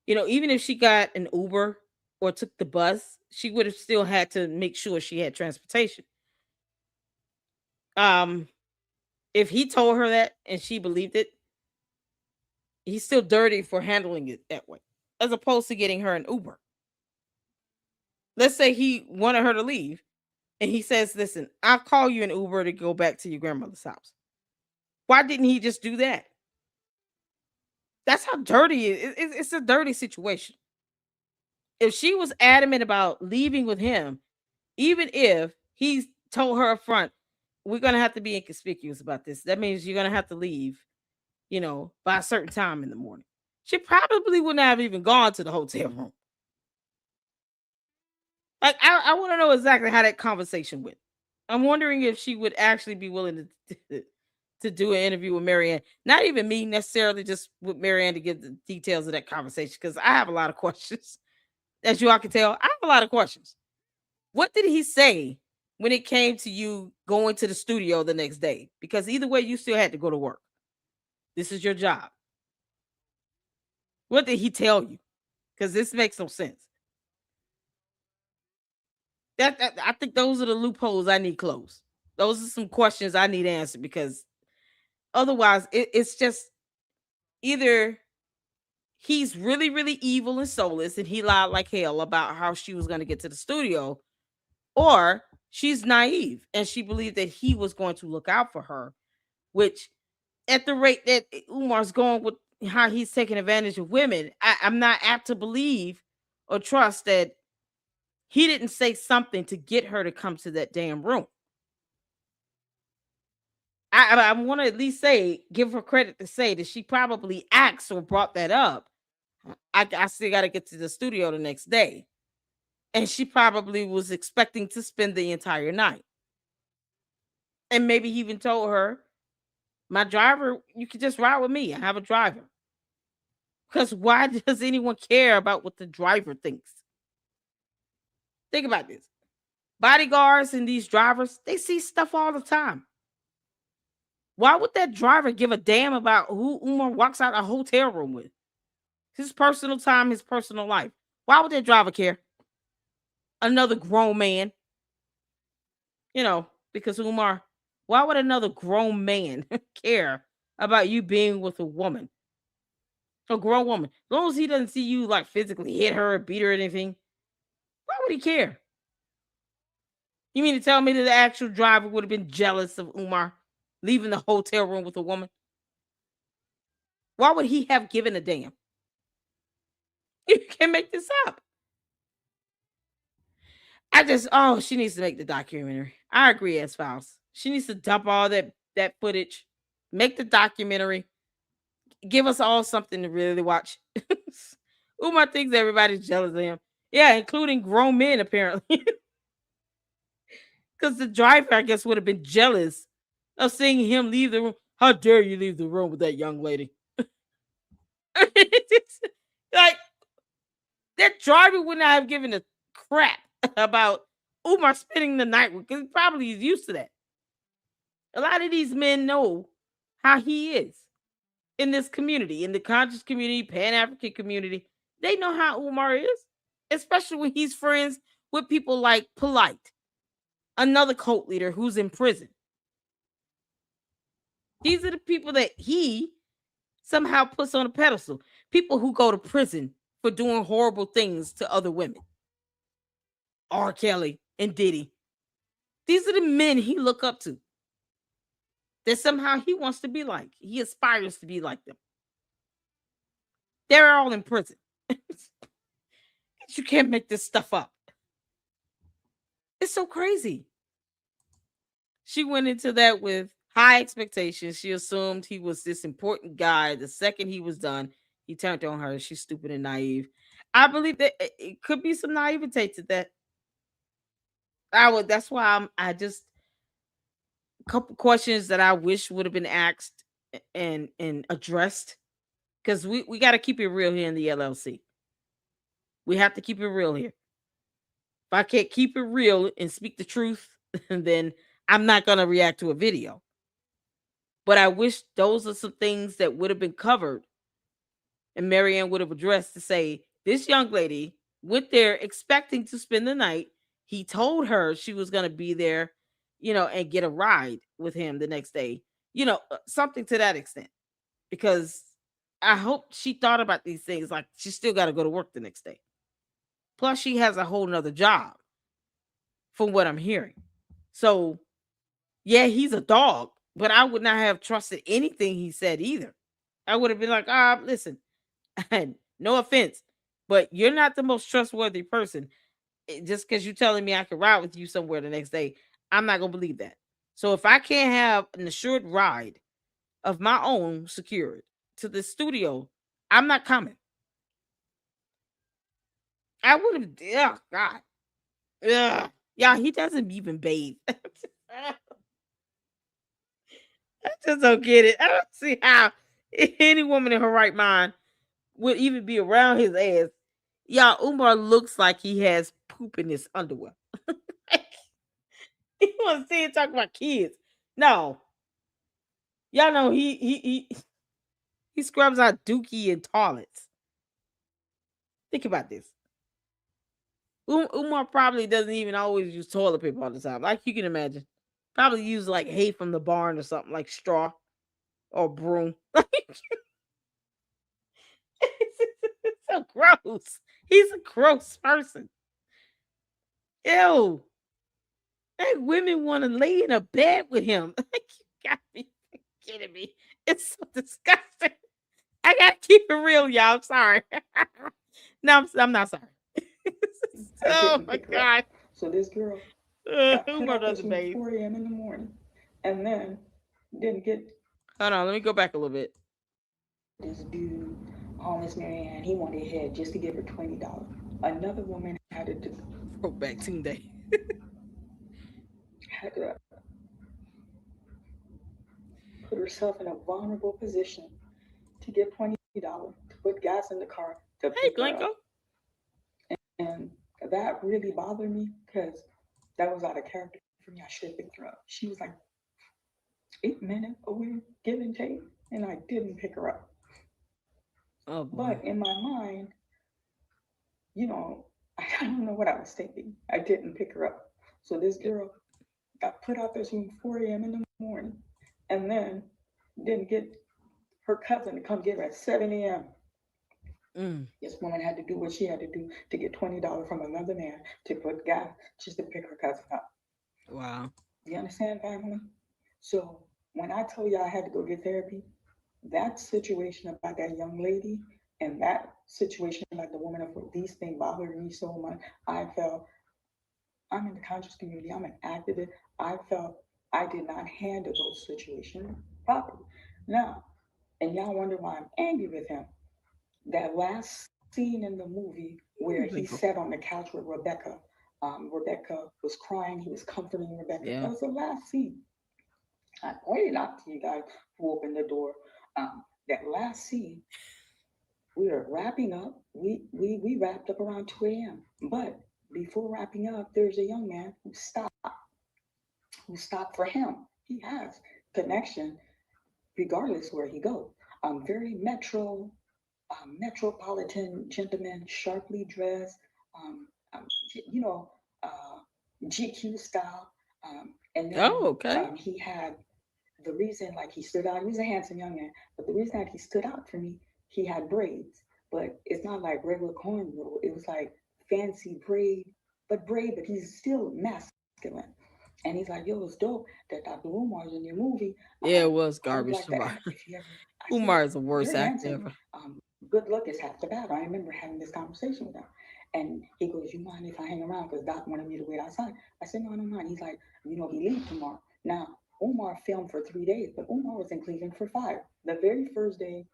Even if she got an Uber or took the bus, she would have still had to make sure she had transportation. Um, if he told her that and she believed it, he's still dirty for handling it that way, as opposed to getting her an Uber. Let's say he wanted her to leave and he says, listen, I'll call you an Uber to go back to your grandmother's house. Why didn't he just do that? That's how dirty it is. It's a dirty situation. If she was adamant about leaving with him, even if he told her up front, we're going to have to be inconspicuous about this. That means you're going to have to leave, by a certain time in the morning. She probably wouldn't have even gone to the hotel room. Like, I want to know exactly how that conversation went. I'm wondering if she would actually be willing to do an interview with Marianne. Not even me necessarily, just with Marianne to get the details of that conversation, because I have a lot of questions. As you all can tell, I have a lot of questions. What did he say when it came to you going to the studio the next day? Because either way, you still had to go to work. This is your job. What did he tell you? Because this makes no sense. That I think those are the loopholes I need closed. Those are some questions I need answered, because otherwise it's just either he's really, really evil and soulless and he lied like hell about how she was going to get to the studio, or she's naive and she believed that he was going to look out for her, which at the rate that Umar's going with how he's taking advantage of women, I'm not apt to believe or trust that he didn't say something to get her to come to that damn room. I want to at least give her credit to say that she probably asked or brought that up. I still got to get to the studio the next day. And she probably was expecting to spend the entire night. And maybe he even told her, my driver, you can just ride with me. I have a driver. Because why does anyone care about what the driver thinks? Think about this. Bodyguards and these drivers, they see stuff all the time. Why would that driver give a damn about who Umar walks out a hotel room with? His personal time, his personal life. Why would that driver care? Another grown man, you know, because Umar, why would another grown man care about you being with a woman? A grown woman. As long as he doesn't see you like physically hit her or beat her or anything, why would he care? You mean to tell me that the actual driver would have been jealous of Umar leaving the hotel room with a woman? Why would he have given a damn? You can't make this up. Oh, she needs to make the documentary. I agree, as spouse. She needs to dump all that footage, make the documentary, give us all something to really watch. Umar thinks everybody's jealous of him. Yeah, including grown men apparently. Because the driver, I guess, would have been jealous of seeing him leave the room. How dare you leave the room with that young lady? It's like that driver would not have given a crap about Umar spending the night with, because he probably is used to that. A lot of these men know how he is in this community, in the conscious community, Pan African community. They know how Umar is, especially when he's friends with people like Polite, another cult leader who's in prison. These are the people that he somehow puts on a pedestal. People who go to prison for doing horrible things to other women. R. Kelly and Diddy. These are the men he look up to. That somehow he wants to be like. He aspires to be like them. They're all in prison. You can't make this stuff up. It's so crazy. She went into that with high expectations. She assumed he was this important guy. The second he was done, he turned on her. She's stupid and naive. I believe that it could be some naivete to that. I would. That's why I just a couple questions that I wish would have been asked and addressed, because we got to keep it real here in the LLC. We have to keep it real here. If I can't keep it real and speak the truth, then I'm not gonna react to a video. But I wish those are some things that would have been covered and Marianne would have addressed, to say this young lady went there expecting to spend the night. He told her she was going to be there, and get a ride with him the next day, something to that extent. Because I hope she thought about these things, like she still got to go to work the next day. Plus, she has a whole nother job from what I'm hearing. So, yeah, he's a dog, but I would not have trusted anything he said either. I would have been like, listen, no offense, but you're not the most trustworthy person. Just because you're telling me I can ride with you somewhere the next day, I'm not gonna believe that. So if I can't have an assured ride of my own secured to the studio, I'm not coming. I would have. Oh God. Ugh. Yeah, he doesn't even bathe. I just don't get it. I don't see how any woman in her right mind would even be around his ass. Y'all, Umar looks like he has poop in his underwear. He want to see it talk about kids. No, y'all know he scrubs out dookie and toilets. Think about this. Umar probably doesn't even always use toilet paper all the time, like you can imagine. Probably use like hay from the barn or something, like straw or broom. It's so gross. He's a gross person. Ew. Like women want to lay in a bed with him. Like you gotta be kidding me. It's so disgusting. I gotta keep it real, y'all. I'm sorry. No, I'm not sorry. I Oh didn't my pick her up. god. So this girl got put Umar out doesn't between bathe. 4 a.m. in the morning and then didn't get Hold on, let me go back a little bit. this dude, homeless Marianne. He wanted head just to give her $20. Another woman Throwback Tuesday. had to put herself in a vulnerable position to get $20 to put gas in the car to Hey, pick her Glenko. up. And that really bothered me because that was out of character for me. I should have picked her up. She was like 8 minutes away, give and take, and I didn't pick her up. Oh But boy. in my mind, you know, I don't know what I was thinking. I didn't pick her up. So this Yep. girl got put out this room 4 a.m. in the morning, and then didn't get her cousin to come get her at 7 a.m. Mm. This woman had to do what she had to do to get $20 from another man to put gas just to pick her cousin up. Wow. You understand, family? So when I told you I had to go get therapy, that situation about that young lady and that situation about the woman of these things bothered me so much. I felt I'm in the conscious community, I'm an activist. I felt I did not handle those situations properly. Now, and y'all wonder why I'm angry with him. That last scene in the movie where he Mm, sat bingo. on the couch with Rebecca, Rebecca was crying, he was comforting Rebecca. That Yeah. was the last scene. I pointed out to you guys who opened the door. That last scene, we were wrapping up. We wrapped up around 2 a.m. But before wrapping up, there's a young man who stopped for him. He has connection regardless where he goes. Very metropolitan gentleman, sharply dressed, um, um, you know, uh, GQ style. And Oh, then okay. he had the reason, like he stood out. He was a handsome young man, but the reason that he stood out for me, he had braids, but it's not like regular cornrow. It was like fancy braid, but he's still masculine. And he's like, "Yo, it's dope that Dr. Umar's in your movie. Yeah, it was I would garbage like to to bar. act if you ever." I said, Umar is the "You're worst actor handsome. ever. Good look is half the battle." I remember having this conversation with him, and he goes, "You mind if I hang around? Because Doc wanted me to wait outside." I said, "No, I don't mind." He's like, "He leaves tomorrow." Now, Umar filmed for 3 days, but Umar was in Cleveland for 5. The very first day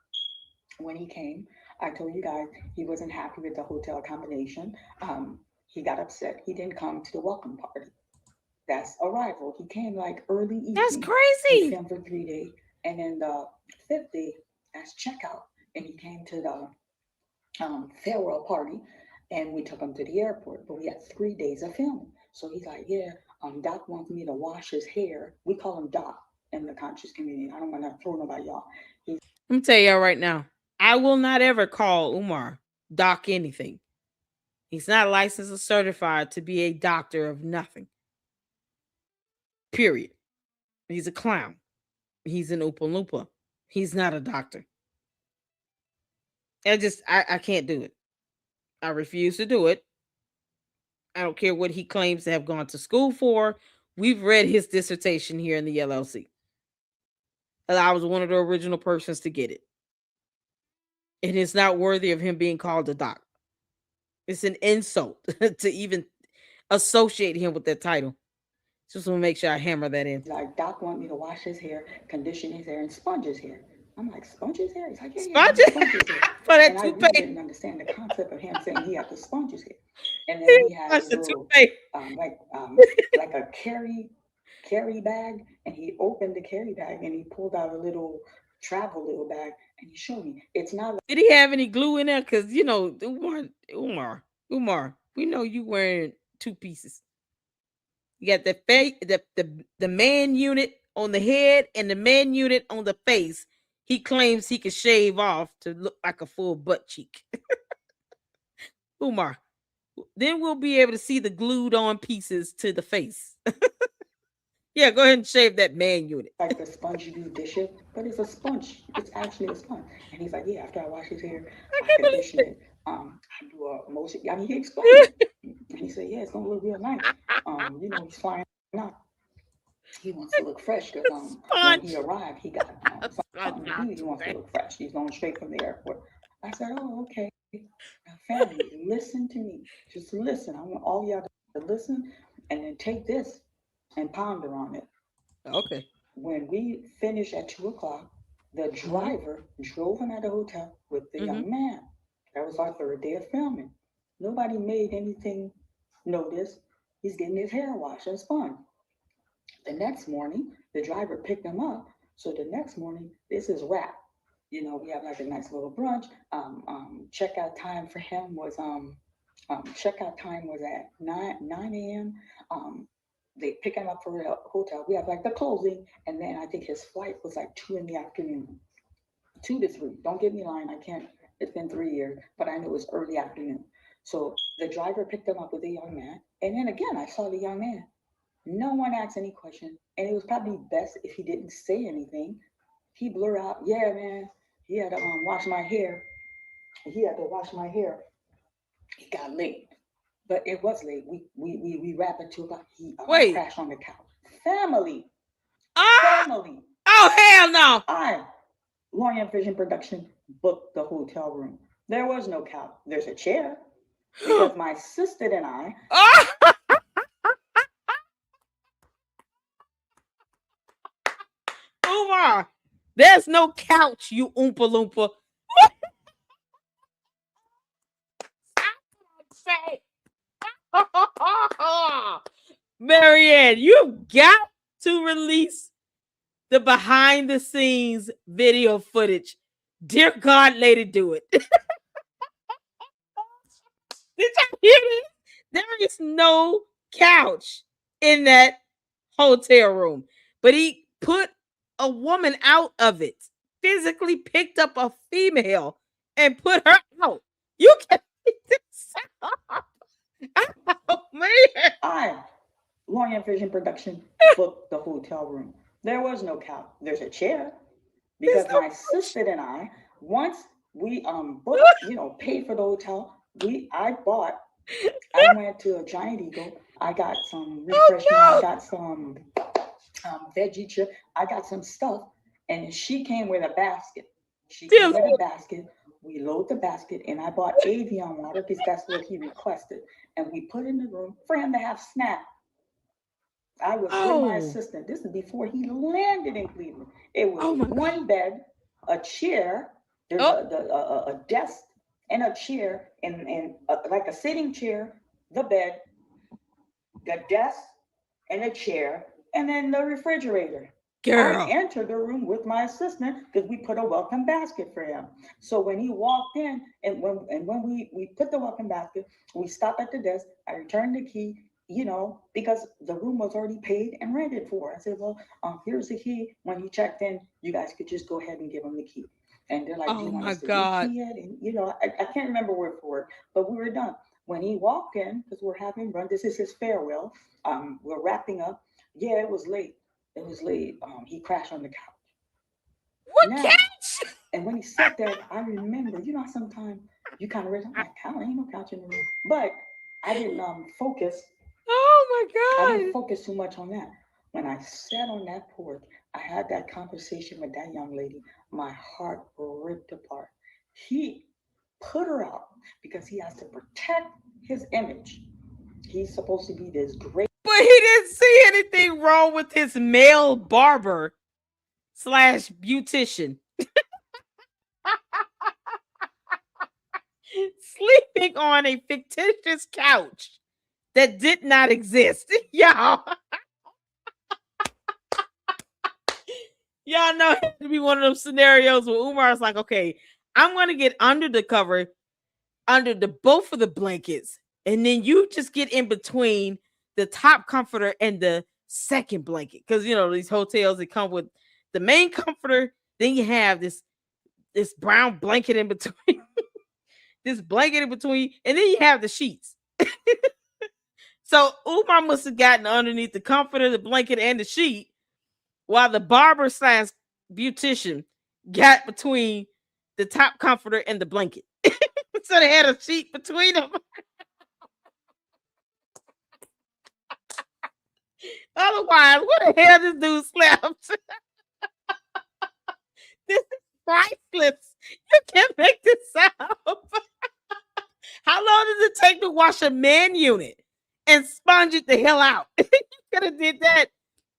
when he came, I told you guys he wasn't happy with the hotel combination. He got upset. He didn't come to the welcome party. That's arrival. He came like early That's evening. He crazy. filmed for 3 days, and then the fifth day, that's checkout, and he came to the farewell party, and we took him to the airport. But we had 3 days of filming. So he's like, "Yeah, Doc wants me to wash his hair." We call him Doc in the conscious community. I don't want to throw nobody off. He's Let me tell y'all right now. I will not ever call Umar doc anything. He's not licensed or certified to be a doctor of nothing. Period. He's a clown. He's an Oompa Loompa. He's not a doctor. I can't do it. I refuse to do it. I don't care what he claims to have gone to school for. We've read his dissertation here in the LLC. And I was one of the original persons to get it. And it's not worthy of him being called a doc. It's an insult to even associate him with that title. Just want to make sure I hammer that in. like, "Doc want me to wash his hair, condition his hair, and sponge his hair." I'm like, "Sponge his hair?" He's like, "Yeah, yeah, I'm Sponge gonna sponge his hair." for that And I really toupee. didn't understand the concept of him saying he had to sponge his hair. And then he had Sponge his the little, toupee. um, like, um, like a carry bag, and he opened the carry bag and he pulled out a little travel little bag and he showed me. It's not Did he have any glue in there? Because you know, Umar, we know you wearing two pieces. You got the face, the man unit on the head and the man unit on the face. He claims he can shave off to look like a full butt cheek. Umar, then we'll be able to see the glued on pieces to the face. Yeah, go ahead and shave that man unit. like the sponge you do dishes, but it's a sponge. It's actually a sponge. And he's like, "Yeah, after I wash his hair, I I can't condition believe it. I do a motion." I mean, he explained it. And he said, "Yeah, it's gonna look real nice." He's flying out. He wants to look fresh because it. when he Sponge. arrived, he got something to Sponge do. He not wants to look today. fresh. He's going straight from the airport. I said, "Oh, okay. Now, family, listen to me. Just listen. I want all y'all to listen and then take this and ponder on it." Okay. When we finished at 2 o'clock, the Mm-hmm. driver drove him at the hotel with the Mm-hmm. young man. That was our third day of filming. Nobody made anything notice. He's getting his hair washed and spun. The next morning, the driver picked him up. So the next morning, this is wrap. We have like a nice little brunch. Checkout time was at 9 a.m. They pick him up for a hotel. We have like the closing, and then I think his flight was like 2 in the afternoon, 2 to 3. Don't get me lying, I can't. It's been 3 years, but I know it was early afternoon. So the driver picked him up with a young man, and then again I saw the young man. No one asked any question, and it was probably best if he didn't say anything. He blurted out, "Yeah, man, he had to wash my hair. He had to wash my hair. It got late, but it was late. We wrapped at 2 o'clock. He Wait. crashed on the couch. Family, Ah! family. Oh, hell no. I, Lorient Vision Production, booked the hotel room. There was no couch. There's a chair because my sister and I, Ah! Umar, there's no couch, you Oompa Loompa. Say. Marianne, you've got to release the behind the scenes video footage. Dear God, lady, do it. Did you hear this? There is no couch in that hotel room, but he put a woman out of it, physically picked up a female and put her out. You can make this out. Oh, man. I, Lorient Vision Production, booked the hotel room. There was no couch. There's a chair There's because no my couch. sister and I, once we booked, paid for the hotel, I went to a Giant Eagle. I got some refreshment. I Oh, got some veggie chip. I got some stuff, and she came with a basket. She no. Dear came with a Lord. basket. We load the basket, and I bought Avion water because that's what he requested, and we put in the room for him to have snack. I was with my Oh, assistant. This is before he landed in Cleveland. It was oh my God. one bed, a chair. There's Oh, a desk and a chair, and like a sitting chair, the bed, the desk, and a chair, and then the refrigerator. I girl. entered the room with my assistant because we put a welcome basket for him. So when he walked in, and when we put the welcome basket, we stopped at the desk. I returned the key, because the room was already paid and rented for. I said, well, here's the key. When he checked in, you guys could just go ahead and give him the key. And they're like, do Oh you want my us to God. rekey it? And I can't remember word for word, but we were done. When he walked in, because we're having run, this is his farewell. We're wrapping up. Yeah, it was late. It was late. He crashed on the couch. What Now, couch? and when he said that, I remember, sometimes you kind of realize, I'm like, couch, ain't no couch in the room. But I didn't focus. Oh I my didn't God. focus too much on that. When I sat on that porch, I had that conversation with that young lady. My heart ripped apart. He put her out because he has to protect his image. He's supposed to be this great. But he didn't see anything wrong with his male barber slash beautician sleeping on a fictitious couch that did not exist. Y'all know it had to be one of those scenarios where Umar's like, okay, I'm gonna get under the cover, under the both of the blankets, and then you just get in between the top comforter and the second blanket. Because these hotels that come with the main comforter, then you have this brown blanket in between, this blanket in between, and then you have the sheets. So Umar must have gotten underneath the comforter, the blanket, and the sheet, while the barber slash beautician got between the top comforter and the blanket. So they had a sheet between them. Otherwise, what the hell this dude slept? This is priceless. You can't make this up. How long does it take to wash a man unit and sponge it the hell out? You could have did that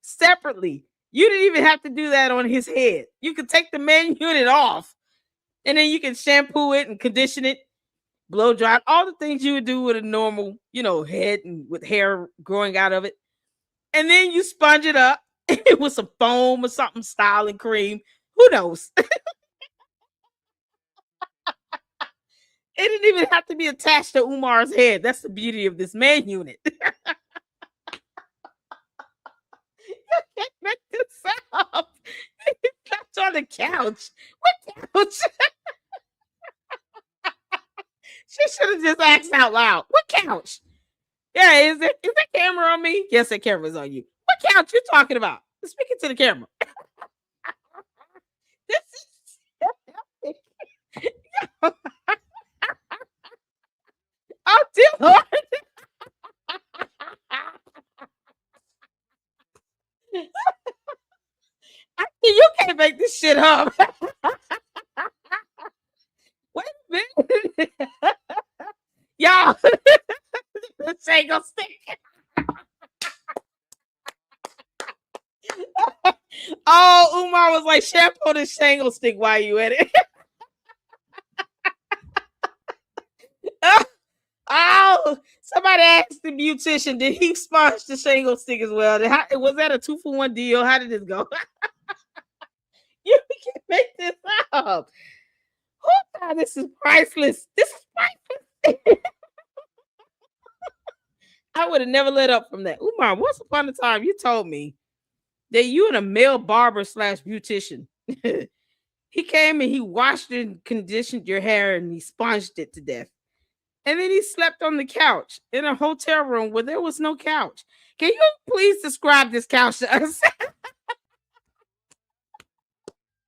separately. You didn't even have to do that on his head. You could take the man unit off, and then you can shampoo it and condition it, blow dry, all the things you would do with a normal, head and with hair growing out of it. And then you sponge it up with some foam or something, styling cream. Who knows? It didn't even have to be attached to Umar's head. That's the beauty of this man unit. the couch. What couch? She should have just asked out loud. What couch? Yeah, is that camera on me? Yes, that camera's on you. What couch you talking about? Speaking to the camera. This is oh dear Lord. You can't make this shit up. Wait a minute. Y'all, this ain't gonna stick. Oh, Umar was like, shampoo this shangle stick while you at it. Oh, somebody asked the beautician, did he sponge the shingle stick as well? Was that a 2-for-1 deal? How did this go? You can make this up. Oh, God, this is priceless. This is priceless. I would have never let up from that. Umar, once upon a time, you told me that you and a male barber slash beautician. He came and he washed and conditioned your hair and he sponged it to death. And then he slept on the couch in a hotel room where there was no couch. Can you please describe this couch to us?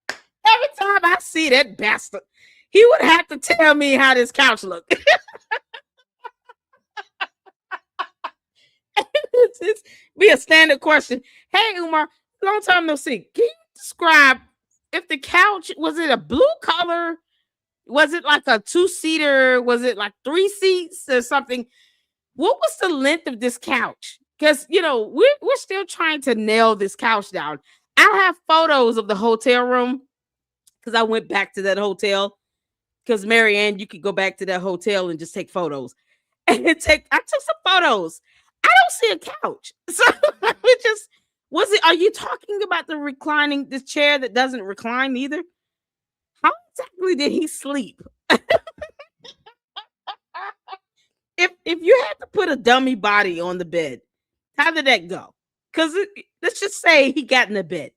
Every time I see that bastard, he would have to tell me how this couch looked. It's be a standard question. Hey, Umar, long time no see. Can you describe if the couch was it a blue color? Was it like a 2-seater? Was it like 3 seats or something? What was the length of this couch? Because we're still trying to nail this couch down. I have photos of the hotel room because I went back to that hotel. Because Marianne, you could go back to that hotel and just take photos. And I took some photos. I don't see a couch. So it just was it. Are you talking about the reclining, this chair that doesn't recline either? How exactly did he sleep? If you had to put a dummy body on the bed, how did that go? Because let's just say he got in the bed.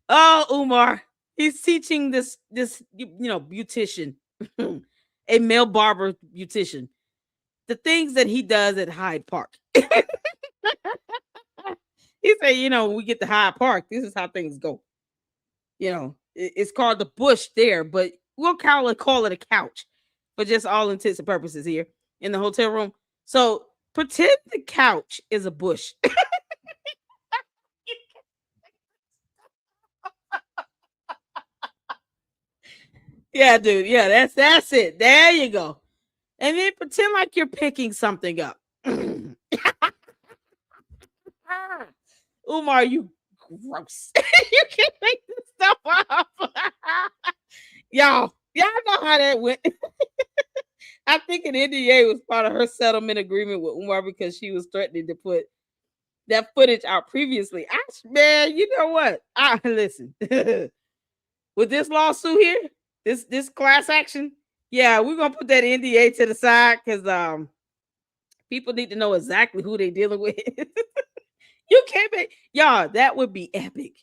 Oh, Umar, he's teaching this beautician, a male barber beautician, the things that he does at Hyde Park. He said, when we get to Hyde Park, this is how things go. It's called the bush there, but we'll call it a couch for just all intents and purposes here in the hotel room. So pretend the couch is a bush. Yeah, dude. Yeah, that's it. There you go. And then pretend like you're picking something up. Umar, you gross. You can't make this stuff up. Y'all know how that went. I think an NDA was part of her settlement agreement with Umar because she was threatening to put that footage out previously. Man, you know what? Listen. With this lawsuit here, this class action, yeah, we're gonna put that NDA to the side because people need to know exactly who they're dealing with. You can't make y'all, that would be epic.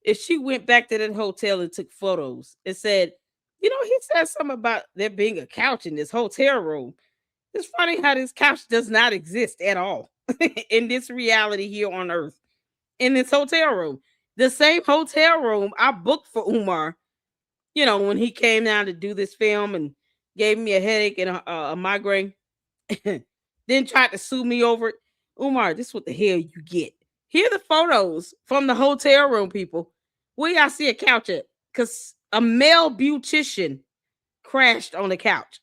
If she went back to that hotel and took photos and said, he said something about there being a couch in this hotel room. It's funny how this couch does not exist at all in this reality here on earth. In this hotel room. The same hotel room I booked for Umar, when he came down to do this film and gave me a headache and a migraine, then tried to sue me over it. Umar, this is what the hell you get. Here are the photos from the hotel room, people. Where y'all see a couch at? Because a male beautician crashed on the couch.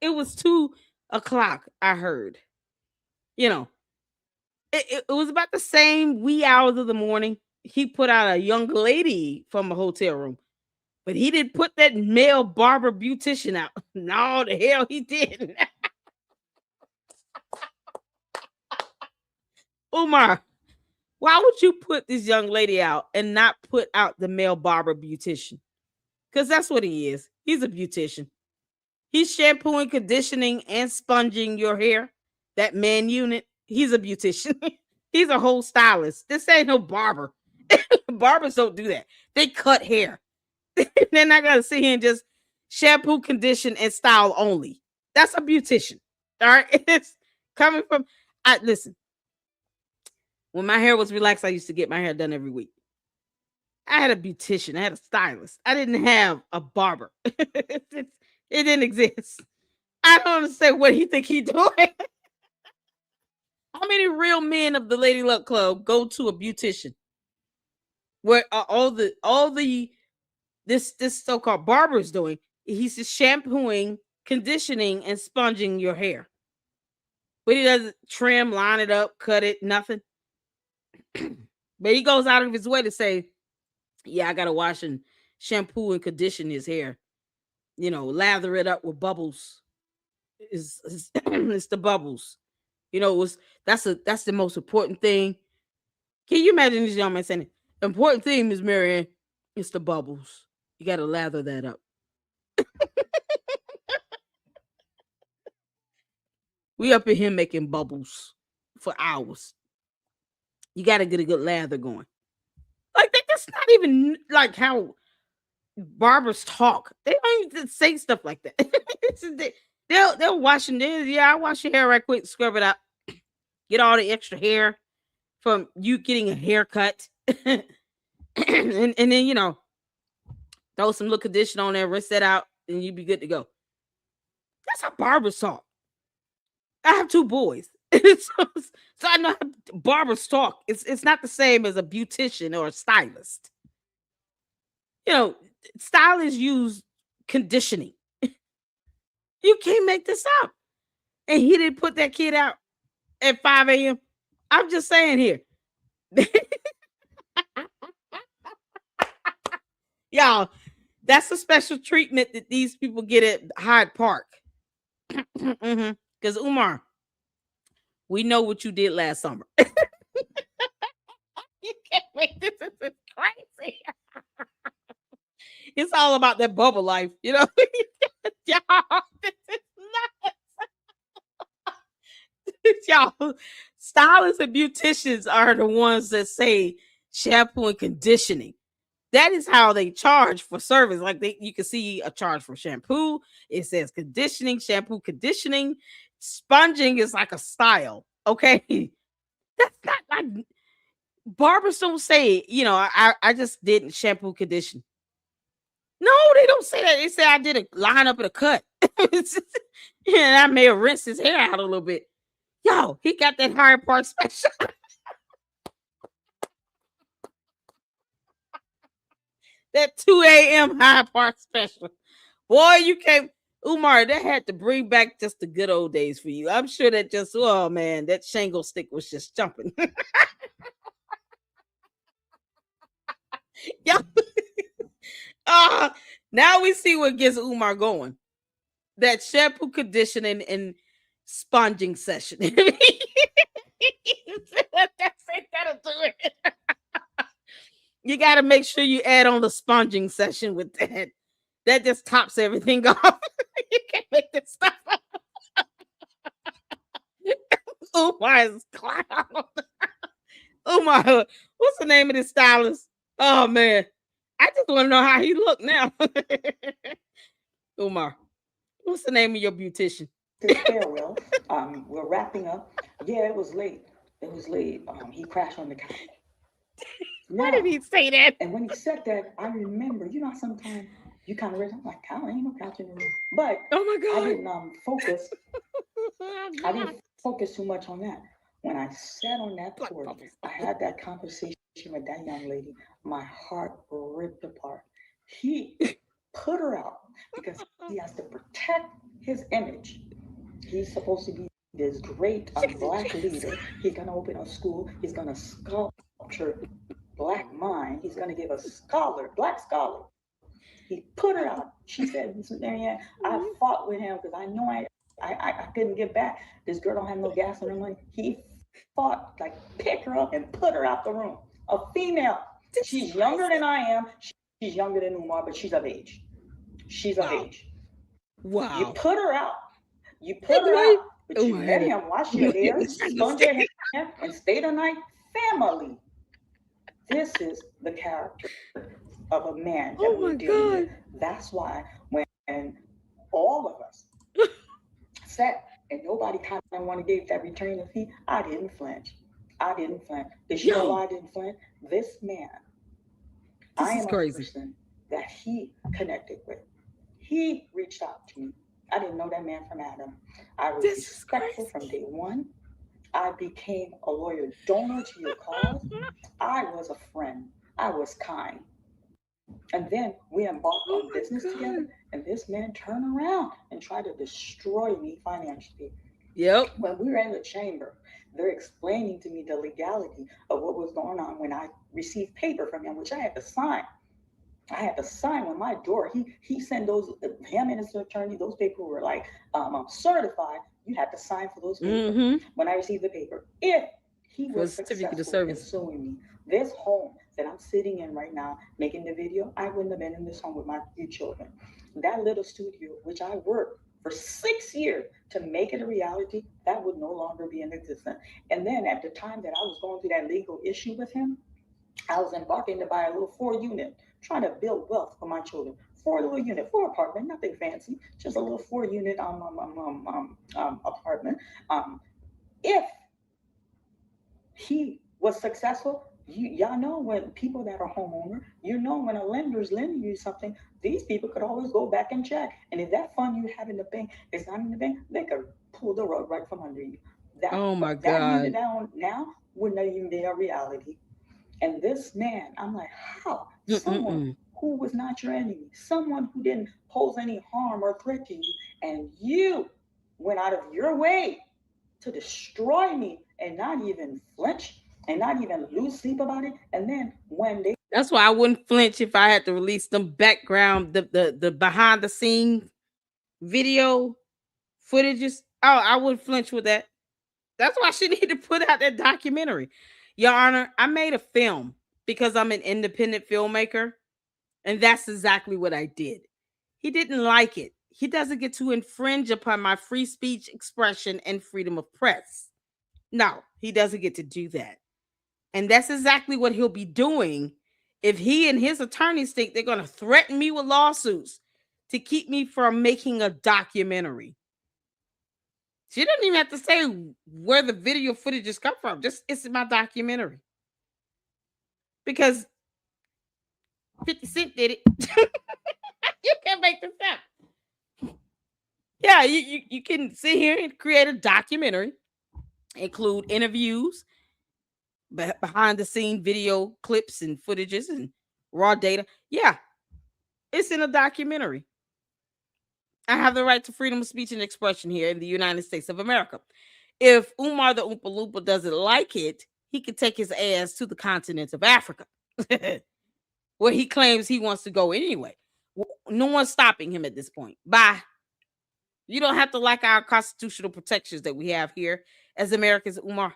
It was 2 o'clock, I heard. It was about the same wee hours of the morning. He put out a young lady from a hotel room, but he didn't put that male barber beautician out. No, the hell he didn't. Umar, why would you put this young lady out and not put out the male barber beautician? Because that's what he is. He's a beautician. He's shampooing, conditioning, and sponging your hair. That man unit. He's a beautician. He's a whole stylist. This ain't no barber. Barbers don't do that. They cut hair. They're not gonna sit here and just shampoo, condition, and style only. That's a beautician. All right. It's coming from I listen, when my hair was relaxed, I used to get my hair done every week. I had a beautician, I had a stylist. I didn't have a barber. It didn't exist. I don't understand what he think he doing. How many real men of the Lady Luck Club go to a beautician? Where all the this so-called barber is doing? He's just shampooing, conditioning, and sponging your hair. But he doesn't trim, line it up, cut it, nothing. But he goes out of his way to say, "Yeah, I gotta wash and shampoo and condition his hair. Lather it up with bubbles. It's the bubbles. That's the most important thing." Can you imagine this young man saying, "Important thing, Miss Marianne, it's the bubbles. You gotta lather that up." We up in here making bubbles for hours. You gotta get a good lather going. Like that's not even like how barbers talk. They don't even say stuff like that. They'll wash them. Yeah, I wash your hair right quick, scrub it out, get all the extra hair from you getting a haircut, and then throw some little condition on there, rinse that out, and you be good to go. That's how barbers talk. I have two boys, so I know how barbers talk. It's not the same as a beautician or a stylist. You know, stylists use conditioning. You can't make this up. And he didn't put that kid out at 5 a.m. I'm just saying here. Y'all, that's a special treatment that these people get at Hyde Park. Because Umar, we know what you did last summer. You can't make this. This is crazy. It's all about that bubble life, Y'all, this is nuts. Y'all, stylists and beauticians are the ones that say shampoo and conditioning. That is how they charge for service. Like you can see a charge for shampoo. It says conditioning, shampoo, conditioning. Sponging is like a style. Okay. That's not like barbers don't say, I just didn't shampoo condition. No, they don't say that. They say I did a line up and a cut. And I may have rinsed his hair out a little bit. Yo, he got that Hyde Park special. That 2 a.m. Hyde Park special. Boy, you can't. Umar, that had to bring back just the good old days for you. I'm sure that oh man, that shingle stick was just jumping. Yeah. Now we see what gets Umar going. That shampoo conditioning and sponging session. That's it, that'll do it. You got to make sure you add on the sponging session with that. That just tops everything off. You can't make this stuff up. Umar is clown. Umar, what's the name of this stylist? Oh man, I just want to know how he look now. Umar, what's the name of your beautician? This farewell. We're wrapping up. Yeah, it was late. It was late. He crashed on the couch. Why did he say that? And when he said that, I remember, sometimes you kind of realize, I'm like, ain't no couch in the room. But oh my God. I didn't focus. I didn't focus too much on that. When I sat on that porch, I had that conversation with that young lady. My heart ripped apart. He put her out because he has to protect his image. He's supposed to be this great black leader. He's going to open a school. He's going to sculpture black mind. He's going to give a black scholar. He put her out. She said, Mrs. Marianne, I fought with him because I know I couldn't get back. This girl don't have no gas in her money. He fought, like, pick her up and put her out the room. A female. She's younger than I am. She's younger than Umar, but she's of age. She's of age. Wow. You put her out. You put her out But you Umar had let it. him wash your You had hair, to sponge understand. your hair, and stay the night. Family. This is the character of a man that we're Oh my dealing with. God. That's why when all of us sat and nobody kind of wanted to give that return of fee, I didn't flinch. I didn't flinch. Because you know Yo, why I didn't flinch? This man, I this is am a crazy. person that he connected with. He reached out to me. I didn't know that man from Adam. I was This is respectful from day one. I became a loyal donor to your cause. I was a friend. I was kind. And then we embarked on Oh business my together, God. and this man turned around and tried to destroy me financially. Yep. When we were in the chamber, they're explaining to me the legality of what was going on when I received paper from him, which I had to sign. I had to sign when my door. He sent those him and his attorney. Those papers were like I'm certified. You had to sign for those papers. Mm-hmm. When I received the paper, if he For a was certificate of successful in service. suing me, this home that I'm sitting in right now, making the video, I wouldn't have been in this home with my few children. That little studio, which I worked for 6 years to make it a reality, that would no longer be in existence. And then at the time that I was going through that legal issue with him, I was embarking to buy a little 4 unit, trying to build wealth for my children. Four little unit, four apartment, nothing fancy, just a little 4 unit apartment. Um, if he was successful, y'all know when people that are homeowner, you know when a lender's lending you something, these people could always go back and check. And if that fund you have in the bank is not in the bank, they could pull the rug right from under you. That Oh my that unit God. down now would not even be a reality. And this man, I'm like, how? Someone Mm-mm-mm. who was not your enemy, someone who didn't pose any harm or threat to you, and you went out of your way to destroy me and not even flinch and not even lose sleep about it. And then when they That's why I wouldn't flinch if I had to release them background, the behind the scene video footages. Oh, I wouldn't flinch with that. That's why she need to put out that documentary. Your Honor, I made a film because I'm an independent filmmaker, and that's exactly what I did. He didn't like it. He doesn't get to infringe upon my free speech expression and freedom of press. No, he doesn't get to do that. And that's exactly what he'll be doing if he and his attorneys think they're going to threaten me with lawsuits to keep me from making a documentary. She doesn't even have to say where the video footage has come from. Just it's my documentary. Because 50 Cent did it. You can't make this up. Yeah, you can sit here and create a documentary, include interviews, behind the scene video clips and footages and raw data. Yeah, it's in a documentary. I have the right to freedom of speech and expression here in the United States of America. If Umar the Oompa Loompa doesn't like it, he can take his ass to the continent of Africa, where he claims he wants to go anyway. No one's stopping him at this point. Bye. You don't have to like our constitutional protections that we have here as Americans, Umar,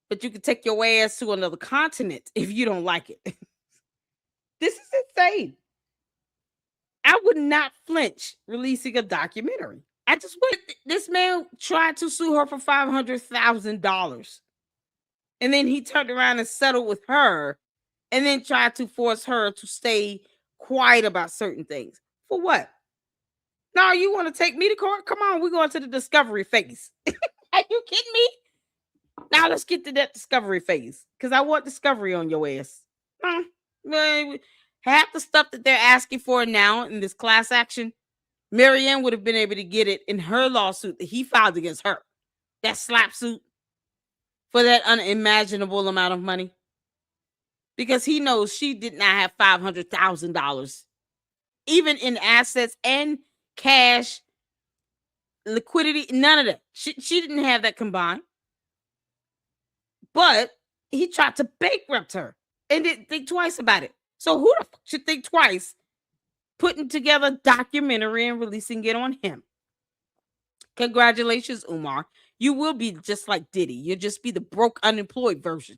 but you can take your ass to another continent if you don't like it. This is insane. I would not flinch releasing a documentary. I just would. This man tried to sue her for $500,000. And then he turned around and settled with her and then tried to force her to stay quiet about certain things. For what? No, you want to take me to court? Come on, we're going to the discovery phase. Are you kidding me? Now let's get to that discovery phase because I want discovery on your ass. Man, half the stuff that they're asking for now in this class action, Marianne would have been able to get it in her lawsuit that he filed against her. That slap suit for that unimaginable amount of money. Because he knows she did not have $500,000, even in assets and cash, liquidity, none of that. She didn't have that combined. But he tried to bankrupt her and didn't think twice about it. So who the fuck should think twice putting together a documentary and releasing it on him? Congratulations, Umar. You will be just like Diddy. You'll just be the broke, unemployed version.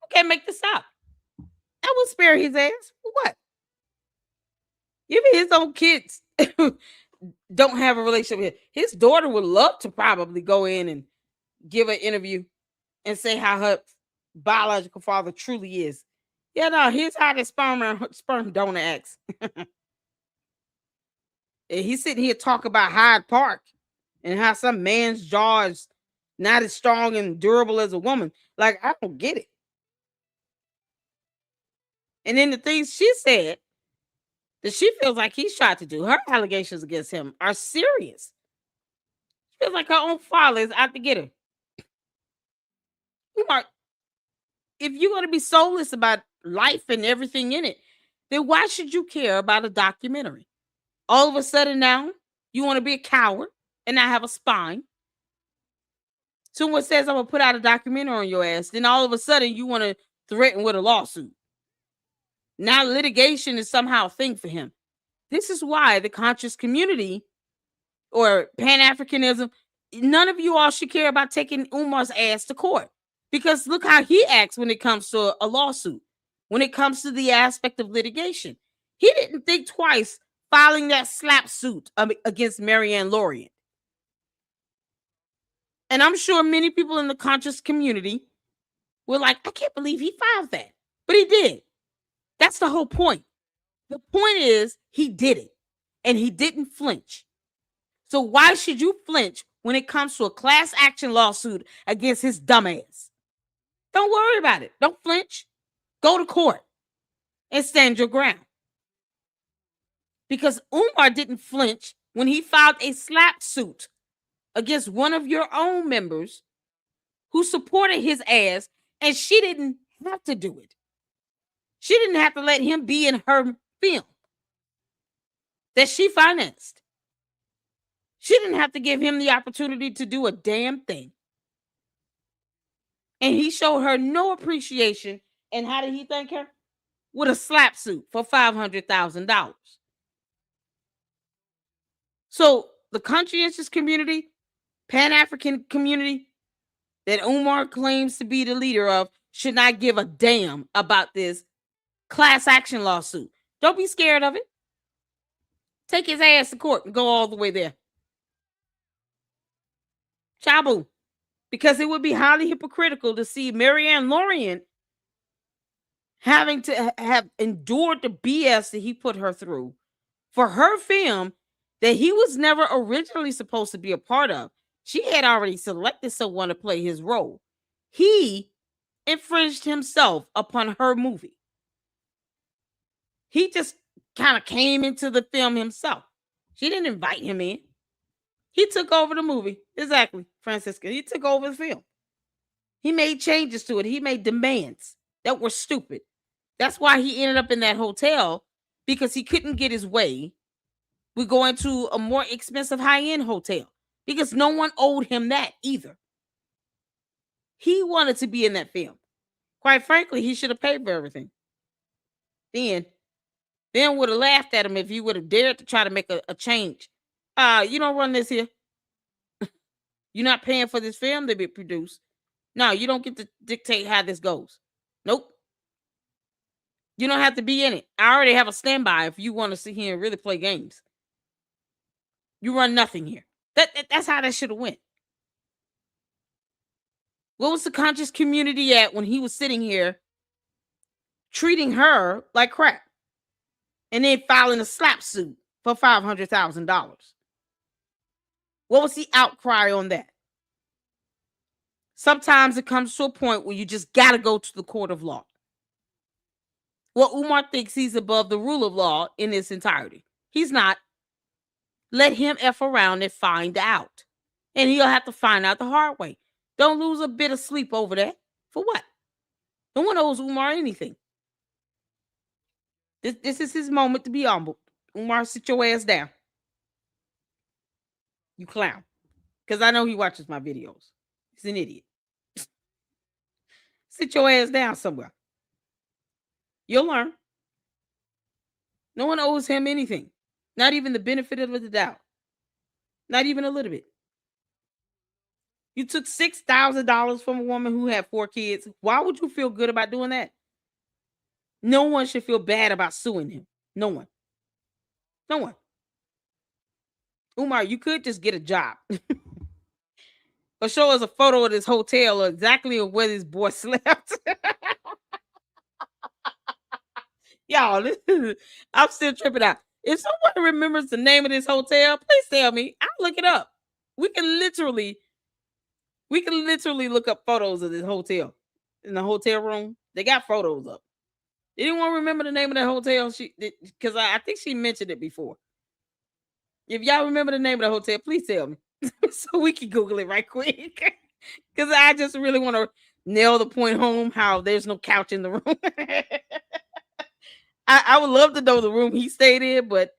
You can't make this up. I will spare his ass. For what? Even his own kids don't have a relationship with him. His daughter would love to probably go in and give an interview and say how her biological father truly is. Yeah, no, here's how the sperm donor acts. And he's sitting here talking about Hyde Park and how some man's jaw is not as strong and durable as a woman. Like, I don't get it. And then the things she said that she feels like he's tried to do, her allegations against him are serious. She feels like her own father is out to get her. Umar, if you're going to be soulless about life and everything in it, then why should you care about a documentary? All of a sudden now, you want to be a coward and not have a spine. Someone says I'm going to put out a documentary on your ass, then all of a sudden you want to threaten with a lawsuit. Now litigation is somehow a thing for him. This is why the conscious community or Pan-Africanism, none of you all should care about taking Umar's ass to court. Because look how he acts when it comes to a lawsuit, when it comes to the aspect of litigation. He didn't think twice filing that slap suit against Marianne Lorient. And I'm sure many people in the conscious community were like, I can't believe he filed that. But he did. That's the whole point. The point is he did it and he didn't flinch. So why should you flinch when it comes to a class action lawsuit against his dumbass? Don't worry about it. Don't flinch. Go to court and stand your ground. Because Umar didn't flinch when he filed a slap suit against one of your own members who supported his ass, and she didn't have to do it. She didn't have to let him be in her film that she financed. She didn't have to give him the opportunity to do a damn thing. And he showed her no appreciation. And how did he thank her? With a slap suit for $500,000. So the conscientious community, Pan-African community that Umar claims to be the leader of should not give a damn about this class action lawsuit. Don't be scared of it. Take his ass to court and go all the way there. Chabu. Because it would be highly hypocritical to see Marianne Lorient having to have endured the BS that he put her through for her film that he was never originally supposed to be a part of. She had already selected someone to play his role. He infringed himself upon her movie. He just kind of came into the film himself. She didn't invite him in. He took over the movie. Exactly, Francisca. He took over the film. He made changes to it. He made demands that were stupid. That's why he ended up in that hotel, because he couldn't get his way with going to a more expensive high-end hotel because no one owed him that either. He wanted to be in that film. Quite frankly, he should have paid for everything. Then would have laughed at him if he would have dared to try to make a change. You don't run this here. You're not paying for this film to be produced. No, you don't get to dictate how this goes. Nope. You don't have to be in it. I already have a standby if you want to sit here and really play games. You run nothing here. That's how that should have went. What was the conscious community at when he was sitting here treating her like crap and then filing a slap suit for $500,000? What was the outcry on that? Sometimes it comes to a point where you just got to go to the court of law. Well, Umar thinks he's above the rule of law in its entirety. He's not. Let him F around and find out. And he'll have to find out the hard way. Don't lose a bit of sleep over that. For what? No one owes Umar anything. This is his moment to be humbled. Umar, sit your ass down. You clown. Because I know he watches my videos. He's an idiot. Sit your ass down somewhere. You'll learn. No one owes him anything. Not even the benefit of the doubt. Not even a little bit. You took $6,000 from a woman who had 4 kids. Why would you feel good about doing that? No one should feel bad about suing him. No one. No one. Umar, you could just get a job or show us a photo of this hotel or exactly of where this boy slept. Y'all, I'm still tripping out. If someone remembers the name of this hotel, please tell me. I'll look it up. We can literally, we can literally look up photos of this hotel in the hotel room. They got photos up. Anyone remember the name of that hotel? She, because I think she mentioned it before. If y'all remember the name of the hotel, please tell me so we can Google it right quick. Because I just really want to nail the point home how there's no couch in the room. I would love to know the room he stayed in, but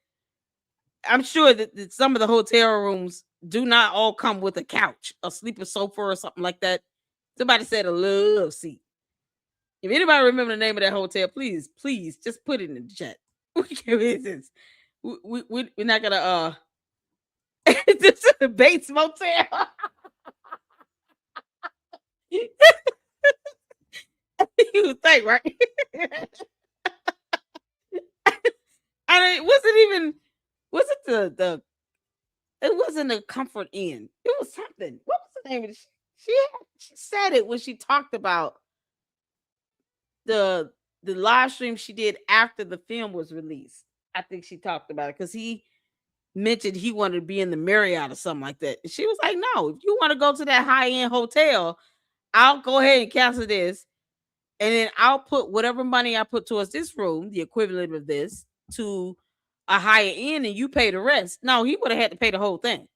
I'm sure that some of the hotel rooms do not all come with a couch, a sleeper sofa, or something like that. Somebody said a love seat. If anybody remember the name of that hotel, please, just put it in the chat. This. We're not gonna this is the Bates Motel. You would think, right? I mean, was it the it wasn't a Comfort Inn. It was something. What was the name of it? She said it when she talked about the the live stream she did after the film was released. I think she talked about it because he mentioned he wanted to be in the Marriott or something like that. And she was like, "No, if you want to go to that high end hotel, I'll go ahead and cancel this, and then I'll put whatever money I put towards this room, the equivalent of this, to a higher end, and you pay the rest." No, he would have had to pay the whole thing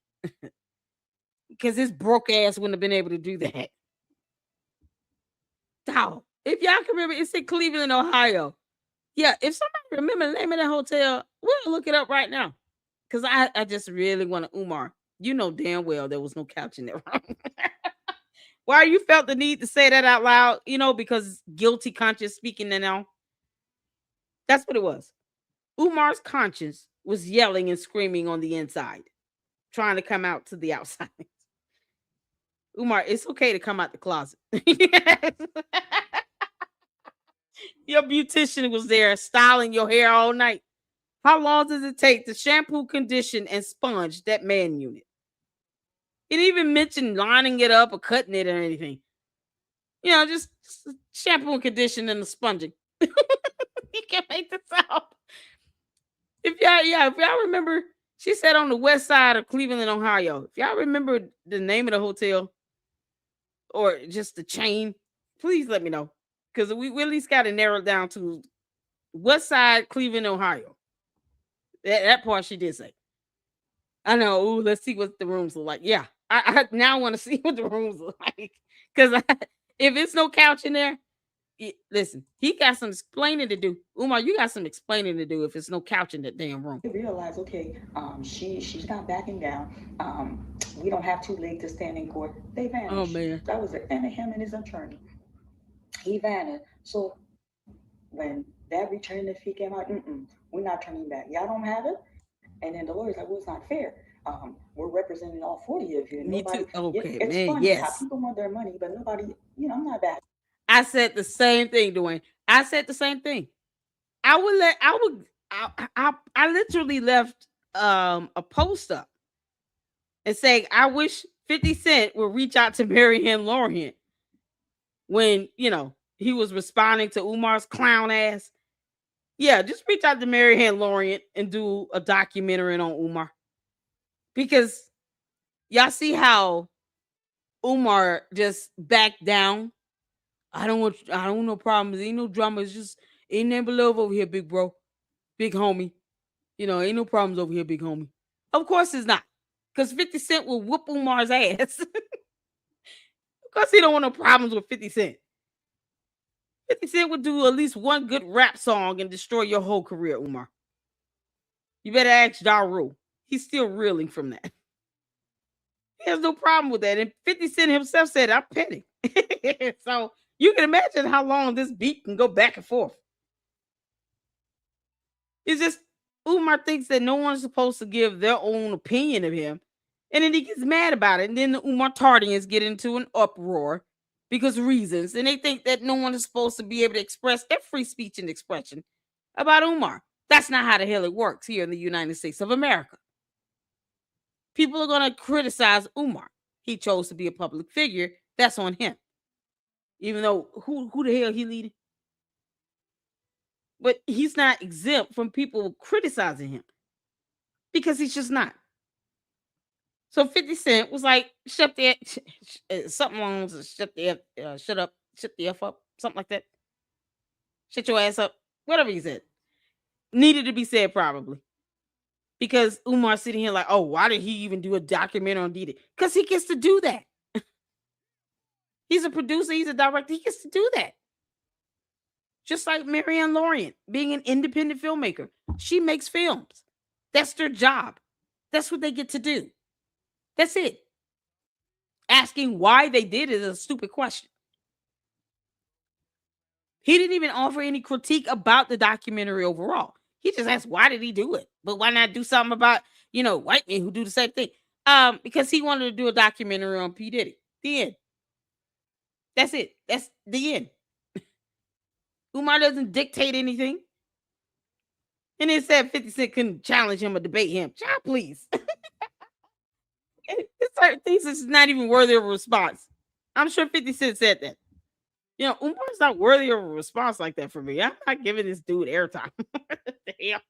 because his broke ass wouldn't have been able to do that. Dog. If y'all can remember, it's in Cleveland, Ohio. Yeah, if somebody remember the name of that hotel, we'll look it up right now. Because I just really want to, Umar. You know damn well there was no couch in that room. Why you felt the need to say that out loud? You know, because guilty conscience speaking now. That's what it was. Umar's conscience was yelling and screaming on the inside, trying to come out to the outside. Umar, it's okay to come out the closet. Your beautician was there styling your hair all night. How long does it take to shampoo, condition, and sponge that man unit? It even mentioned lining it up or cutting it or anything. You know, just shampoo and condition and the sponging. You can make this up. If y'all remember, she said on the west side of Cleveland, Ohio. If y'all remember the name of the hotel or just the chain, please let me know. Because we at least got to narrow it down to west side, Cleveland, Ohio. That part she did say. I know. Ooh, let's see what the rooms look like. Yeah, I now want to see what the rooms look like. Because if it's no couch in there, listen, he got some explaining to do. Umar, you got some explaining to do if it's no couch in that damn room. They realize, okay, she's not backing down. We don't have too late to stand in court. They Oh vanished. man. That was it. And him and his attorney. He vanished. So when that return fee came out, we're not turning back. Y'all don't have it. And then the lawyer's like, well, it's not fair. We're representing all 40 of you. Me Nobody, too. Okay, it's man. funny how Yes. people want their money, but nobody, I'm not back. I said the same thing, Dwayne. I said the same thing. I would let I would I literally left a post up and saying I wish 50 Cent would reach out to Marianne Lorient when, he was responding to Umar's clown ass. Yeah, just reach out to Marianne Lorient and do a documentary on Umar. Because y'all see how Umar just backed down. I don't no problems. Ain't no drama. It's just ain't never love over here, big bro. Big homie. Ain't no problems over here, big homie. Of course it's not. Because 50 Cent will whoop Umar's ass. Of course he don't want no problems with 50 Cent. 50 Cent would do at least one good rap song and destroy your whole career, Umar. You better ask Ja Rule. He's still reeling from that. He has no problem with that. And 50 Cent himself said, I'm petty. So you can imagine how long this beat can go back and forth. It's just Umar thinks that no one's supposed to give their own opinion of him. And then he gets mad about it. And then the Umar Tardians get into an uproar because of reasons. And they think that no one is supposed to be able to express their free speech and expression about Umar. That's not how the hell it works here in the United States of America. People are going to criticize Umar. He chose to be a public figure. That's on him. Even though who the hell he leading? But he's not exempt from people criticizing him because he's just not. So 50 Cent was like, shut the something along shut the shut up, shut the F up, something like that. Shut your ass up. Whatever he said. Needed to be said probably. Because Umar's sitting here like, oh, why did he even do a documentary on Diddy? Because he gets to do that. He's a producer, he's a director, he gets to do that. Just like Marianne Lorient being an independent filmmaker. She makes films. That's their job. That's what they get to do. That's it. Asking why they did it is a stupid question. He didn't even offer any critique about the documentary overall. He just asked, why did he do it? But why not do something about, white men who do the same thing? Because he wanted to do a documentary on P. Diddy. The end. That's it. That's the end. Umar doesn't dictate anything. And it said 50 Cent couldn't challenge him or debate him. Child, please. It's certain things that's not even worthy of a response. I'm sure 50 Cent said that. Umar's not worthy of a response like that for me. I'm not giving this dude airtime. Damn.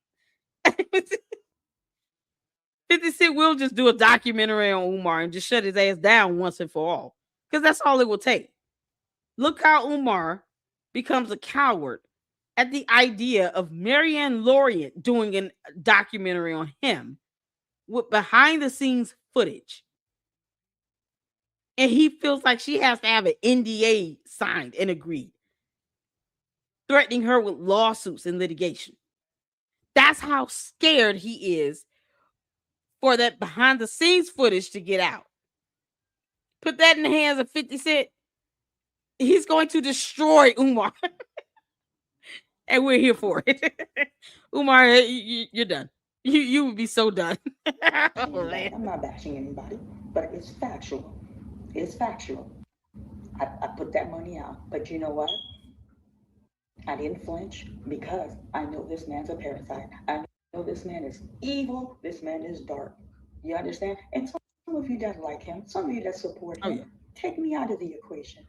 50 Cent will just do a documentary on Umar and just shut his ass down once and for all. Because that's all it will take. Look how Umar becomes a coward at the idea of Marianne Lorient doing a documentary on him with behind the scenes footage. And he feels like she has to have an NDA signed and agreed, threatening her with lawsuits and litigation. That's how scared he is for that behind the scenes footage to get out. Put that in the hands of 50 Cent. He's going to destroy Umar. And we're here for it. Umar, you're done. You would be so done. Oh, man. I'm not bashing anybody, but it's factual. It's factual. I put that money out, but you know what? I didn't flinch because I know this man's a parasite. I know this man is evil. This man is dark. You understand? And some of you that like him, some of you that support Oh, him, yeah. take me out of the equation.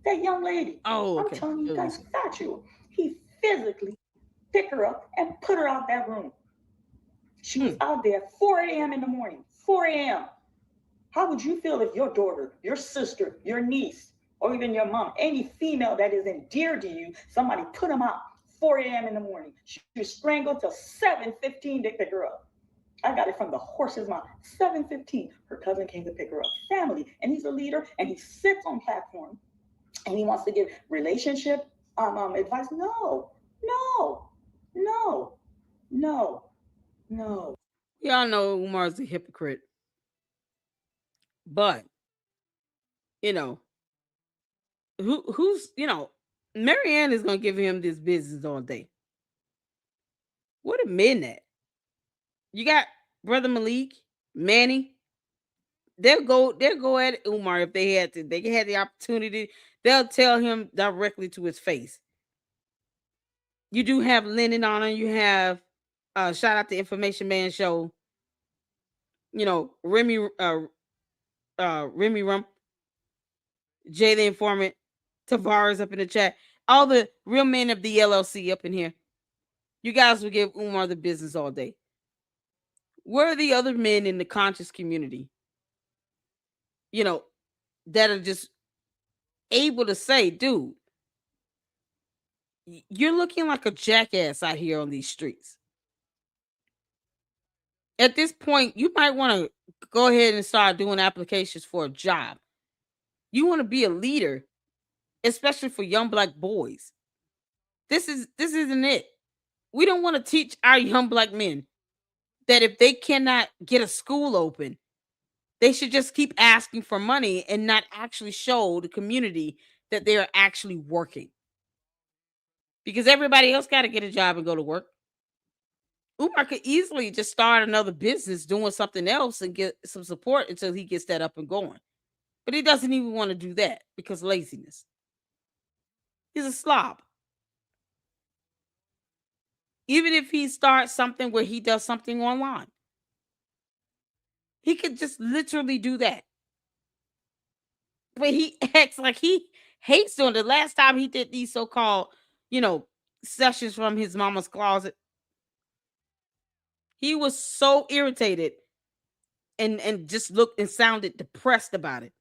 That young lady, Oh, I'm okay. telling you guys, factual. He physically picked her up and put her out that room. She was out there at 4 a.m. in the morning. 4 a.m. How would you feel if your daughter, your sister, your niece, or even your mom, any female that is endeared to you, somebody put them out 4 a.m. in the morning? She was strangled till 7:15 to pick her up. I got it from the horse's mouth. 7:15. Her cousin came to pick her up. Family. And he's a leader and he sits on platform and he wants to give relationship advice. No, no, no, no, no. Y'all know Umar's a hypocrite. But, you know, who's Marianne is gonna give him this business all day. What a men at? You got Brother Malik, Manny. They'll go at Umar if they had to. They had the opportunity. They'll tell him directly to his face. You do have Lennon on it. You have shout out to Information Man Show. Remy Rump, Jay the Informant, Tavares up in the chat. All the real men of the LLC up in here. You guys will give Umar the business all day. Where are the other men in the conscious community? That are just able to say, dude, you're looking like a jackass out here on these streets. At this point, you might want to go ahead and start doing applications for a job. You want to be a leader, especially for young black boys. This isn't it. We don't want to teach our young black men that if they cannot get a school open, they should just keep asking for money and not actually show the community that they are actually working. Because everybody else got to get a job and go to work. Umar could easily just start another business doing something else and get some support until he gets that up and going. But he doesn't even want to do that because laziness. He's a slob. Even if he starts something where he does something online. He could just literally do that. But he acts like he hates doing the last time he did these so-called, you know, sessions from his mama's closet. He was so irritated and just looked and sounded depressed about it.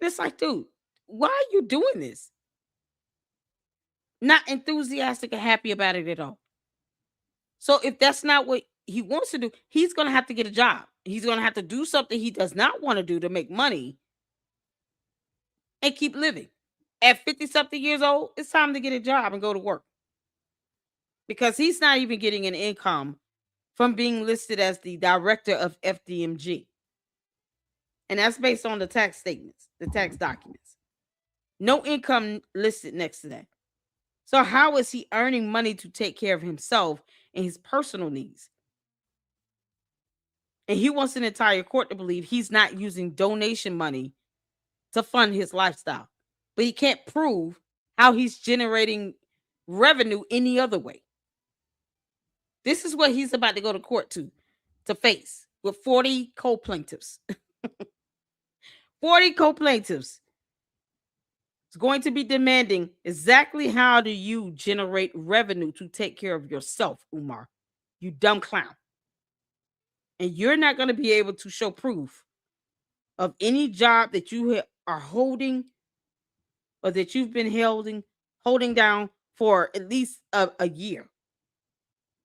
And it's like, dude, why are you doing this? Not enthusiastic or happy about it at all. So if that's not what he wants to do, he's gonna have to get a job. He's gonna have to do something he does not want to do to make money and keep living. At 50 something years old, it's time to get a job and go to work because he's not even getting an income from being listed as the director of FDMG. And that's based on the tax statements, the tax documents. No income listed next to that. So, how is he earning money to take care of himself and his personal needs? And he wants an entire court to believe he's not using donation money to fund his lifestyle. But he can't prove how he's generating revenue any other way. This is what he's about to go to court to face with 40 co-plaintiffs. 40 co-plaintiffs is going to be demanding exactly how do you generate revenue to take care of yourself, Umar. You dumb clown. And you're not going to be able to show proof of any job that you are holding or that you've been holding down for at least a year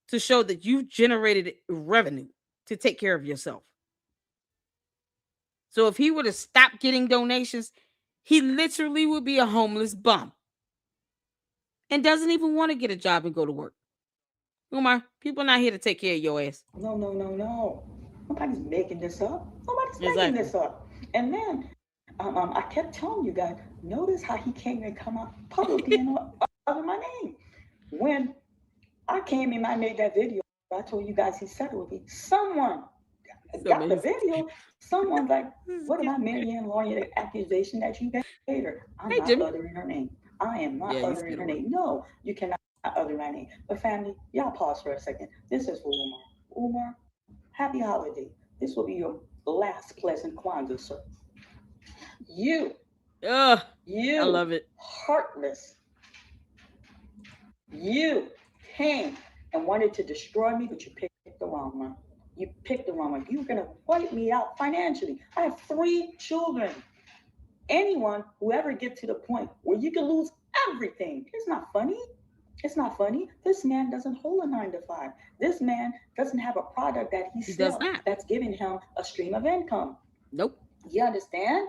to show that you've generated revenue to take care of yourself. So if he were to stop getting donations, he literally would be a homeless bum and doesn't even want to get a job and go to work. Umar, people not here to take care of your ass. No, no, no, no. Nobody's making this up. Nobody's making Exactly. this up. And then I kept telling you guys, notice how he can't even come out publicly and utter my name. When I came in, I made that video. I told you guys he settled with me. Someone It's got the amazing. video. Someone's like, This is what getting about weird. Marianne Lawyer accusation that you paid her? I'm not Hey, Jimmy. uttering her name. I am not Yeah, he's uttering her scared of name. work. No, you cannot utter my name. But family, y'all pause for a second. This is for Umar. Umar, happy holiday. This will be your last pleasant Kwanzaa, sir. You, Ugh, I you, love it. heartless, you came and wanted to destroy me, but you picked the wrong one. You picked the wrong one. You're gonna wipe me out financially. I have 3 children. Anyone who ever get to the point where you can lose everything, it's not funny. It's not funny. This man doesn't hold a 9 to 5. This man doesn't have a product that he He does sells not. that's giving him a stream of income. Nope. You understand?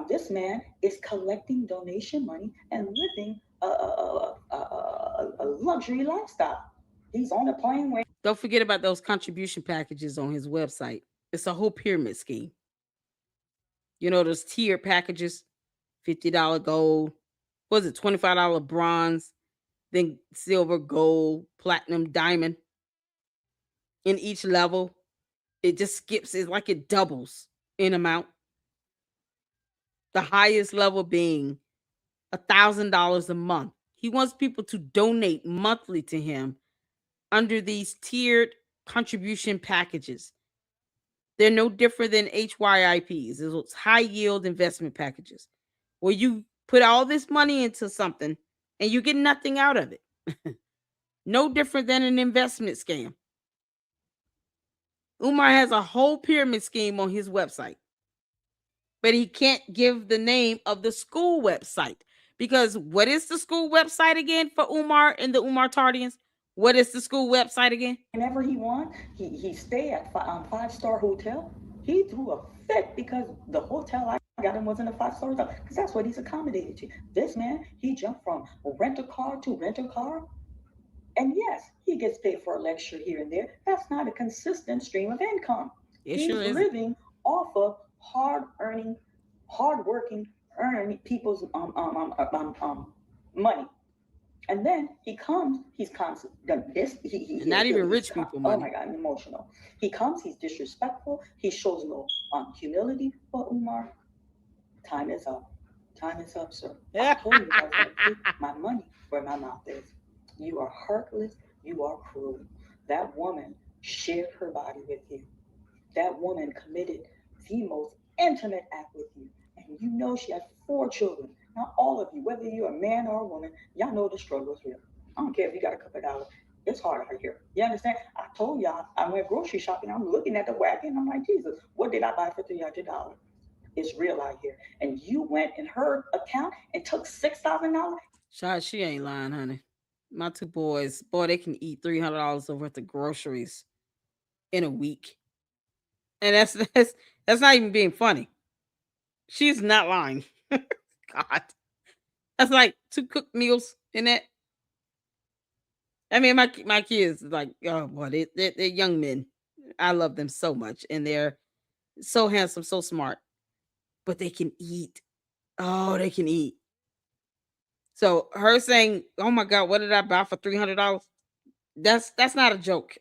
This man is collecting donation money and living a luxury lifestyle. He's on a plane where Don't forget about those contribution packages on his website. It's a whole pyramid scheme. You know, those tiered packages, $50 gold, was it $25 bronze, then silver, gold, platinum, diamond in each level. It just skips, it's like it doubles in amount. The highest level being $1,000 a month. He wants people to donate monthly to him under these tiered contribution packages. They're no different than HYIPs, those high yield investment packages, where you put all this money into something and you get nothing out of it. No different than an investment scam. Umar has a whole pyramid scheme on his website, but he can't give the name of the school website because what is the school website again for Umar and the Umar Tardians? What is the school website again? whenever he wants, he stay at 5-star hotel. He threw a fit because the hotel I got him wasn't a 5-star hotel because that's what he's accommodated to. This man, he jumped from rental car to rental car. And yes, he gets paid for a lecture here and there. That's not a consistent stream of income. It sure He's isn't. living off of hard working, earning people's money. And then he comes, he's constant. This And not even rich he's people oh my money. god, I'm emotional. He comes, he's disrespectful. He shows no humility. But Umar, time is up. Time is up, sir. I told you I was going to put my money where my mouth is. You are heartless. You are cruel. That woman shared her body with you. That woman committed the most intimate act with you. And you know she has 4 children. Now, all of you, whether you're a man or a woman, y'all know the struggle is real. I don't care if you got a couple of dollars. It's hard out here. You understand? I told y'all I went grocery shopping. I'm looking at the wagon. I'm like, Jesus, what did I buy for $300? It's real out here. And you went in her account and took $6,000. Child, she ain't lying, honey. My two boys, boy, they can eat $300 worth of groceries in a week, and that's not even being funny. She's not lying. God, that's like two cooked meals in that. I mean, my kids like, oh boy, they're young men. I love them so much, and they're so handsome, so smart, but they can eat. Oh, they can eat. So her saying, "Oh my God, what did I buy for $300?" That's not a joke.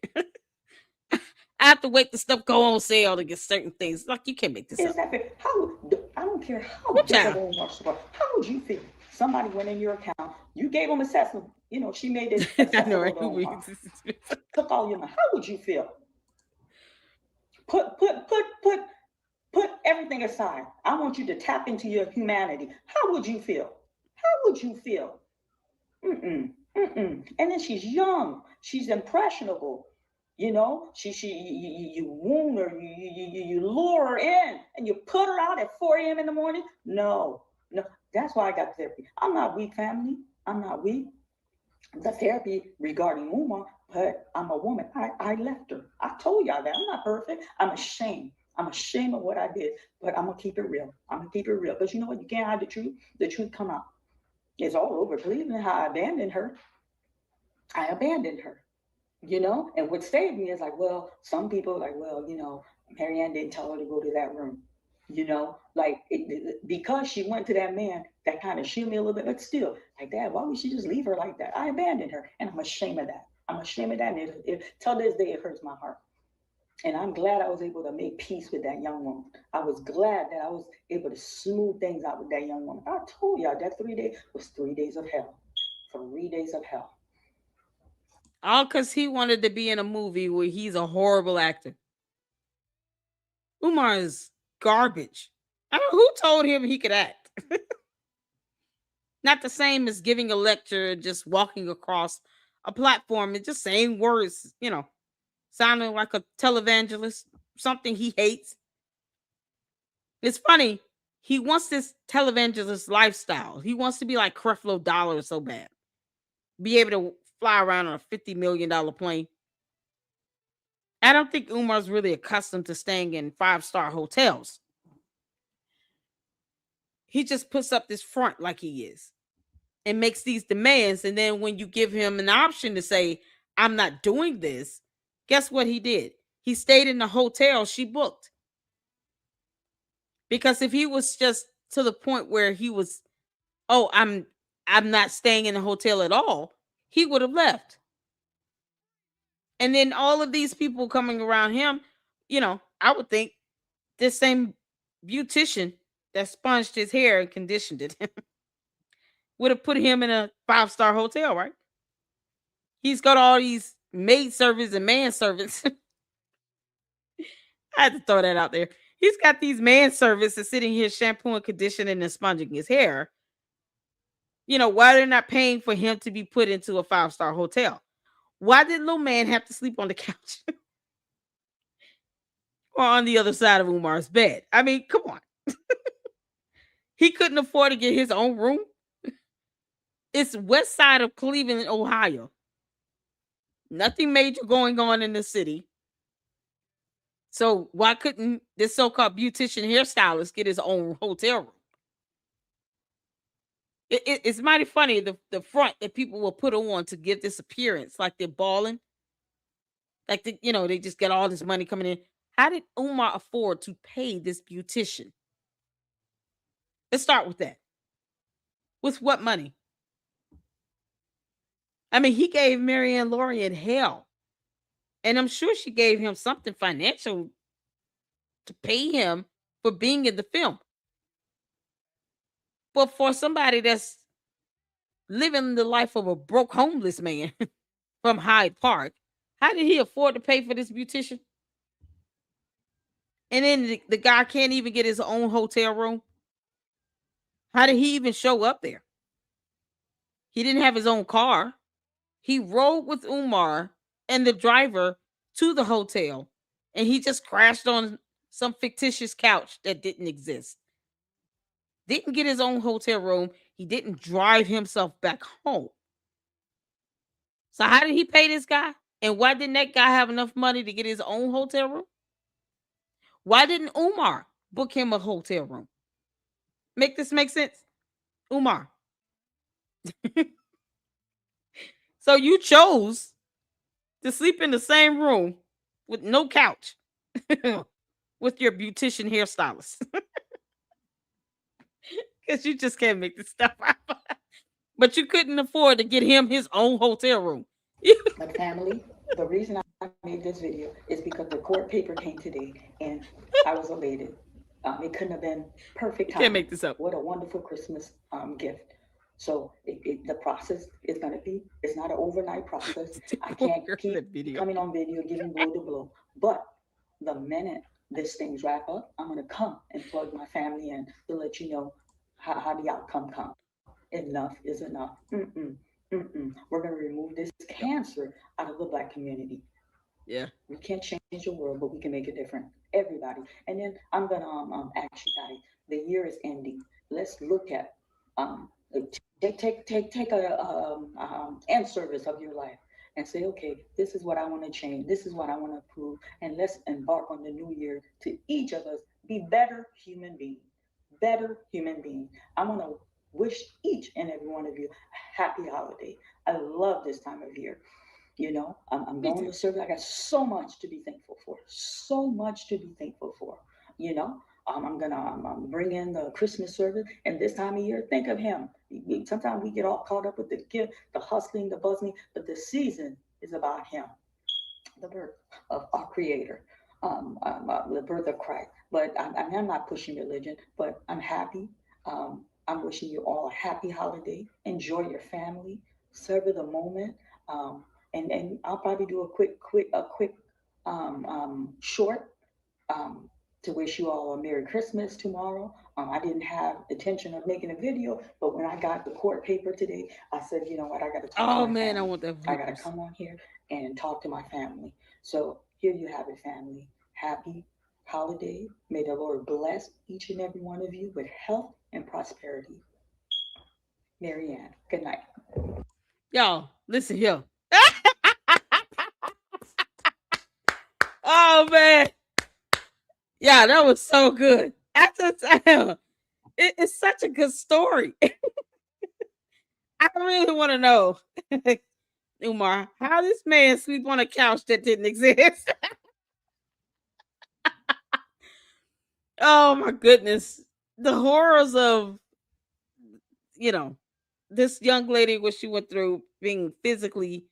I have to wait the stuff go on sale to get certain things. Like you can't make this Is up. that fair? I don't care how What big of child? a Walmart. How would you feel? Somebody went in your account. You gave them accessible. She made it I know, accessible right? to Omar. Took all your money. How would you feel? Put everything aside. I want you to tap into your humanity. How would you feel? How would you feel? Mm-mm, mm-mm. And then she's young. She's impressionable. You wound her, you lure her in, and you put her out at 4 a.m. in the morning. No, no. That's why I got therapy. I'm not weak, family. I'm not weak. The therapy regarding Umar, but I'm a woman. I left her. I told y'all that. I'm not perfect. I'm ashamed. I'm ashamed of what I did, but I'm gonna keep it real. I'm gonna keep it real because you know what? You can't hide the truth. The truth come out. It's all over Cleveland how I abandoned her. I abandoned her. And what saved me is like, well, some people like, well, Marianne didn't tell her to go to that room. Like because she went to that man, that kind of shielded me a little bit, but still, like, Dad, why would she just leave her like that? I abandoned her, and I'm ashamed of that. I'm ashamed of that, and till this day, it hurts my heart. And I'm glad I was able to make peace with that young woman. I was glad that I was able to smooth things out with that young woman. I told y'all that 3 days was 3 days of hell. 3 days of hell. All because he wanted to be in a movie where he's a horrible actor. Umar is garbage. I don't know who told him he could act. Not the same as giving a lecture, just walking across a platform and just saying words, sounding like a televangelist, something he hates. It's funny. He wants this televangelist lifestyle. He wants to be like Creflo Dollar so bad. Be able to fly around on a $50 million plane. I don't think Umar's really accustomed to staying in 5-star hotels. He just puts up this front like he is and makes these demands. And then when you give him an option to say, I'm not doing this, guess what he did? He stayed in the hotel she booked. Because if he was just to the point where he was, oh, I'm not staying in the hotel at all, he would have left. And then all of these people coming around him, I would think this same beautician that sponged his hair and conditioned it would have put him in a 5-star hotel, right? He's got all these maid servants and man servants. I had to throw that out there. He's got these man servants that's sitting here shampooing, conditioning, and sponging his hair. Why they're not paying for him to be put into a 5-star hotel? Why did little man have to sleep on the couch or on the other side of Umar's bed? I mean, come on. He couldn't afford to get his own room. It's west side of Cleveland, Ohio. Nothing major going on in the city. So why couldn't this so-called beautician hairstylist get his own hotel room? It's mighty funny the front that people will put on to give this appearance like they're balling, like they just get all this money coming in. How did Umar afford to pay this beautician? Let's start with that. With what money? I mean, he gave Marianne Lorian hell, and I'm sure she gave him something financial to pay him for being in the film. But for somebody that's living the life of a broke homeless man from Hyde Park, how did he afford to pay for this beautician? And then the guy can't even get his own hotel room. How did he even show up there? He didn't have his own car. He rode with Umar and the driver to the hotel, and he just crashed on some fictitious couch that didn't exist. Didn't get his own hotel room. He didn't drive himself back home. So how did he pay this guy? And why didn't that guy have enough money to get his own hotel room? Why didn't Umar book him a hotel room? Make this make sense? Umar. So you chose to sleep in the same room with no couch with your beautician hairstylist. Because you just can't make this stuff up. But you couldn't afford to get him his own hotel room. But family, the reason I made this video is because the court paper came today and I was elated. It couldn't have been perfect You can't timing. make this up. What a wonderful Christmas gift. So the process is going to be, it's not an overnight process. I can't keep That video. coming on video, giving blow to blow. But the minute this thing's wrap up, I'm going to come and plug my family in to let you know how the outcome come. Enough is enough. Mm-mm, mm-mm. We're going to remove this Yep. cancer out of the Black community. Yeah. We can't change the world, but we can make it different. Everybody. And then I'm gonna ask you guys. The year is ending. Let's look at take end service of your life and say, okay, this is what I want to change. This is what I want to prove, and let's embark on the new year to each of us be better human beings. Better human beings. I want to wish each and every one of you a happy holiday. I love this time of year. I'm Me going too. to service. I got so much to be thankful for. So much to be thankful for. You know, I'm gonna bring in the Christmas service, and this time of year, think of Him. Sometimes we get all caught up with the gift, the hustling, the bustling, but the season is about Him, the birth of our Creator, the birth of Christ. But I'm not pushing religion, but I'm happy. I'm wishing you all a happy holiday. Enjoy your family. Savor the moment. Um, and I'll probably do a quick short um, to wish you all a Merry Christmas tomorrow. I didn't have intention of making a video, but when I got the court paper today, I said, you know what, I got to talk to Oh my man, I family. want that I got to papers. come on here and talk to my family. So here you have it, family. Happy holiday. May the Lord bless each and every one of you with health and prosperity. Marianne, good night. Y'all, listen here. Oh man. Yeah, that was so good. It's such a good story. I really want to know, Umar, how this man sleep on a couch that didn't exist. Oh my goodness. The horrors of, you know, this young lady, what she went through being physically,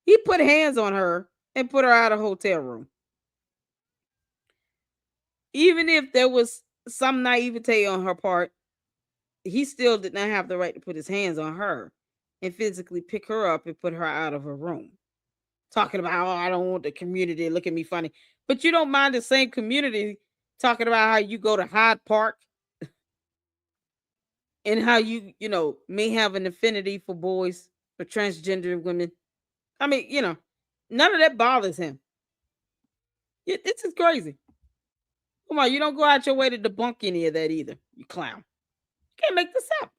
he put hands on her and put her out of hotel room. Even if there was some naivete on her part, he still did not have the right to put his hands on her and physically pick her up and put her out of her room. Talking about, oh, I don't want the community to look at me funny. But you don't mind the same community talking about how you go to Hyde Park and how you may have an affinity for boys, for transgender women. I mean, none of that bothers him. This is crazy. Come on, you don't go out your way to debunk any of that either, you clown. You can't make this up.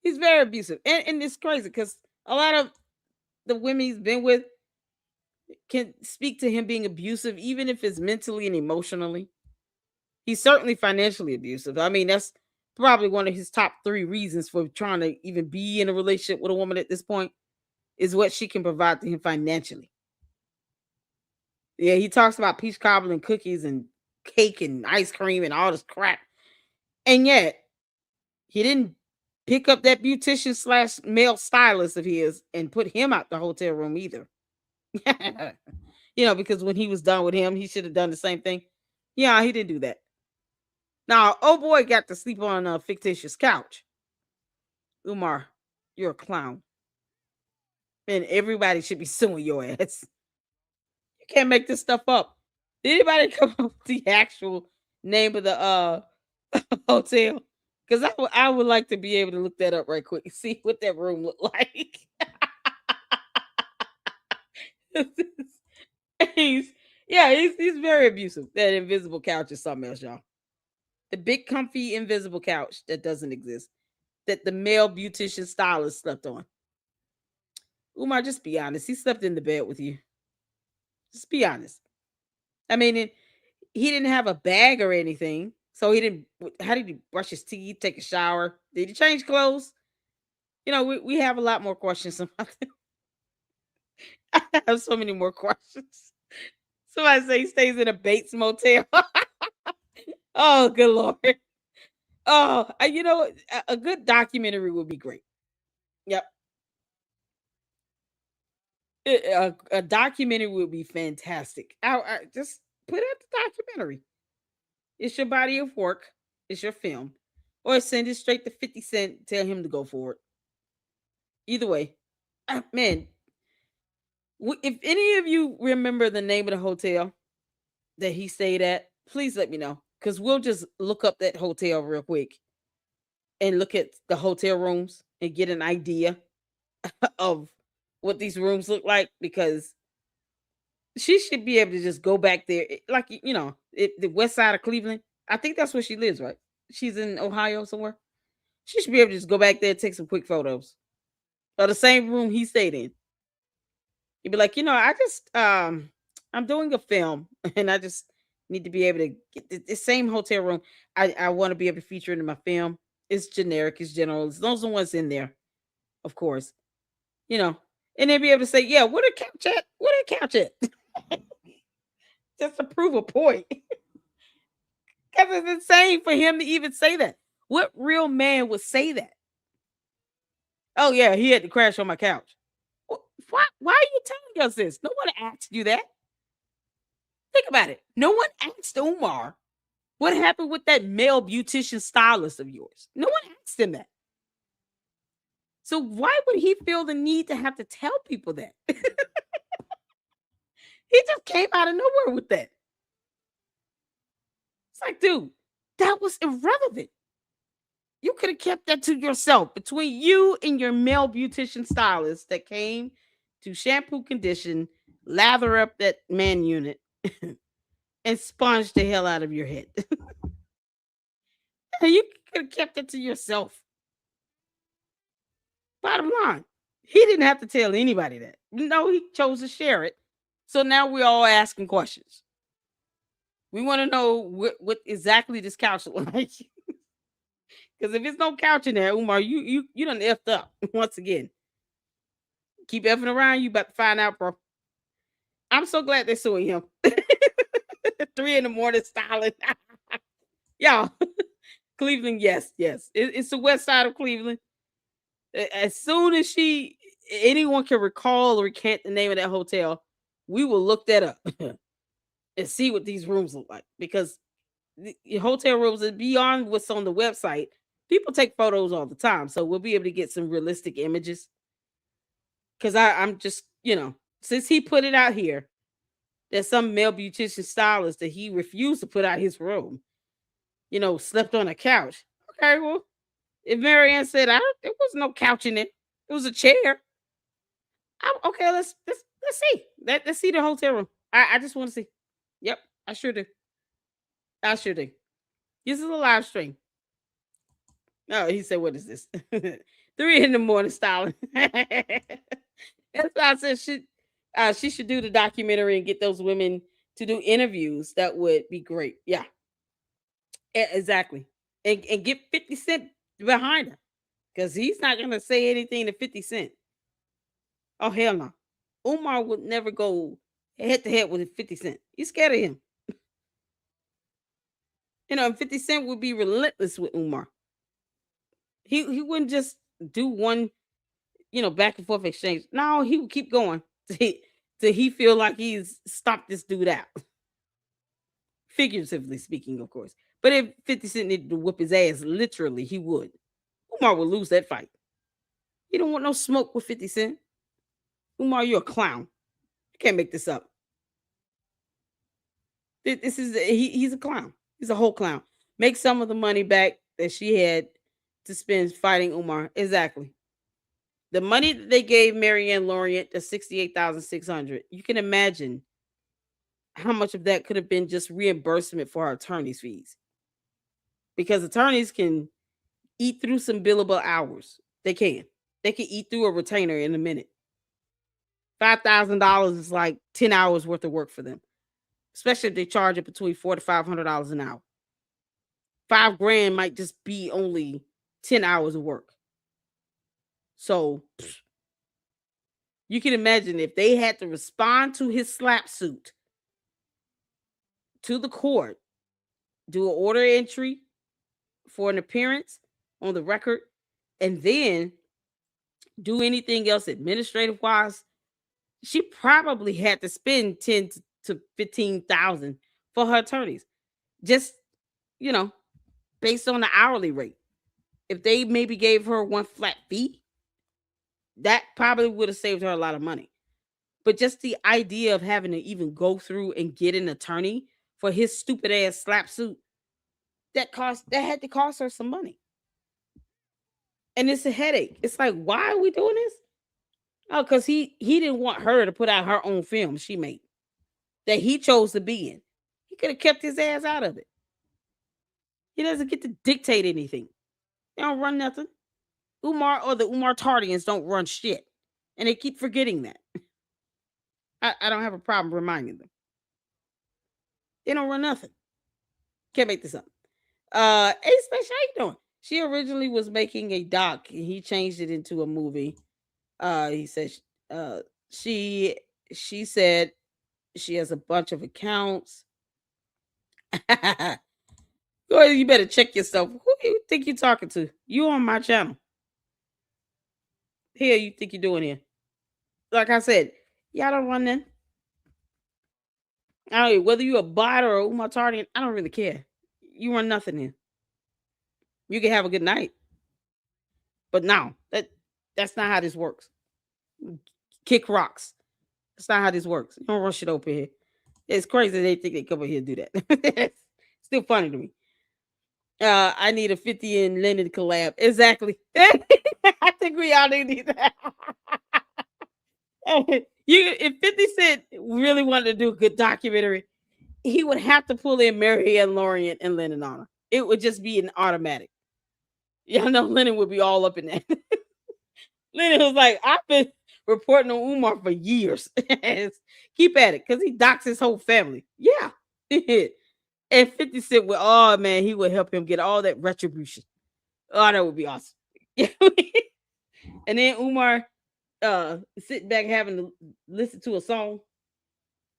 He's very abusive. And it's crazy because a lot of the women he's been with can speak to him being abusive, even if it's mentally and emotionally. He's certainly financially abusive. I mean, that's probably one of his top three reasons for trying to even be in a relationship with a woman at this point is what she can provide to him financially. Yeah, he talks about peach cobbler and cookies and cake and ice cream and all this crap. And yet, he didn't pick up that beautician slash male stylist of his and put him out the hotel room either. Because when he was done with him, he should have done the same thing. Yeah, he didn't do that. Now, oh boy got to sleep on a fictitious couch. Umar, you're a clown. And everybody should be suing your ass. You can't make this stuff up. Did anybody come up with the actual name of the hotel? Because I would like to be able to look that up right quick and see what that room looked like. he's he's very abusive. That invisible couch is something else, y'all. The big comfy invisible couch that doesn't exist. That the male beautician stylist slept on. Umar, just be honest. He slept in the bed with you. Just be honest. I mean, he didn't have a bag or anything. So he didn't. How did he brush his teeth, take a shower? Did he change clothes? We have a lot more questions about him. I have so many more questions. Somebody say he stays in a Bates motel. Oh, good Lord. Oh, a good documentary would be great. Yep. A documentary would be fantastic. I just put out the documentary. It's your body of work. It's your film. Or send it straight to 50 Cent. Tell him to go for it. Either way. Man, if any of you remember the name of the hotel that he stayed at, please let me know. Because we'll just look up that hotel real quick and look at the hotel rooms and get an idea of what these rooms look like. Because she should be able to just go back there, like the west side of Cleveland. I think that's where she lives, right? She's in Ohio somewhere. She should be able to just go back there and take some quick photos of the same room he stayed in. You'd be like, I just I'm doing a film and I just need to be able to get the same hotel room. I want to be able to feature it in my film. It's generic, it's general. It's those are the ones in there, of course. You know, and then be able to say, yeah, what a couch at? What a couch at? Just to prove a point. Because it's insane for him to even say that. What real man would say that? Oh yeah, he had to crash on my couch. Why are you telling us this? No one asked you that. Think about it. No one asked Umar what happened with that male beautician stylist of yours. No one asked him that. So why would he feel the need to have to tell people that? He just came out of nowhere with that. It's like, dude, that was irrelevant. You could have kept that to yourself between you and your male beautician stylist that came to shampoo, condition, lather up that man unit, and sponge the hell out of your head. You could have kept it to yourself. Bottom line, he didn't have to tell anybody that. No, he chose to share it. So now we're all asking questions. We want to know what exactly this couch look like. Because if there's no couch in there, Umar, you done effed up once again. Keep effing around, you about to find out, bro. I'm so glad they're suing him. 3 in the morning styling. Y'all, Cleveland, yes, yes. It's the west side of Cleveland. As soon as anyone can recall or recant the name of that hotel, we will look that up and see what these rooms look like. Because the hotel rooms are beyond what's on the website. People take photos all the time, so we'll be able to get some realistic images. Because I'm just, since he put it out here, there's some male beautician stylist that he refused to put out his room, slept on a couch. Okay, well, if Marianne said there was no couch in it, it was a chair. Okay, let's see. Let's see the hotel room. I just want to see. Yep, I sure do. I sure do. This is a live stream. Oh, he said, "What is this?" 3 in the morning styling. That's why I said she should do the documentary and get those women to do interviews. That would be great. Yeah, exactly. And get 50 Cent behind her because he's not gonna say anything to 50 Cent. Oh hell no. Umar would never go head to head with 50 Cent. He's scared of him. 50 Cent would be relentless with Umar. He wouldn't just do one, back and forth exchange. No, he would keep going till he feel like he's stopped this dude out. Figuratively speaking, of course. But if 50 Cent needed to whip his ass, literally, he would. Umar would lose that fight. You don't want no smoke with 50 Cent. Umar, you're a clown. You can't make this up. This is he's a clown. He's a whole clown. Make some of the money back that she had to spend fighting Umar. Exactly. The money that they gave Marianne Lorient, the 68,600. You can imagine how much of that could have been just reimbursement for her attorney's fees. Because attorneys can eat through some billable hours. They can. They can eat through a retainer in a minute. $5,000 is like 10 hours worth of work for them, especially if they charge it between $400 to $500 an hour. 5 grand might just be only 10 hours of work. So you can imagine if they had to respond to his slap suit to the court, do an order entry for an appearance on the record, and then do anything else administrative wise, she probably had to spend 10 to 15,000 for her attorneys. Just, you know, based on the hourly rate. If they maybe gave her one flat fee, that probably would have saved her a lot of money. But just the idea of having to even go through and get an attorney for his stupid ass slap suit, that had to cost her some money. And it's a headache. It's like, why are we doing this? Oh, because he didn't want her to put out her own film she made that he chose to be in. He could have kept his ass out of it. He doesn't get to dictate anything. They don't run nothing. Umar or the Umar Tardians don't run shit. And they keep forgetting that. I don't have a problem reminding them. They don't run nothing. Can't make this up. Hey Special, how you doing? She originally was making a doc and he changed it into a movie. He said uh she she said she has a bunch of accounts. Go ahead, you better check yourself. Who do you think you're talking to? You on my channel. Here you think you're doing here? Like I said, y'all don't run then. I don't whether you a bot or a Umatardian, I don't really care. You run nothing in. You can have a good night. But no, that's not how this works. Kick rocks. That's not how this works. You don't run shit over here. It's crazy they think they come over here and do that. Still funny to me. I need a 50 in Lennon collab. Exactly. I think we all need that. If 50 Cent really wanted to do a good documentary, he would have to pull in Marianne Lorient and Lennon on her. It would just be an automatic. Y'all know Lennon would be all up in that. Lennon was like, I've been reporting on Umar for years. Keep at it, because he docs his whole family. Yeah. And 50 Cent would, oh man, he would help him get all that retribution. Oh, that would be awesome. And then Umar sitting back having to listen to a song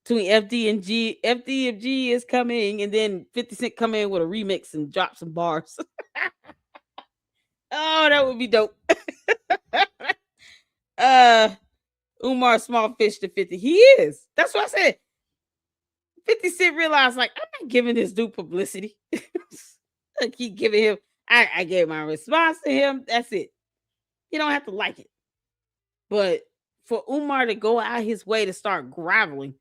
between FD and G. FD and G is coming, and then 50 Cent come in with a remix and drop some bars. Oh, that would be dope. uh Umar small fish to 50. He is. That's what I said. 50 Cent realized, like, I'm not giving this dude publicity. I keep giving him, I gave my response to him. That's it. You don't have to like it. But for Umar to go out his way to start graveling,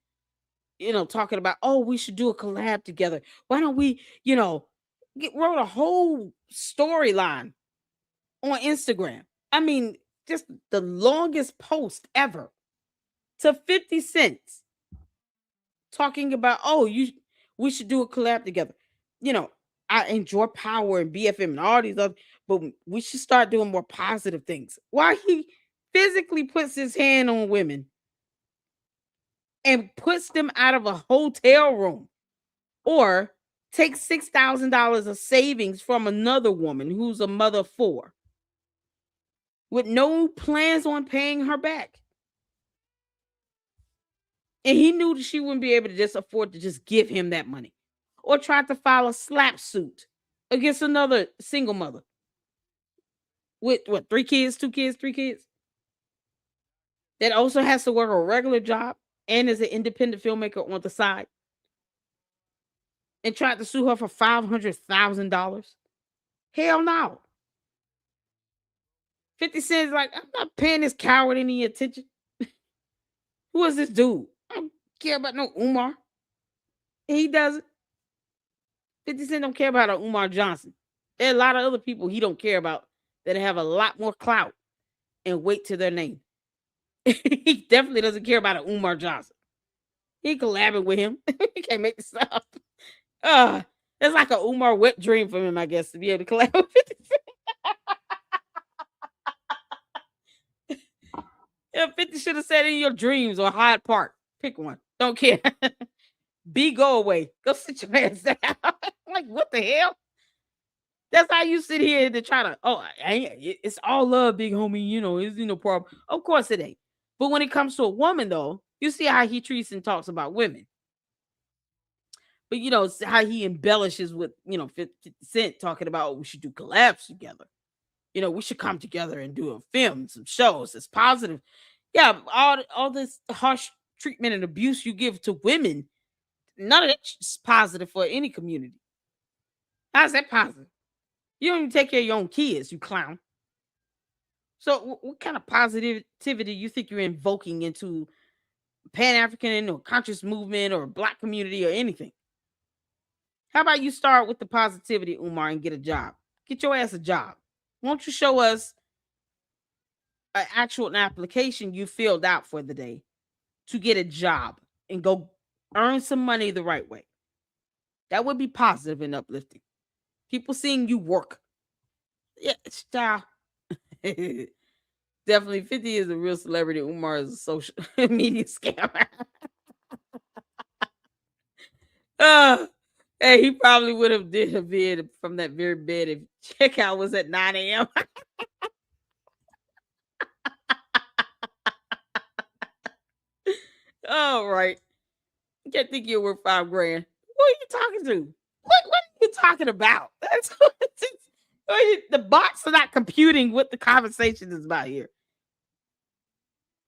talking about, oh, we should do a collab together. Why don't we, wrote a whole storyline on Instagram. I mean, just the longest post ever to 50 cents talking about, oh, we should do a collab together. I enjoy Power and BFM and all these other, but we should start doing more positive things. Why he physically puts his hand on women and puts them out of a hotel room, or takes $6,000 of savings from another woman who's a mother of 4 with no plans on paying her back. And he knew that she wouldn't be able to just afford to just give him that money, or tried to file a slap suit against another single mother with 3 kids, 2 kids, 3 kids, that also has to work a regular job and is an independent filmmaker on the side, and tried to sue her for $500,000. Hell no. 50 Cent's like, I'm not paying this coward any attention. Who is this dude? I don't care about no Umar. He doesn't. 50 Cent don't care about a Umar Johnson. There are a lot of other people he don't care about that have a lot more clout and weight to their name. He definitely doesn't care about a Umar Johnson. He collabing with him. He can't make this up. Uh, it's like a Umar wet dream for him, I guess, to be able to collab with 50 Cent. Yeah, 50 should have said in your dreams or Hyde Park. Pick one. Don't care. B, go away. Go sit your ass down. Like, what the hell? That's how you sit here to try to, oh, it's all love, big homie. You know, it's no problem. Of course it ain't. But when it comes to a woman, though, you see how he treats and talks about women. But, it's how he embellishes with, 50 Cent talking about, oh, we should do collabs together. We should come together and do a film, some shows. It's positive. Yeah, all this harsh treatment and abuse you give to women, none of that's positive for any community. How's that positive? You don't even take care of your own kids, you clown. So, what kind of positivity you think you're invoking into Pan African or conscious movement or Black community or anything? How about you start with the positivity, Umar, and get a job? Get your ass a job. Won't you show us an actual application you filled out for the day to get a job and go earn some money the right way? That would be positive and uplifting. People seeing you work. Yeah, child. Definitely 50 is a real celebrity. Umar is a social media scammer. uh, hey, he probably would have did a vid from that very bed if checkout was at 9 a.m. All right. I can't think you're worth $5,000. What are you talking to? What are you talking about? That's the bots are not computing what the conversation is about here.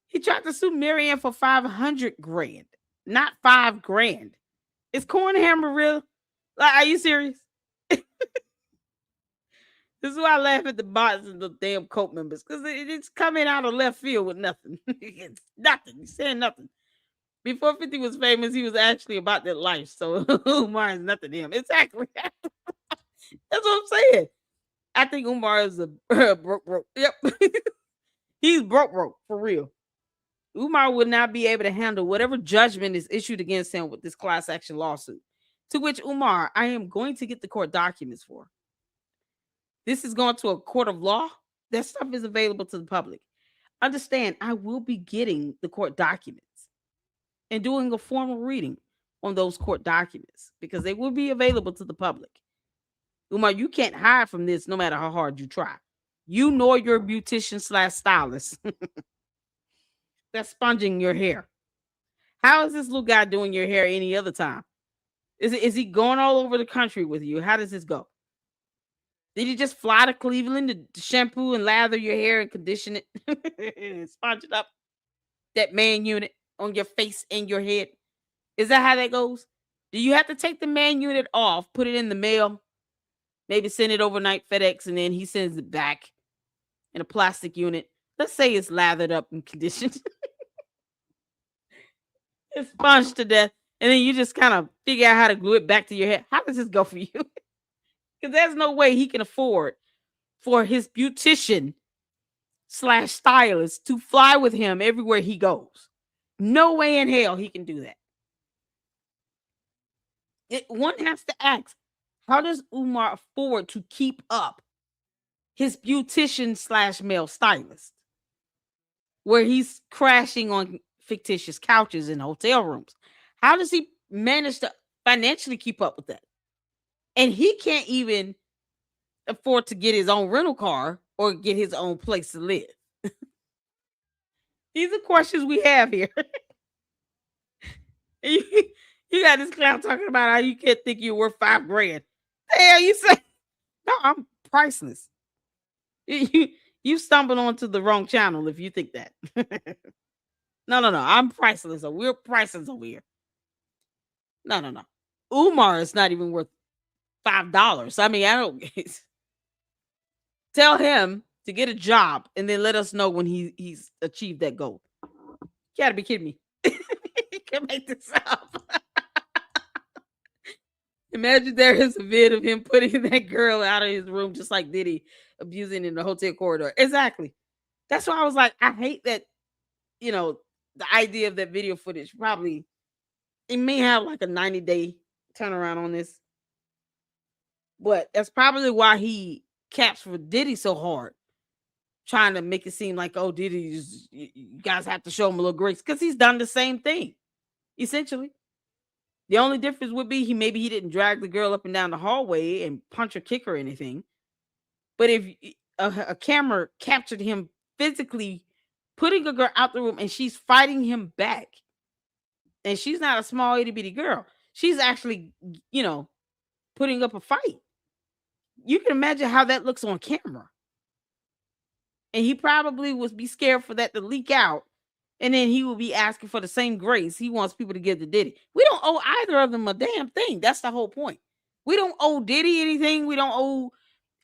He tried to sue Marianne for 500 grand, not $5,000. Is Cornhammer real? Like, are you serious? This is why I laugh at the bots and the damn cult members because it's coming out of left field with nothing. It's nothing. He's saying nothing. Before 50 was famous, he was actually about that life. So Umar is nothing to him. Exactly. That's what I'm saying. I think Umar is a broke. Yep. He's broke for real. Umar would not be able to handle whatever judgment is issued against him with this class action lawsuit. To which Umar, I am going to get the court documents for. This is going to a court of law. That stuff is available to the public. Understand, I will be getting the court documents and doing a formal reading on those court documents because they will be available to the public. Umar, you can't hide from this no matter how hard you try. You nor your beautician / stylist that's sponging your hair. How is this little guy doing your hair any other time? Is he going all over the country with you? How does this go? Did he just fly to Cleveland to shampoo and lather your hair and condition it? Sponge it up? That man unit on your face and your head? Is that how that goes? Do you have to take the man unit off, put it in the mail, maybe send it overnight FedEx, and then he sends it back in a plastic unit? Let's say it's lathered up and conditioned. It's sponged to death. And then you just kind of figure out how to glue it back to your head. How does this go for you? Because there's no way he can afford for his beautician / stylist to fly with him everywhere he goes. No way in hell he can do that. One has to ask, how does Umar afford to keep up his beautician / male stylist, where he's crashing on fictitious couches in hotel rooms? How does he manage to financially keep up with that? And he can't even afford to get his own rental car or get his own place to live. These are questions we have here. you, you got this clown talking about how you can't think you're worth $5,000. The hell you say? No, I'm priceless. You stumbled onto the wrong channel if you think that. No. I'm priceless. So we're priceless over here. No. Umar is not even worth $5. I mean, I don't tell him to get a job and then let us know when he's achieved that goal. You gotta be kidding me. You can make this up. Imagine there is a vid of him putting that girl out of his room just like Diddy abusing in the hotel corridor. Exactly. That's why I was like, I hate that, you know, the idea of that video footage probably it may have like a 90-day turnaround on this, but that's probably why he caps for Diddy so hard, trying to make it seem like, oh, Diddy, you guys have to show him a little grace because he's done the same thing, essentially. The only difference would be he didn't drag the girl up and down the hallway and punch or kick her or anything. But if a camera captured him physically putting a girl out the room and she's fighting him back, and she's not a small itty bitty girl, she's actually, you know, putting up a fight. You can imagine how that looks on camera. And he probably would be scared for that to leak out. And then he will be asking for the same grace he wants people to give to Diddy. We don't owe either of them a damn thing. That's the whole point. We don't owe Diddy anything. We don't owe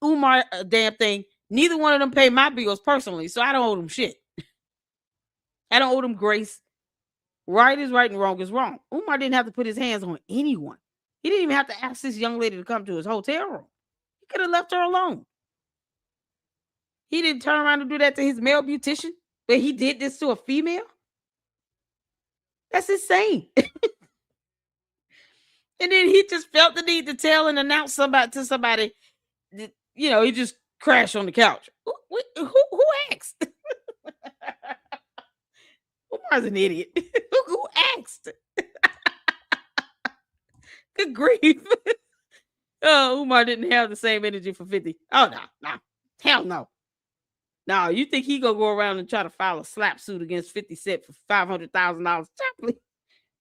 Umar a damn thing. Neither one of them pay my bills personally, so I don't owe them shit. I don't owe them grace. Right is right and wrong is wrong. Umar didn't have to put his hands on anyone. He didn't even have to ask this young lady to come to his hotel room. He could have left her alone. He didn't turn around and do that to his male beautician, but he did this to a female. That's insane. And then he just felt the need to tell and announce somebody to somebody. That, you know, he just crashed on the couch. Who asked? Umar's an idiot. Who asked? Good grief. Oh, Umar didn't have the same energy for 50. Oh, no. Hell no. No, you think he gonna go around and try to file a slap suit against 50 Cent for $500,000?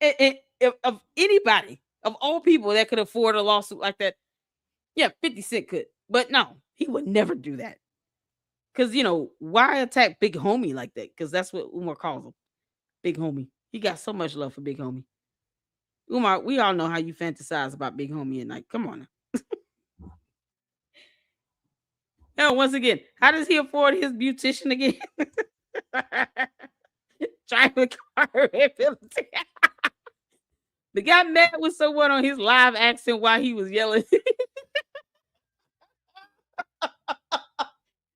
And of anybody, of all people that could afford a lawsuit like that, yeah, 50 Cent could. But no, he would never do that. Because, you know, why attack Big Homie like that? Because that's what Umar calls him. Big Homie. He got so much love for Big Homie. Umar, we all know how you fantasize about Big Homie at night. Come on now. Now, once again, how does he afford his beautician again? Driving car rehabilitation. The guy mad with someone on his live accent while he was yelling.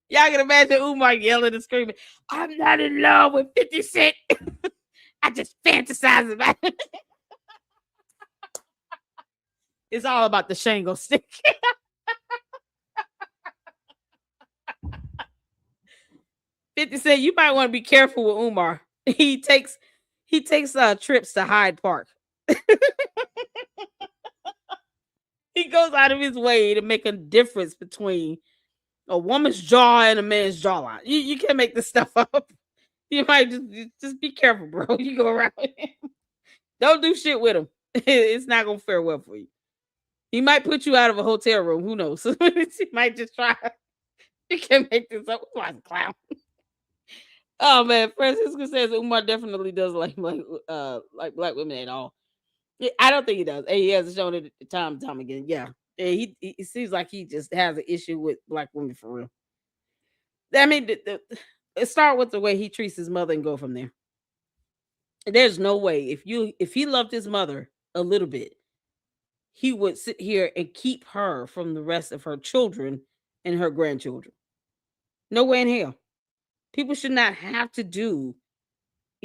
Y'all can imagine Umar yelling and screaming, I'm not in love with 50 Cent. I just fantasize about it. It's all about the Shango stick. 50 Cent, you might want to be careful with Umar. He takes trips to Hyde Park. He goes out of his way to make a difference between a woman's jaw and a man's jawline. You can't make this stuff up. You might just be careful, bro. You go around with him. Don't do shit with him. It's not gonna fare well for you. He might put you out of a hotel room. Who knows? He might just try. You can't make this up. Umar's a clown. Oh man, Francisco says Umar definitely does like black women at all. I don't think he does. He has shown it time and time again. Yeah. He seems like he just has an issue with black women for real. I mean, it start with the way he treats his mother and go from there. There's no way if he loved his mother a little bit, he would sit here and keep her from the rest of her children and her grandchildren. No way in hell. People should not have to do,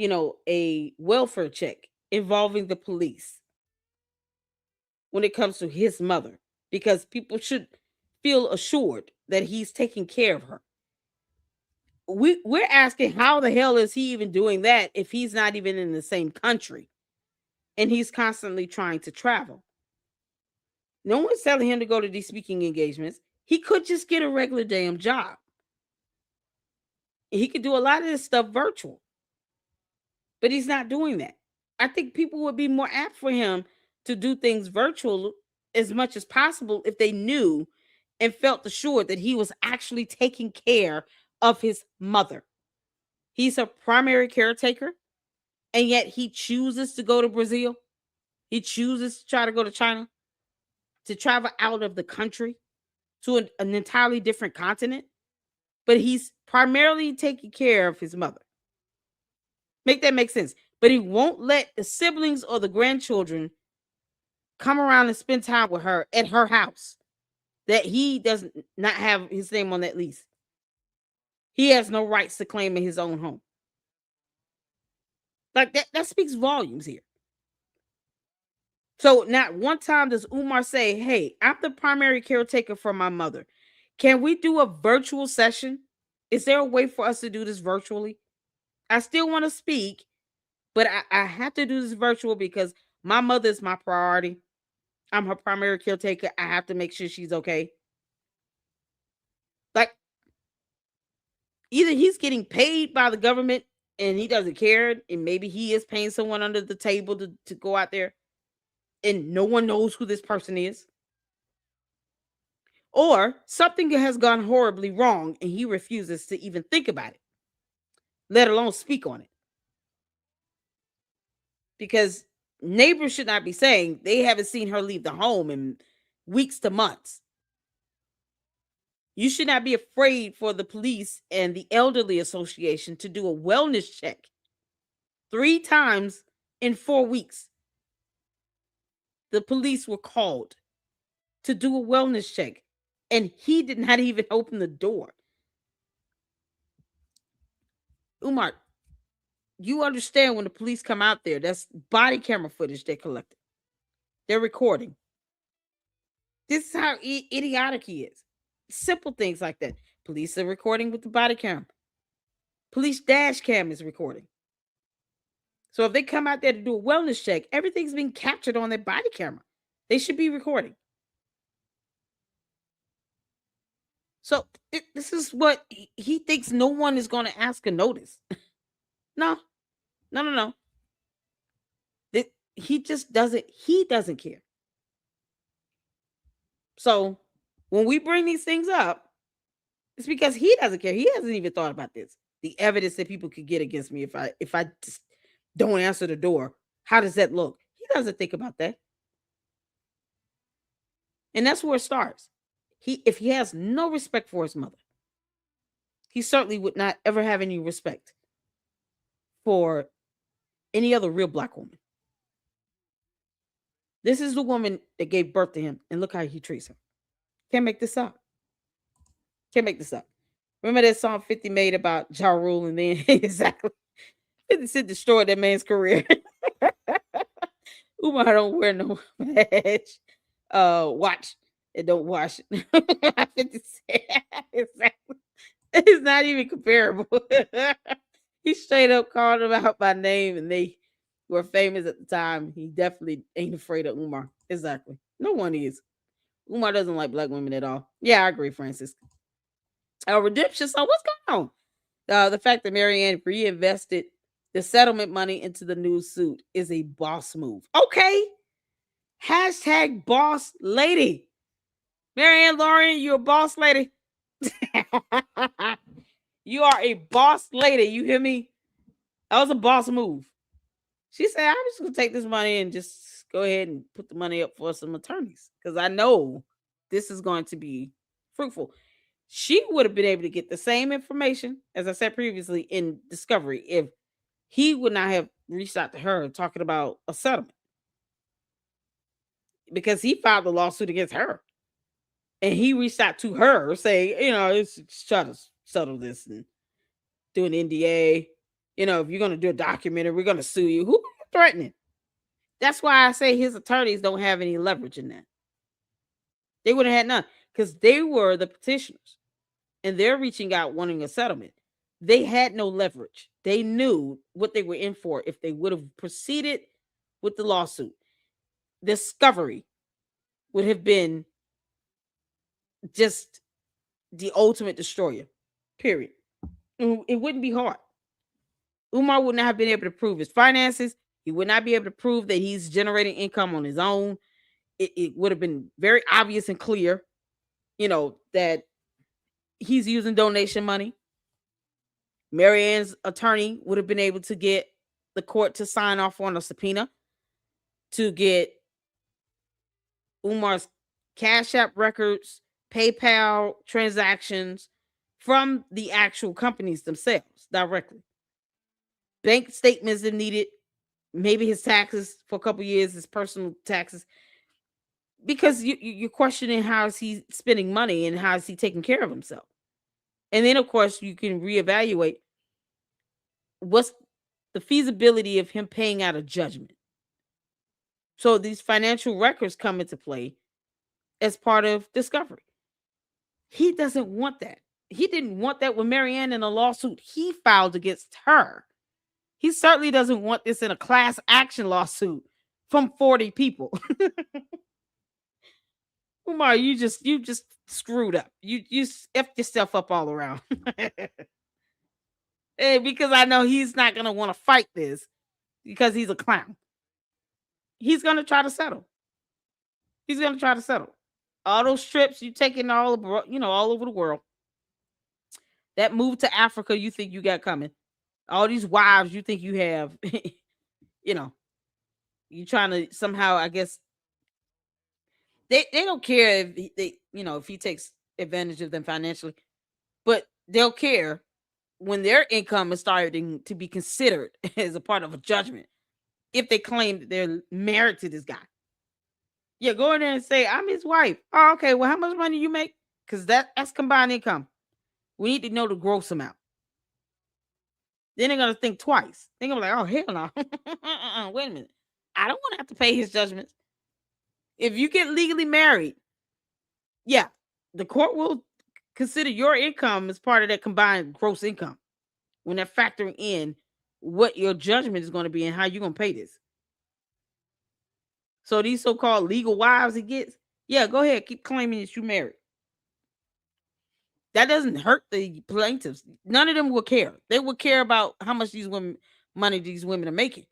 a welfare check involving the police when it comes to his mother, because people should feel assured that he's taking care of her. We're asking how the hell is he even doing that if he's not even in the same country and he's constantly trying to travel. No one's telling him to go to these speaking engagements. He could just get a regular damn job. He could do a lot of this stuff virtual, but he's not doing that. I think people would be more apt for him to do things virtual as much as possible if they knew and felt assured that he was actually taking care of his mother. He's a primary caretaker, and yet he chooses to go to Brazil. He chooses to try to go to China, to travel out of the country to an entirely different continent, but he's primarily taking care of his mother. Make that make sense. But he won't let the siblings or the grandchildren come around and spend time with her at her house that he does not have his name on that lease. He has no rights to claim in his own home. Like that speaks volumes here. So not one time does Umar say, "Hey, I'm the primary caretaker for my mother. Can we do a virtual session? Is there a way for us to do this virtually? I still want to speak, but I have to do this virtual because my mother is my priority. I'm her primary caretaker. I have to make sure she's okay." Like either he's getting paid by the government and he doesn't care, and maybe he is paying someone under the table to go out there and no one knows who this person is, or something has gone horribly wrong and he refuses to even think about it, let alone speak on it. Because neighbors should not be saying they haven't seen her leave the home in weeks to months. You should not be afraid for the police and the elderly association to do a wellness check 3 times in 4 weeks. The police were called to do a wellness check, and he did not even open the door. Umar, you understand when the police come out there, that's body camera footage they collected. They're recording. This is how idiotic he is. Simple things like that. Police are recording with the body cam. Police dash cam is recording. So if they come out there to do a wellness check, everything's being captured on their body camera. They should be recording. So this is what he thinks no one is going to ask a notice. No, no, no, no. He just doesn't, he doesn't care. So when we bring these things up, it's because he doesn't care. He hasn't even thought about this. The evidence that people could get against me if I just don't answer the door. How does that look? He doesn't think about that. And that's where it starts. If he has no respect for his mother, he certainly would not ever have any respect for any other real black woman. This is the woman that gave birth to him, and look how he treats her. Can't make this up. Can't make this up. Remember that song 50 made about Ja Rule, and then exactly 50 Cent destroyed that man's career. Umar don't wear no match. Watch and don't wash it. 50 Cent. Exactly. It's not even comparable. He straight up called him out by name, and they were famous at the time. He definitely ain't afraid of Umar. Exactly. No one is. Umar doesn't like black women at all. Yeah, I agree, Francis. Redemption. So what's going on? The fact that Marianne reinvested the settlement money into the new suit is a boss move. Okay. Hashtag boss lady. Marianne Lauren, you're a boss lady. You are a boss lady. You hear me? That was a boss move. She said, I'm just going to take this money and just go ahead and put the money up for some attorneys because I know this is going to be fruitful. She would have been able to get the same information, as I said previously, in discovery if he would not have reached out to her talking about a settlement because he filed a lawsuit against her. And he reached out to her saying, let's try to settle this and do an NDA. If you're going to do a documentary, we're going to sue you. Who are you threatening? That's why I say his attorneys don't have any leverage in that. They would have had none because they were the petitioners and they're reaching out wanting a settlement. They had no leverage. They knew what they were in for if they would have proceeded with the lawsuit. Discovery would have been just the ultimate destroyer, period. It wouldn't be hard. Umar would not have been able to prove his finances. He would not be able to prove that he's generating income on his own. It would have been very obvious and clear, that he's using donation money. Marianne's attorney would have been able to get the court to sign off on a subpoena to get Umar's Cash App records, PayPal transactions from the actual companies themselves directly. Bank statements if needed, maybe his taxes for a couple years, his personal taxes. because you're questioning how is he spending money and how is he taking care of himself. And then of course you can reevaluate what's the feasibility of him paying out a judgment. So these financial records come into play as part of discovery. He doesn't want that. He didn't want that with Marianne in a lawsuit he filed against her. He certainly doesn't want this in a class action lawsuit from 40 people. Umar, you just screwed up. You effed yourself up all around. Because I know he's not gonna want to fight this because he's a clown. He's gonna try to settle. He's gonna try to settle. All those trips you taking all over the world. That move to Africa you think you got coming. All these wives you think you have. you know, you trying to somehow, I guess, they don't care if if he takes advantage of them financially, but they'll care when their income is starting to be considered as a part of a judgment if they claim that they're married to this guy. Yeah, go in there and say, I'm his wife. Oh, okay. Well, how much money you make? Because that's combined income. We need to know the gross amount. Then they're gonna think twice. They're gonna be like, oh hell no. Wait a minute. I don't want to have to pay his judgments. If you get legally married, yeah, the court will consider your income as part of that combined gross income when they're factoring in what your judgment is going to be and how you're going to pay this. So these so-called legal wives he gets, yeah, go ahead, keep claiming that you married. That doesn't hurt the plaintiffs. None of them will care. They will care about how much money these women are making,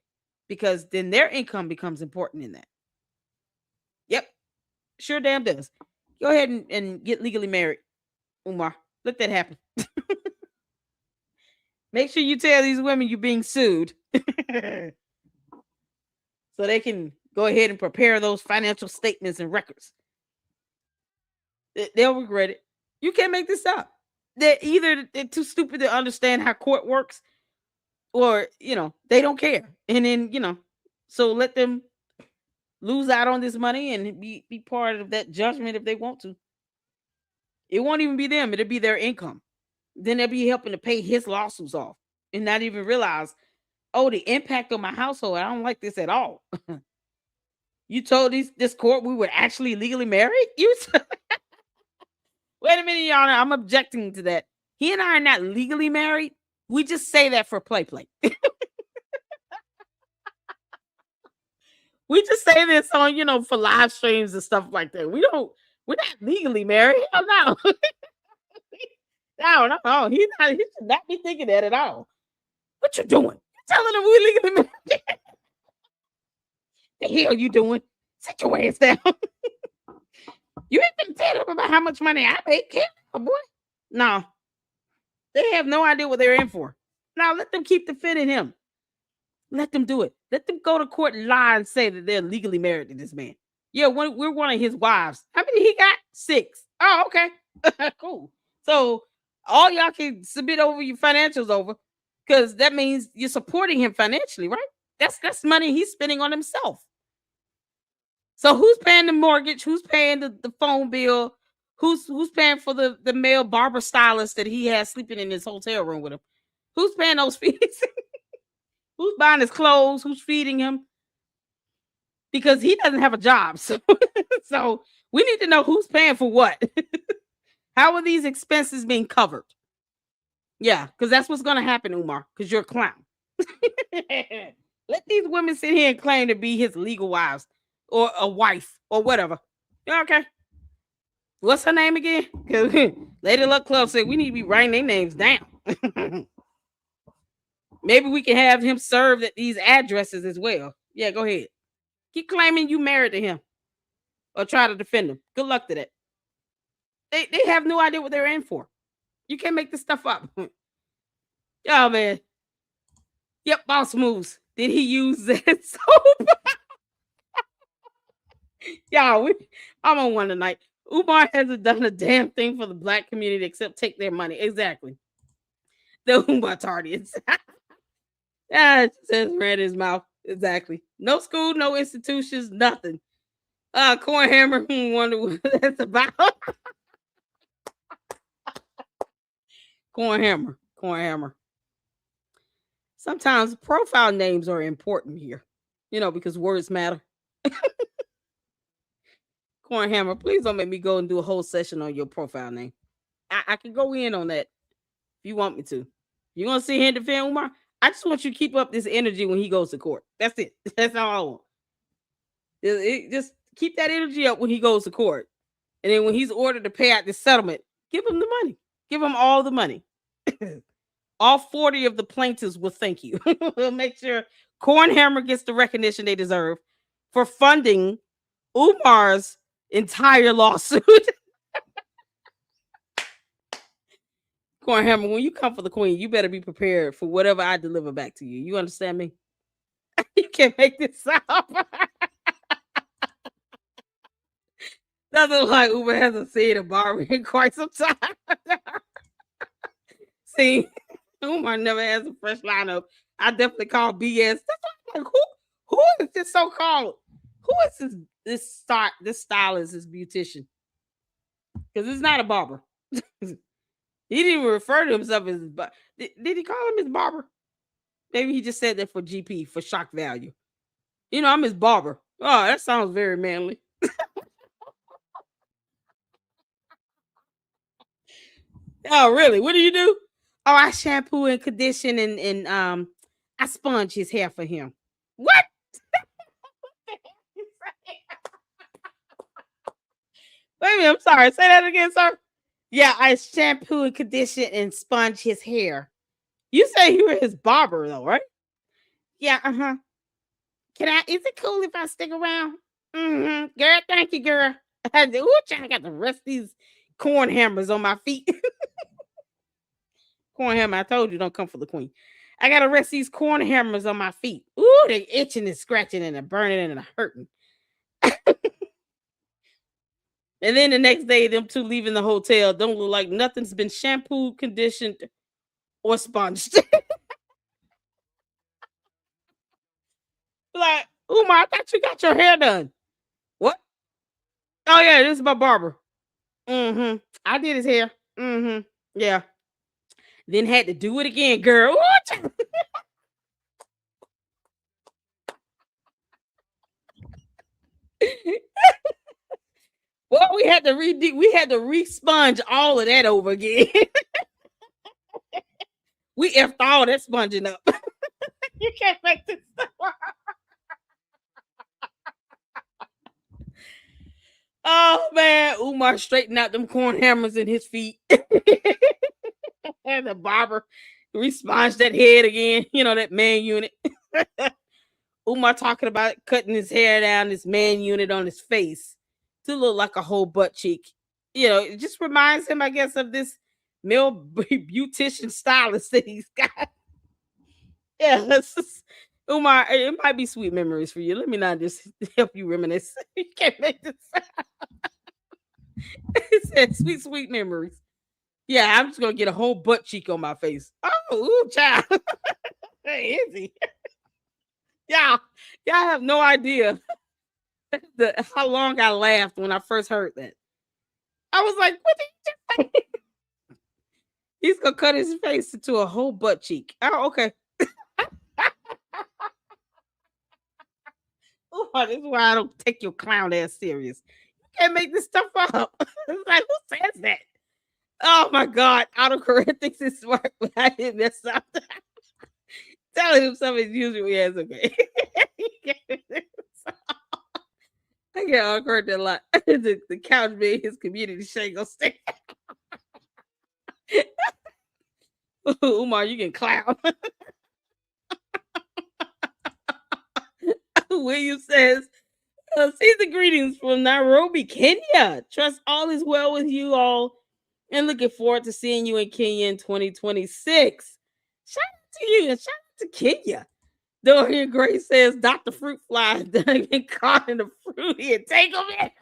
because then their income becomes important in that. Yep, sure damn does. Go ahead and get legally married, Umar. Let that happen. Make sure you tell these women you're being sued so they can go ahead and prepare those financial statements and records. They'll regret it. You can't make this up. They're too stupid to understand how court works, or they don't care. And then so let them lose out on this money and be part of that judgment if they want to. It won't even be them. It'll be their income. Then they'll be helping to pay his lawsuits off and not even realize, oh, the impact on my household. I don't like this at all. You told this court we were actually legally married? Wait a minute, Your Honor. I'm objecting to that. He and I are not legally married. We just say that for play. We just say this on, for live streams and stuff like that. We're not legally married. Hell no. No. He should not be thinking that at all. What you doing? You telling him we legally married? The hell you doing? Sit your ass down. You ain't been telling him about how much money I make, kid, boy. No. They have no idea what they're in for. Now let them keep defending him. Let them do it. Let them go to court and lie and say that they're legally married to this man. Yeah, we're one of his wives. How many he got? 6. Oh, okay. Cool. So all y'all can submit over your financials over, because that means you're supporting him financially, right? That's money he's spending on himself. So who's paying the mortgage? Who's paying the phone bill? Who's paying for the male barber stylist that he has sleeping in his hotel room with him? Who's paying those fees? Who's buying his clothes? Who's feeding him? Because he doesn't have a job. So we need to know who's paying for what. How are these expenses being covered? Yeah, because that's what's going to happen, Umar, because you're a clown. Let these women sit here and claim to be his legal wives or a wife or whatever. Okay. What's her name again? Lady Luck Club said we need to be writing their names down. Maybe we can have him served at these addresses as well. Yeah, go ahead. Keep claiming you married to him or try to defend him. Good luck to that. They have no idea what they're in for. You can't make this stuff up. Oh, man. Yep, boss moves. Did he use that soap? Y'all, I'm on one tonight. Umar hasn't done a damn thing for the black community except take their money. Exactly. The Oompa tardians. It says red in his mouth. Exactly. No school, no institutions, nothing. Corn Hammer. Wonder what that's about. Corn Hammer. Corn Hammer. Sometimes profile names are important here, because words matter. Corn Hammer, please don't make me go and do a whole session on your profile name. I can go in on that if you want me to. You gonna sit here and defend Umar? I just want you to keep up this energy when he goes to court. That's it. That's all I want. Just keep that energy up when he goes to court. And then when he's ordered to pay out the settlement, give him the money. Give him all the money. All 40 of the plaintiffs will thank you. We'll make sure Cornhammer gets the recognition they deserve for funding Umar's entire lawsuit. Cornhammer, when you come for the queen, you better be prepared for whatever I deliver back to you. You understand me? You can't make this up. Doesn't look like Uber hasn't seen a barber in quite some time. See, Umar never has a fresh lineup. I definitely call BS. That's like, who is this so called? Who is this stylist, this beautician? Because it's not a barber. He didn't even refer to himself as did he call him his barber? Maybe he just said that for GP, for shock value. I'm his barber. Oh, that sounds very manly. Oh, really? What do you do? Oh, I shampoo and condition and I sponge his hair for him. What? Wait a minute, I'm sorry. Say that again, sir. Yeah, I shampoo and condition and sponge his hair. You say you were his barber though, right? Yeah, uh-huh. Is it cool if I stick around? Mm-hmm. Girl, thank you, girl. I got the rest of these corn hammers on my feet. Corn hammer, I told you don't come for the queen. I gotta rest these corn hammers on my feet. Ooh, they itching and scratching and burning and hurting. And then the next day, them two leaving the hotel don't look like nothing's been shampooed, conditioned, or sponged. Like, Umar, I thought you got your hair done. What? Oh yeah, this is my barber. Mm-hmm. I did his hair. Mm-hmm. Yeah. Then had to do it again, girl. Well, we had to re-sponge all of that over again. We effed all that sponging up. You can't make this stuff up. Oh man, Umar straightened out them corn hammers in his feet. And the barber re-sponged that head again, that man unit. Umar talking about cutting his hair down, this man unit on his face to look like a whole butt cheek. It just reminds him, I guess, of this male beautician stylist that he's got. Yeah, Umar, it might be sweet memories for you. Let me not just help you reminisce. You can't make this. It said sweet, sweet memories. Yeah, I'm just gonna get a whole butt cheek on my face. Oh, ooh, child. Hey, is he? Y'all have no idea how long I laughed when I first heard that. I was like, what did he just say? He's gonna cut his face into a whole butt cheek. Oh, okay. Oh, this is why I don't take your clown ass serious. You can't make this stuff up. It's like, who says that? Oh my God. Autocorrect thinks it's smart, but I didn't mess up. Telling him something usually is okay. I get autocorrect a lot. The couch made his community shake on stage. Umar, you can clown. William says, season greetings from Nairobi, Kenya. Trust all is well with you all and looking forward to seeing you in Kenya in 2026. Shout out to you and shout out to Kenya. Dorian Gray says Dr. Fruit Fly done been caught in the fruity entanglement.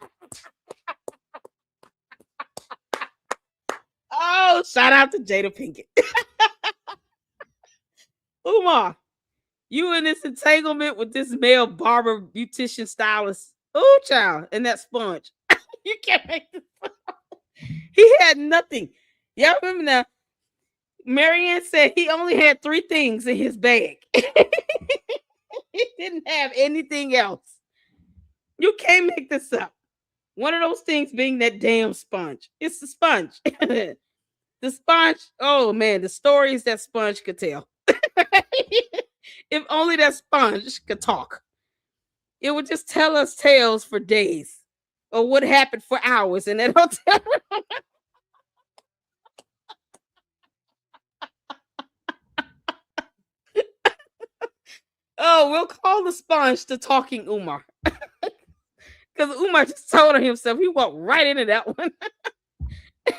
Oh, shout out to Jada Pinkett. Umar, you in this entanglement with this male barber beautician stylist. Oh, child, and that sponge. You can't make this. He had nothing. Y'all remember now? Marianne said he only had three things in his bag. He didn't have anything else. You can't make this up. One of those things being that damn sponge. It's the sponge. The sponge. Oh man, the stories that sponge could tell. If only that sponge could talk, it would just tell us tales for days, or what happened for hours in that hotel. Oh, we'll call the sponge the talking Umar. Because Umar just told on himself. He walked right into that one.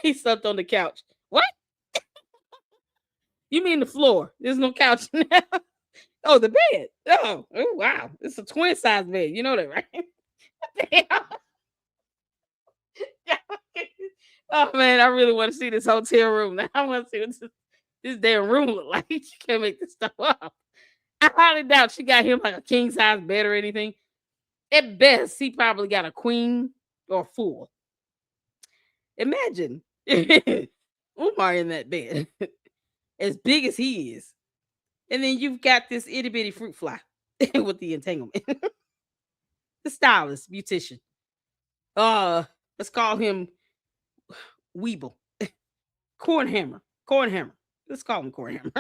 He slept on the couch. What? You mean the floor? There's no couch now. Oh, the bed. Oh, wow. It's a twin size bed. You know that, right? Oh man, I really want to see this hotel room. Now I want to see what this damn room look like. You can't make this stuff up. I highly doubt she got him like a king size bed or anything. At best, he probably got a queen or full. Imagine Umar in that bed, as big as he is. And then you've got this itty bitty fruit fly with the entanglement. The stylist, beautician. Uh, let's call him Weeble. Cornhammer. Cornhammer. Let's call him Cornhammer.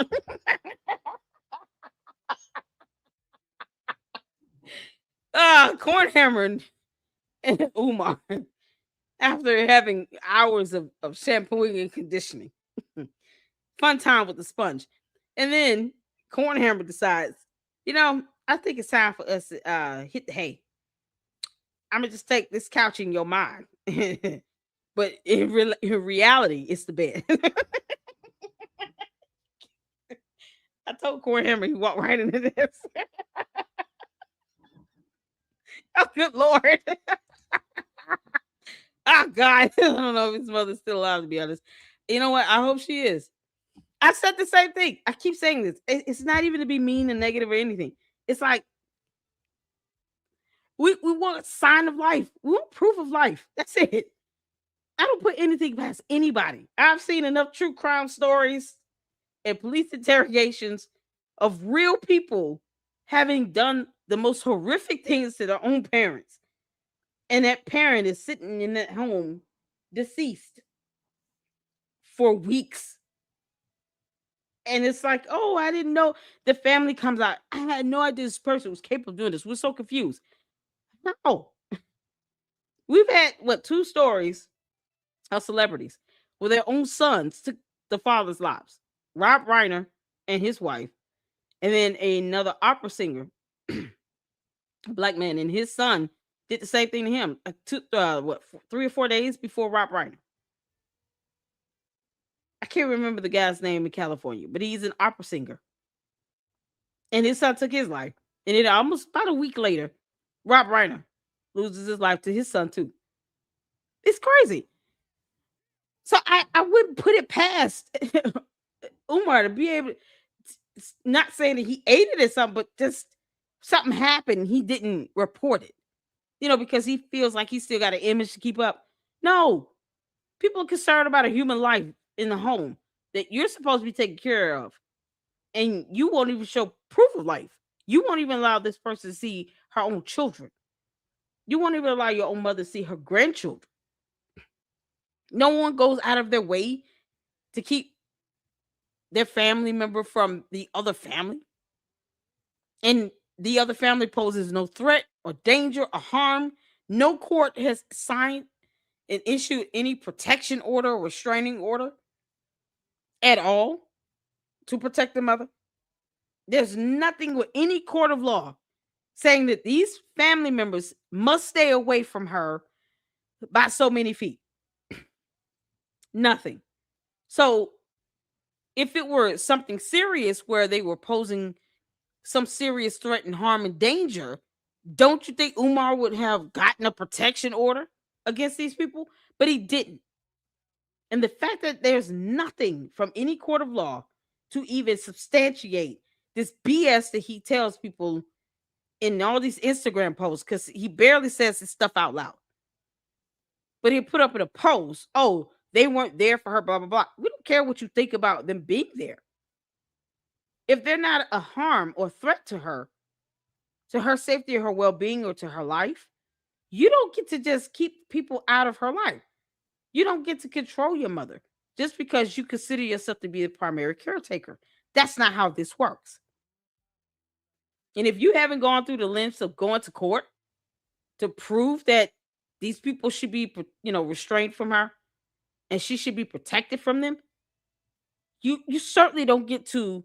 Cornhammer and Umar, after having hours of shampooing and conditioning. Fun time with the sponge. And then Cornhammer decides, I think it's time for us to hit the hay. I'm gonna just take this couch in your mind. But in reality, it's the bed. I told Cornhammer he walked right into this. Oh, good Lord. Oh, God. I don't know if his mother's still alive, to be honest. You know what? I hope she is. I said the same thing. I keep saying this. It's not even to be mean and negative or anything. It's like we want a sign of life. We want proof of life. That's it. I don't put anything past anybody. I've seen enough true crime stories and police interrogations of real people having done the most horrific things to their own parents. And that parent is sitting in that home deceased for weeks. And it's like, oh, I didn't know. The family comes out. I had no idea this person was capable of doing this. We're so confused. No. We've had, two stories of celebrities where their own sons took the father's lives. Rob Reiner and his wife. And then another opera singer, a black man, and his son did the same thing to him. 3 or 4 days before Rob Reiner. I can't remember the guy's name in California, but he's an opera singer. And his son took his life. And then almost about a week later, Rob Reiner loses his life to his son too. It's crazy. So I wouldn't put it past Umar to be able to, not saying that he ate it or something, but just something happened. He didn't report it, because he feels like he still got an image to keep up. No, people are concerned about a human life in the home that you're supposed to be taking care of. And you won't even show proof of life. You won't even allow this person to see her own children. You won't even allow your own mother to see her grandchildren. No one goes out of their way to keep their family member from the other family. And the other family poses no threat or danger or harm. No court has signed and issued any protection order or restraining order at all to protect the mother. There's nothing with any court of law saying that these family members must stay away from her by so many feet. Nothing. So if it were something serious where they were posing some serious threat and harm and danger, don't you think Umar would have gotten a protection order against these people? But he didn't. And the fact that there's nothing from any court of law to even substantiate this BS that he tells people in all these Instagram posts because he barely says his stuff out loud. But he put up in a post, oh, they weren't there for her, blah, blah, blah. We don't care what you think about them being there. If they're not a harm or threat to her safety or her well being or to her life, you don't get to just keep people out of her life. You don't get to control your mother just because you consider yourself to be the primary caretaker. That's not how this works. And if you haven't gone through the lengths of going to court to prove that these people should be, restrained from her and she should be protected from them, you certainly don't get to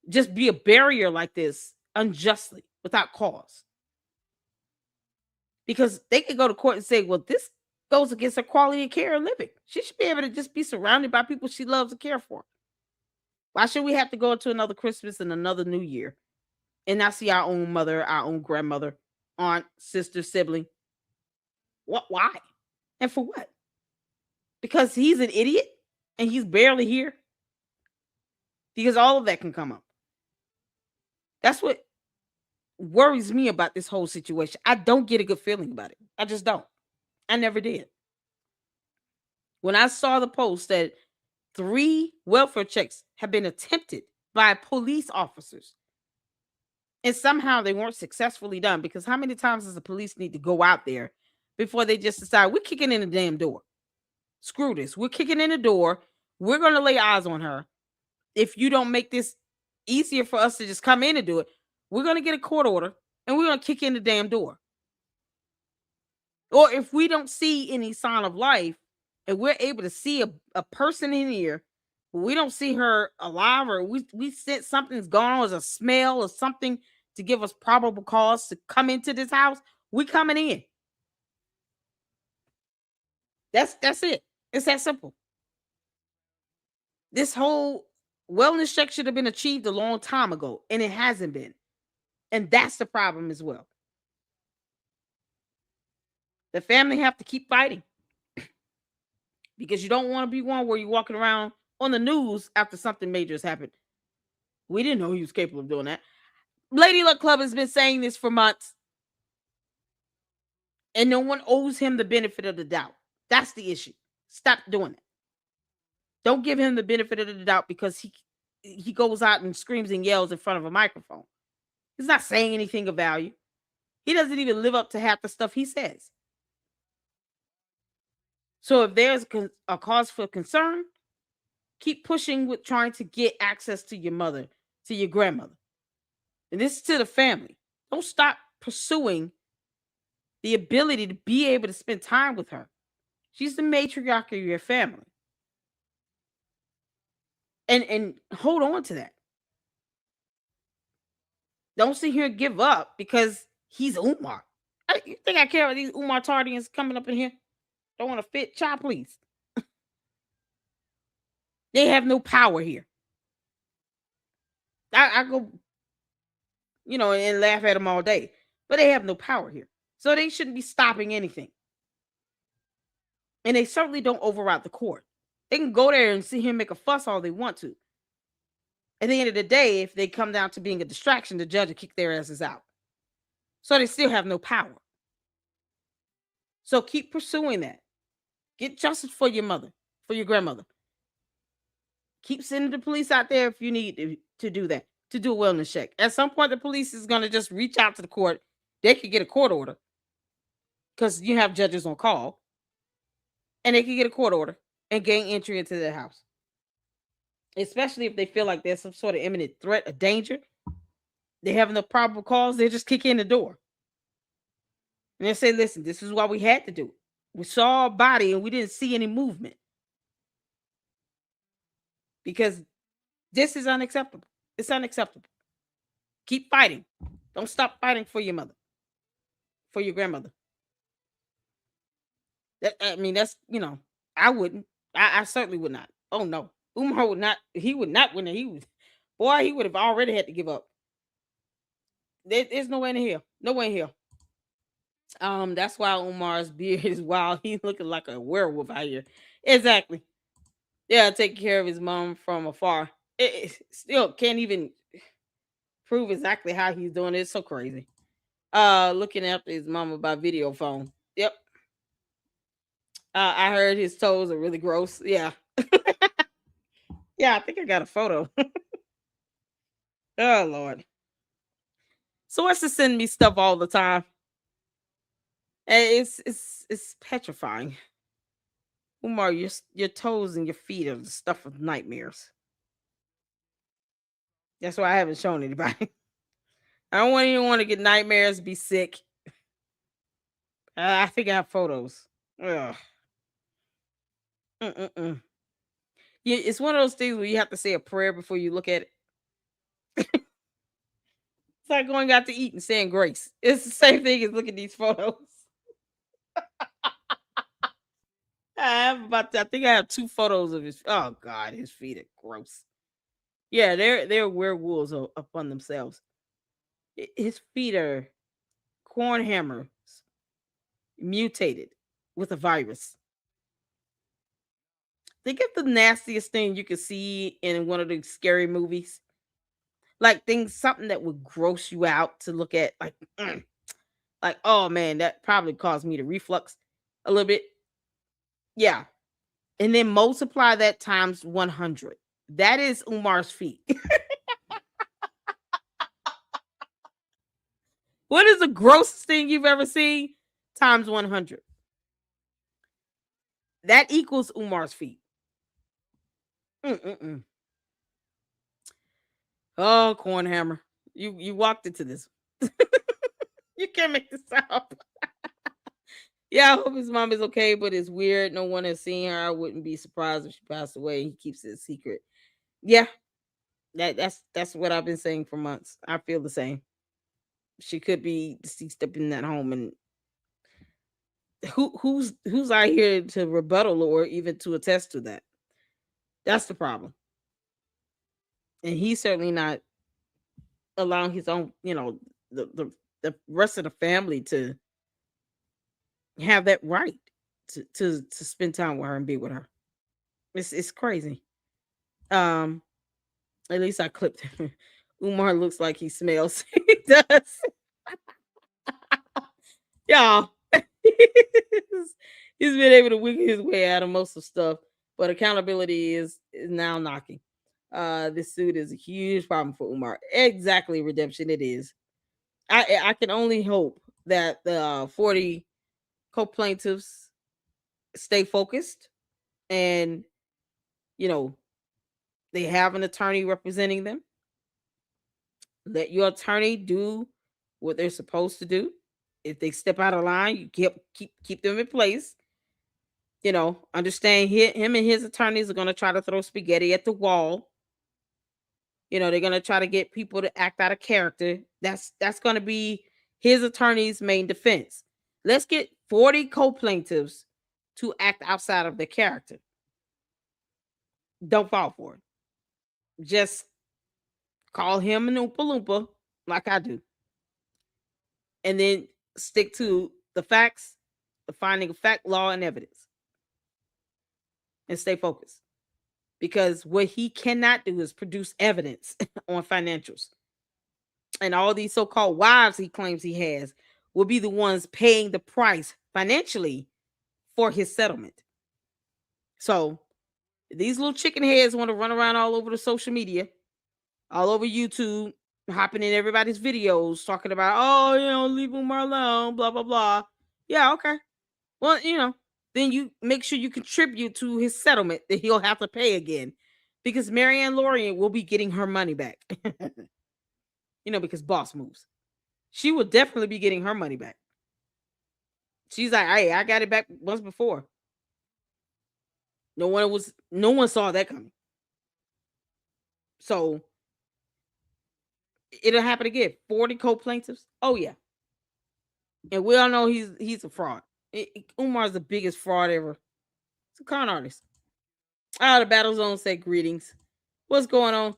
just be a barrier like this unjustly without cause. Because they could go to court and say, well, this goes against her quality of care and living. She should be able to just be surrounded by people she loves to care for. Why should we have to go into another Christmas and another New Year and not see our own mother, our own grandmother, aunt, sister, sibling? What? Why? And for what? Because he's an idiot and he's barely here? Because all of that can come up. That's what worries me about this whole situation. I don't get a good feeling about it. I just don't. I never did. When I saw the post that 3 welfare checks have been attempted by police officers and somehow they weren't successfully done, because how many times does the police need to go out there before they just decide we're kicking in the damn door? Screw this. We're kicking in the door. We're going to lay eyes on her. If you don't make this easier for us to just come in and do it, we're going to get a court order and we're going to kick in the damn door. Or if we don't see any sign of life and we're able to see a person in here, we don't see her alive, or we sense something's going on as a smell or something to give us probable cause to come into this house, we coming in. That's it. It's that simple. This whole wellness check should have been achieved a long time ago, and it hasn't been. And that's the problem as well. The family have to keep fighting because you don't want to be one where you're walking around on the news after something major has happened. We didn't know he was capable of doing that. Lady Luck Club has been saying this for months, and no one owes him the benefit of the doubt. That's the issue. Stop doing it. Don't give him the benefit of the doubt because he goes out and screams and yells in front of a microphone. He's not saying anything of value. He doesn't even live up to half the stuff he says. So if there's a cause for concern, keep pushing with trying to get access to your mother, to your grandmother. And this is to the family. Don't stop pursuing the ability to be able to spend time with her. She's the matriarch of your family. And hold on to that. Don't sit here and give up because he's Umar. You think I care about these Umar Tardians coming up in here? Don't want to fit? Child, please. They have no power here. I go, and laugh at them all day. But they have no power here. So they shouldn't be stopping anything. And they certainly don't override the court. They can go there and see him make a fuss all they want to. At the end of the day, if they come down to being a distraction, the judge will kick their asses out. So they still have no power. So keep pursuing that. Get justice for your mother, for your grandmother. Keep sending the police out there if you need to do that, to do a wellness check. At some point, the police is going to just reach out to the court. They could get a court order because you have judges on call. And they can get a court order and gain entry into their house. Especially if they feel like there's some sort of imminent threat or danger. They have enough probable cause, they just kick in the door. And they say, listen, this is why we had to do it. We saw a body and we didn't see any movement. Because this is unacceptable. It's unacceptable. Keep fighting. Don't stop fighting for your mother, for your grandmother. That's, I wouldn't. I certainly would not. Oh, no. Umar would not. He would not win it. He would have already had to give up. There's no way in here. No way in here. That's why Umar's beard is wild. He's looking like a werewolf out here. Exactly. Yeah, take care of his mom from afar. It still can't even prove exactly how he's doing it. It's so crazy. Looking after his mama by video phone. Yep. I heard his toes are really gross. Yeah. Yeah, I think I got a photo. Oh Lord. So what's to send me stuff all the time? And it's petrifying. Umar, your toes and your feet are the stuff of nightmares. That's why I haven't shown anybody. I don't want anyone to get nightmares, be sick. I think I have photos. Ugh. Mm-mm-mm. Yeah, it's one of those things where you have to say a prayer before you look at it. It's like going out to eat and saying grace. It's the same thing as looking at these photos. I have about. I think I have two photos of his. Oh God, his feet are gross. Yeah, they're werewolves upon themselves. His feet are corn hammers mutated with a virus. Think of the nastiest thing you could see in one of the scary movies. Like things, something that would gross you out to look at. Like oh man, that probably caused me to reflux a little bit. Yeah, and then multiply that times 100. That is Umar's feet. What is the grossest thing you've ever seen times 100? That equals Umar's feet. Mm-mm-mm. Oh, Cornhammer, you walked into this. You can't make this up. Yeah, I hope his mom is okay, but it's weird. No one has seen her. I wouldn't be surprised if she passed away. He keeps it a secret. Yeah, that's what I've been saying for months. I feel the same. She could be deceased up in that home, and who's out here to rebuttal or even to attest to that? That's the problem. And he's certainly not allowing his own, the rest of the family to have that right to spend time with her and be with her. It's crazy. Um, at least I clipped him. Umar looks like he smells. He does. Yeah. He's been able to wiggle his way out of most of stuff, but accountability is now knocking. This suit is a huge problem for Umar. Exactly, redemption it is. I can only hope that the 40 co-plaintiffs stay focused and you know they have an attorney representing them. Let your attorney do what they're supposed to do. If they step out of line, you keep them in place. Understand him and his attorneys are going to try to throw spaghetti at the wall. They're going to try to get people to act out of character. That's going to be his attorney's main defense. Let's get 40 co-plaintiffs to act outside of their character. Don't fall for it. Just call him an Oompa Loompa like I do. And then stick to the facts, the finding of fact, law, and evidence. And stay focused. Because what he cannot do is produce evidence on financials. And all these so-called wives he claims he has will be the ones paying the price financially for his settlement. So these little chicken heads want to run around all over the social media, all over YouTube, hopping in everybody's videos, talking about, oh, leave Umar alone, blah, blah, blah. Yeah, okay. Well, then you make sure you contribute to his settlement that he'll have to pay again because Marianne Lorian will be getting her money back. Because boss moves. She will definitely be getting her money back. She's like, hey, I got it back once before. No one saw that coming. So it'll happen again. 40 co-plaintiffs. Oh yeah. And we all know he's a fraud. Umar's the biggest fraud ever. It's a con artist. The Battle Zone said greetings. What's going on?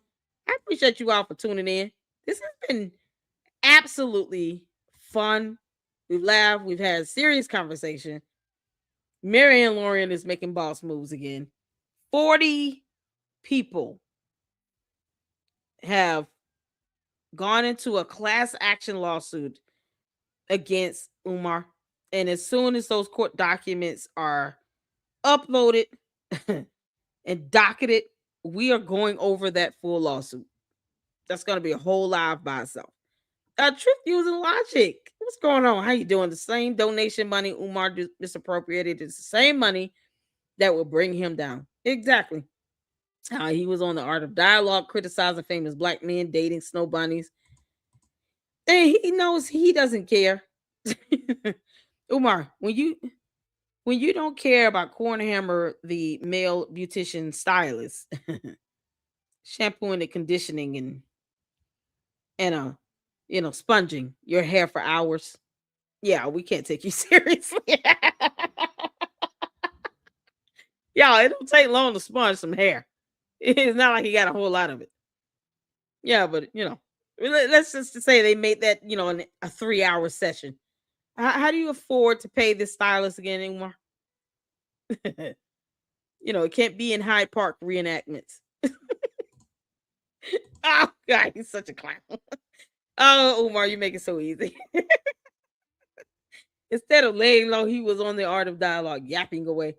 I appreciate you all for tuning in. This has been absolutely fun. We've laughed. We've had a serious conversation. Marianne Lorian is making boss moves again. 40 people have gone into a class action lawsuit against Umar. And as soon as those court documents are uploaded and docketed, we are going over that full lawsuit. That's going to be a whole live by itself. Truth using logic. What's going on? How you doing? The same donation money Umar misappropriated is the same money that will bring him down. Exactly. He was on the Art of Dialogue criticizing famous black men dating snow bunnies. And he knows he doesn't care. Umar, when you don't care about Cornhammer, the male beautician stylist, shampooing and conditioning and sponging your hair for hours. Yeah, we can't take you seriously. Yeah, it don't take long to sponge some hair. It's not like he got a whole lot of it. Yeah, but let's just say they made that a 3 hour session. How do you afford to pay this stylist again anymore? It can't be in Hyde Park reenactments. Oh God, he's such a clown. Oh, Umar, you make it so easy. Instead of laying low, he was on the Art of Dialogue, yapping away.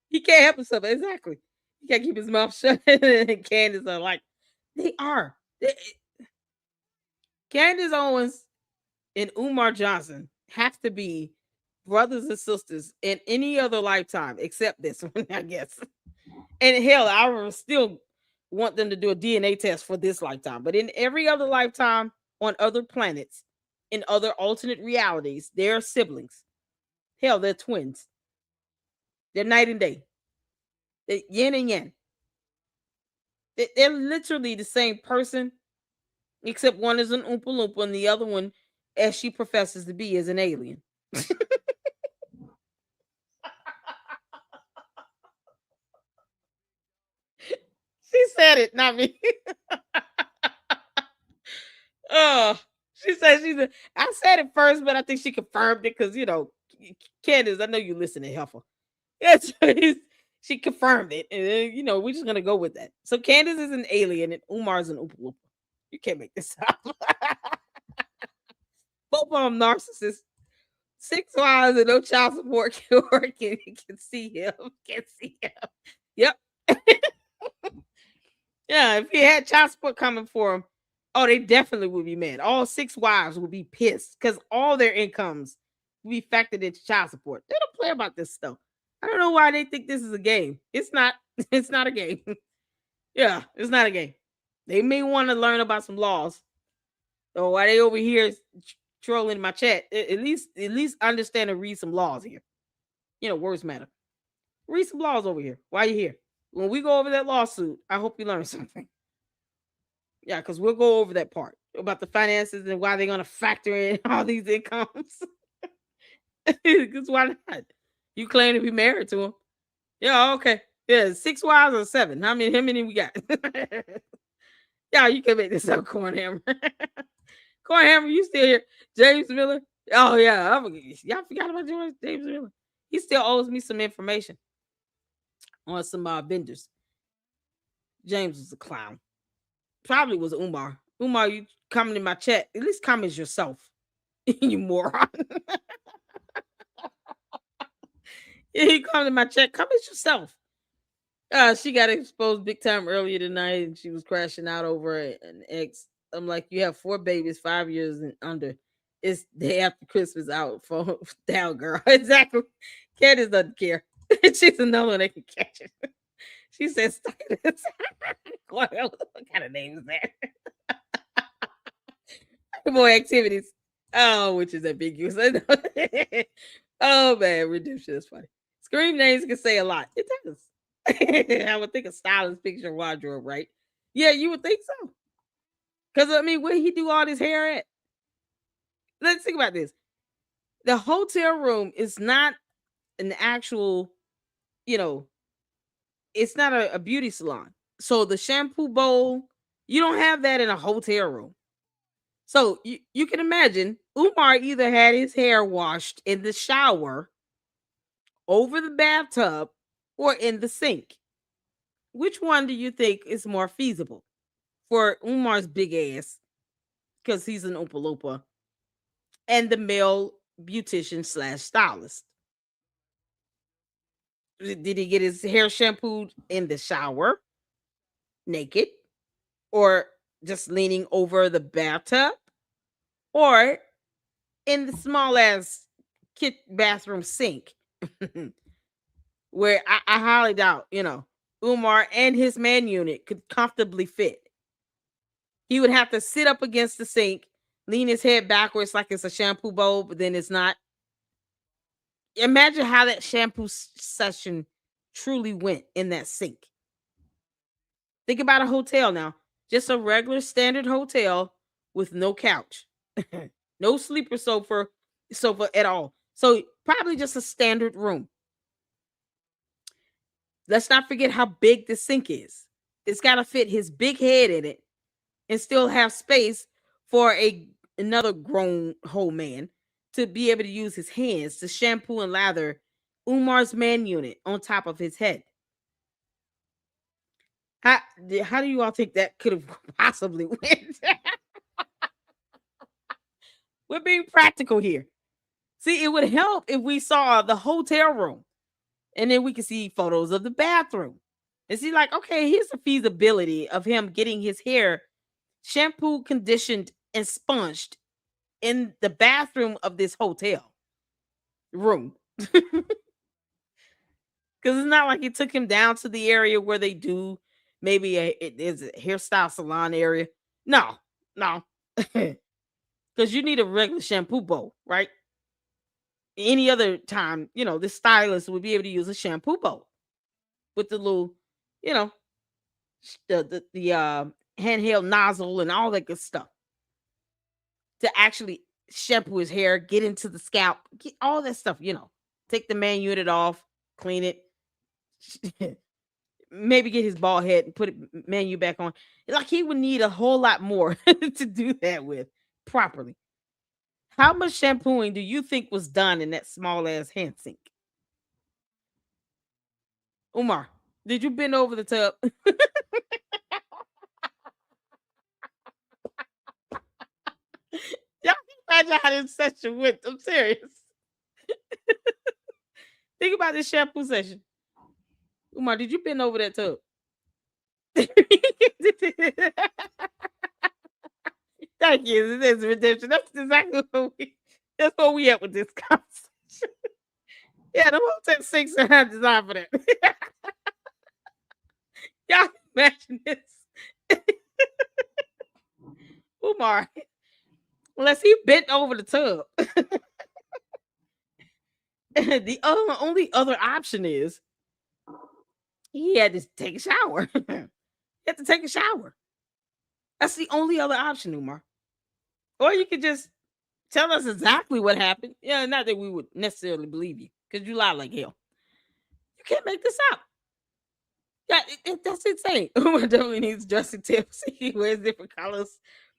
He can't help himself. Exactly. He can't keep his mouth shut. And Candace are like, they are. Candace Owens and Umar Johnson have to be brothers and sisters in any other lifetime except this one, I guess. And hell, I would still want them to do a DNA test for this lifetime. But in every other lifetime on other planets, in other alternate realities, they're siblings. Hell, they're twins. They're night and day. They're yin and yang. They're literally the same person, except one is an Oompa Loompa and the other one, as she professes to be, is an alien. She said it, not me. Oh, she said I said it first, but I think she confirmed it because Candace, I know you listen to Heifer. Yes, she confirmed it, and we're just gonna go with that. So Candace is an alien, and Umar's an Oompa Loompa. You can't make this up. Both of them narcissists. 6 wives and no child support can work. And you can see him. Can see him. Yep. Yeah, if he had child support coming for him, oh, they definitely would be mad. All 6 wives would be pissed because all their incomes will be factored into child support. They don't play about this stuff. I don't know why they think this is a game. It's not. It's not a game. Yeah, it's not a game. They may want to learn about some laws. So while they over here trolling my chat, at least understand and read some laws here. Words matter. Read some laws over here. Why you here? When we go over that lawsuit, I hope you learn something. Yeah, because we'll go over that part about the finances and why they're gonna factor in all these incomes. Because why not? You claim to be married to him. Yeah, okay. Yeah, 6 wives or 7. How many we got? Yeah, you can make this up, Cornhammer. Cornhammer, you still here? James Miller. Oh yeah, y'all forgot about James Miller. He still owes me some information on some vendors. James was a clown. Probably was Umar. Umar, you coming in my chat? At least comment as yourself, you moron. Yeah, you come in my chat. Comment as yourself. She got exposed big time earlier tonight, and she was crashing out over an ex. I'm like, you have 4 babies, 5 years and under. It's day after Christmas out for down, girl. Exactly. Candace doesn't care. She's another one that can catch it. She says, what kind of name is that? More activities. Oh, which is ambiguous. Oh man, redemption is funny. Scream names can say a lot. It does. I would think a stylist picture wardrobe, right? Yeah, you would think so. Because where he do all this hair at? Let's think about this. The hotel room is not an actual, you know, it's not a beauty salon. So the shampoo bowl, you don't have that in a hotel room. So you can imagine Umar either had his hair washed in the shower, over the bathtub, or in the sink. Which one do you think is more feasible for Umar's big ass? Because he's an Oompa Loompa. and the male beautician slash stylist. Did he get his hair shampooed in the shower, naked, or just leaning over the bathtub, or in the small ass bathroom sink, where I highly doubt, Umar and his man unit could comfortably fit. He would have to sit up against the sink, lean his head backwards like it's a shampoo bowl, but then it's not. Imagine how that shampoo session truly went in that sink. Think about a hotel now. Just a regular standard hotel with no couch. No sleeper sofa at all. So probably just a standard room. Let's not forget how big the sink is. It's got to fit his big head in it and still have space for another grown whole man to be able to use his hands to shampoo and lather Umar's man unit on top of his head. How, how do you all think that could have possibly went? We're being practical here. See, it would help if we saw the hotel room and then we could see photos of the bathroom and see, like, okay, here's the feasibility of him getting his hair shampoo, conditioned, and sponged in the bathroom of this hotel room. Because it's not like it took him down to the area where they do maybe it is a hairstyle salon area. No, no. Because you need a regular shampoo bowl, right? Any other time, this stylist would be able to use a shampoo bowl with the little, you know, the handheld nozzle and all that good stuff to actually shampoo his hair, get into the scalp, get all that stuff, take the man unit off, clean it, maybe get his bald head and put it menu back on. Like he would need a whole lot more to do that with properly. How much shampooing do you think was done in that small ass hand sink? Umar, did you bend over the tub? Y'all can imagine how this session went. I'm serious. Think about this shampoo session. Umar, did you bend over that tub? Thank you. This is redemption. That's exactly that's what we at with this conversation. Yeah, the hotel sinks are not designed for that. Y'all imagine this. Umar, unless he bent over the tub. The only other option is he had to take a shower. He had to take a shower. That's the only other option, Umar. Or you could just tell us exactly what happened. Yeah, not that we would necessarily believe you, because you lie like hell. You can't make this up. Yeah, that's insane. Umar definitely needs dressing tips. He wears different colors.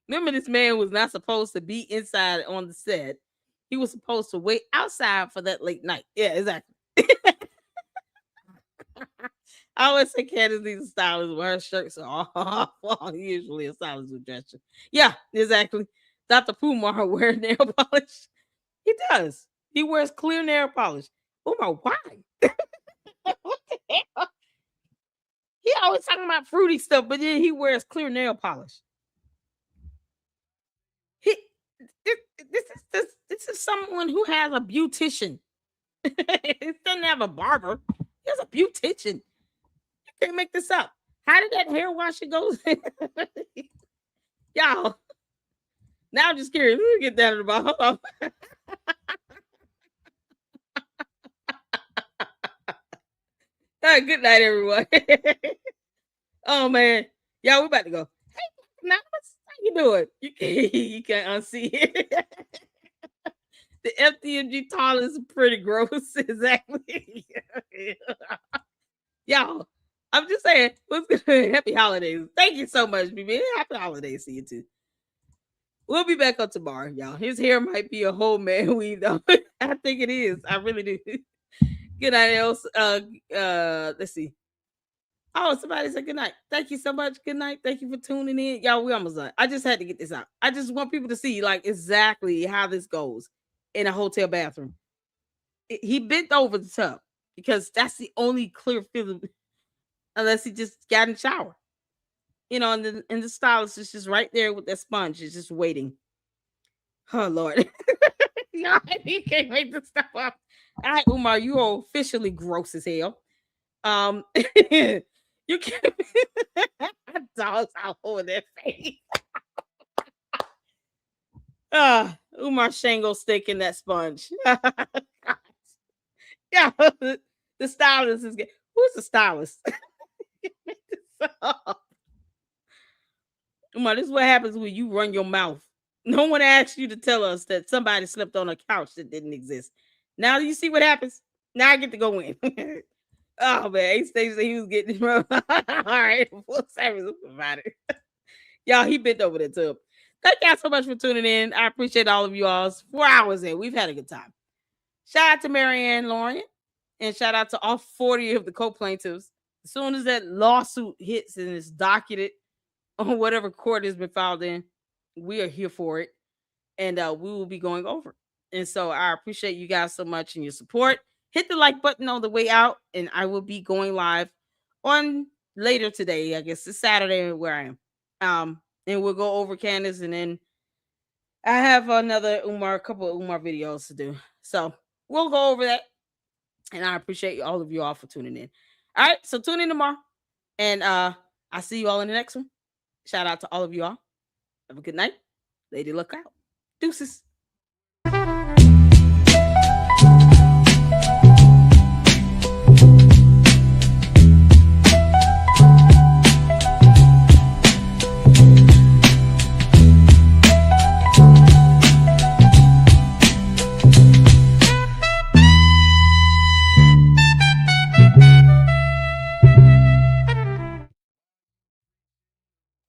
Remember, this man was not supposed to be inside on the set. He was supposed to wait outside for that late night. Yeah, exactly. I always say Candace needs a stylist when her shirts are off. Usually a stylist would dress you. Yeah, exactly. Dr. Pumar wears nail polish. He does. He wears clear nail polish. Umar, why? What the hell? He always talking about fruity stuff, but then he wears clear nail polish. He this is someone who has a beautician. He doesn't have a barber. He has a beautician. You can't make this up. How did that hair wash go? Y'all. Now I'm just curious. Let me get down to the bottom. Hold on. All right, good night, everyone. Oh man, y'all, we about to go. Hey, Anonymous, how you doing? You can't unsee it. The FDMG tall is pretty gross. Exactly. Y'all, I'm just saying, what's good? Happy holidays. Thank you so much, BB. Happy holidays to you too. We'll be back up tomorrow, y'all. His hair might be a whole man weave, though. I think it is. I really do. Good night, else. Let's see. Oh, somebody said good night. Thank you so much. Good night. Thank you for tuning in. Y'all, we almost done. I just had to get this out. I just want people to see like exactly how this goes in a hotel bathroom. He bent over the tub because that's the only clear feeling unless he just got in the shower. And the stylist is just right there with that sponge, is just waiting. Oh Lord. No, he can't make this stuff up. All right, Umar, you are officially gross as hell. You can't dogs all over their face. Umar Shango stick in that sponge. Yeah, the stylist is who's the stylist? Umar, this is what happens when you run your mouth. No one asked you to tell us that somebody slept on a couch that didn't exist. Now you see what happens. Now I get to go in. Oh man, Ace Stage said he was getting all right. Full service provider. Y'all, he bent over the tub. Thank y'all so much for tuning in. I appreciate all of you all. 4 hours in. We've had a good time. Shout out to Marianne Lauren. And shout out to all 40 of the co-plaintiffs. As soon as that lawsuit hits and is docketed on whatever court has been filed in, we are here for it. And we will be going over it. And so I appreciate you guys so much and your support. Hit the like button on the way out, and I will be going live on later today. I guess it's Saturday where I am. And we'll go over Candace, and then I have a couple of Umar videos to do. So we'll go over that. And I appreciate all of you all for tuning in. All right, so tune in tomorrow. And I'll see you all in the next one. Shout out to all of you all. Have a good night. Lady, look out. Deuces.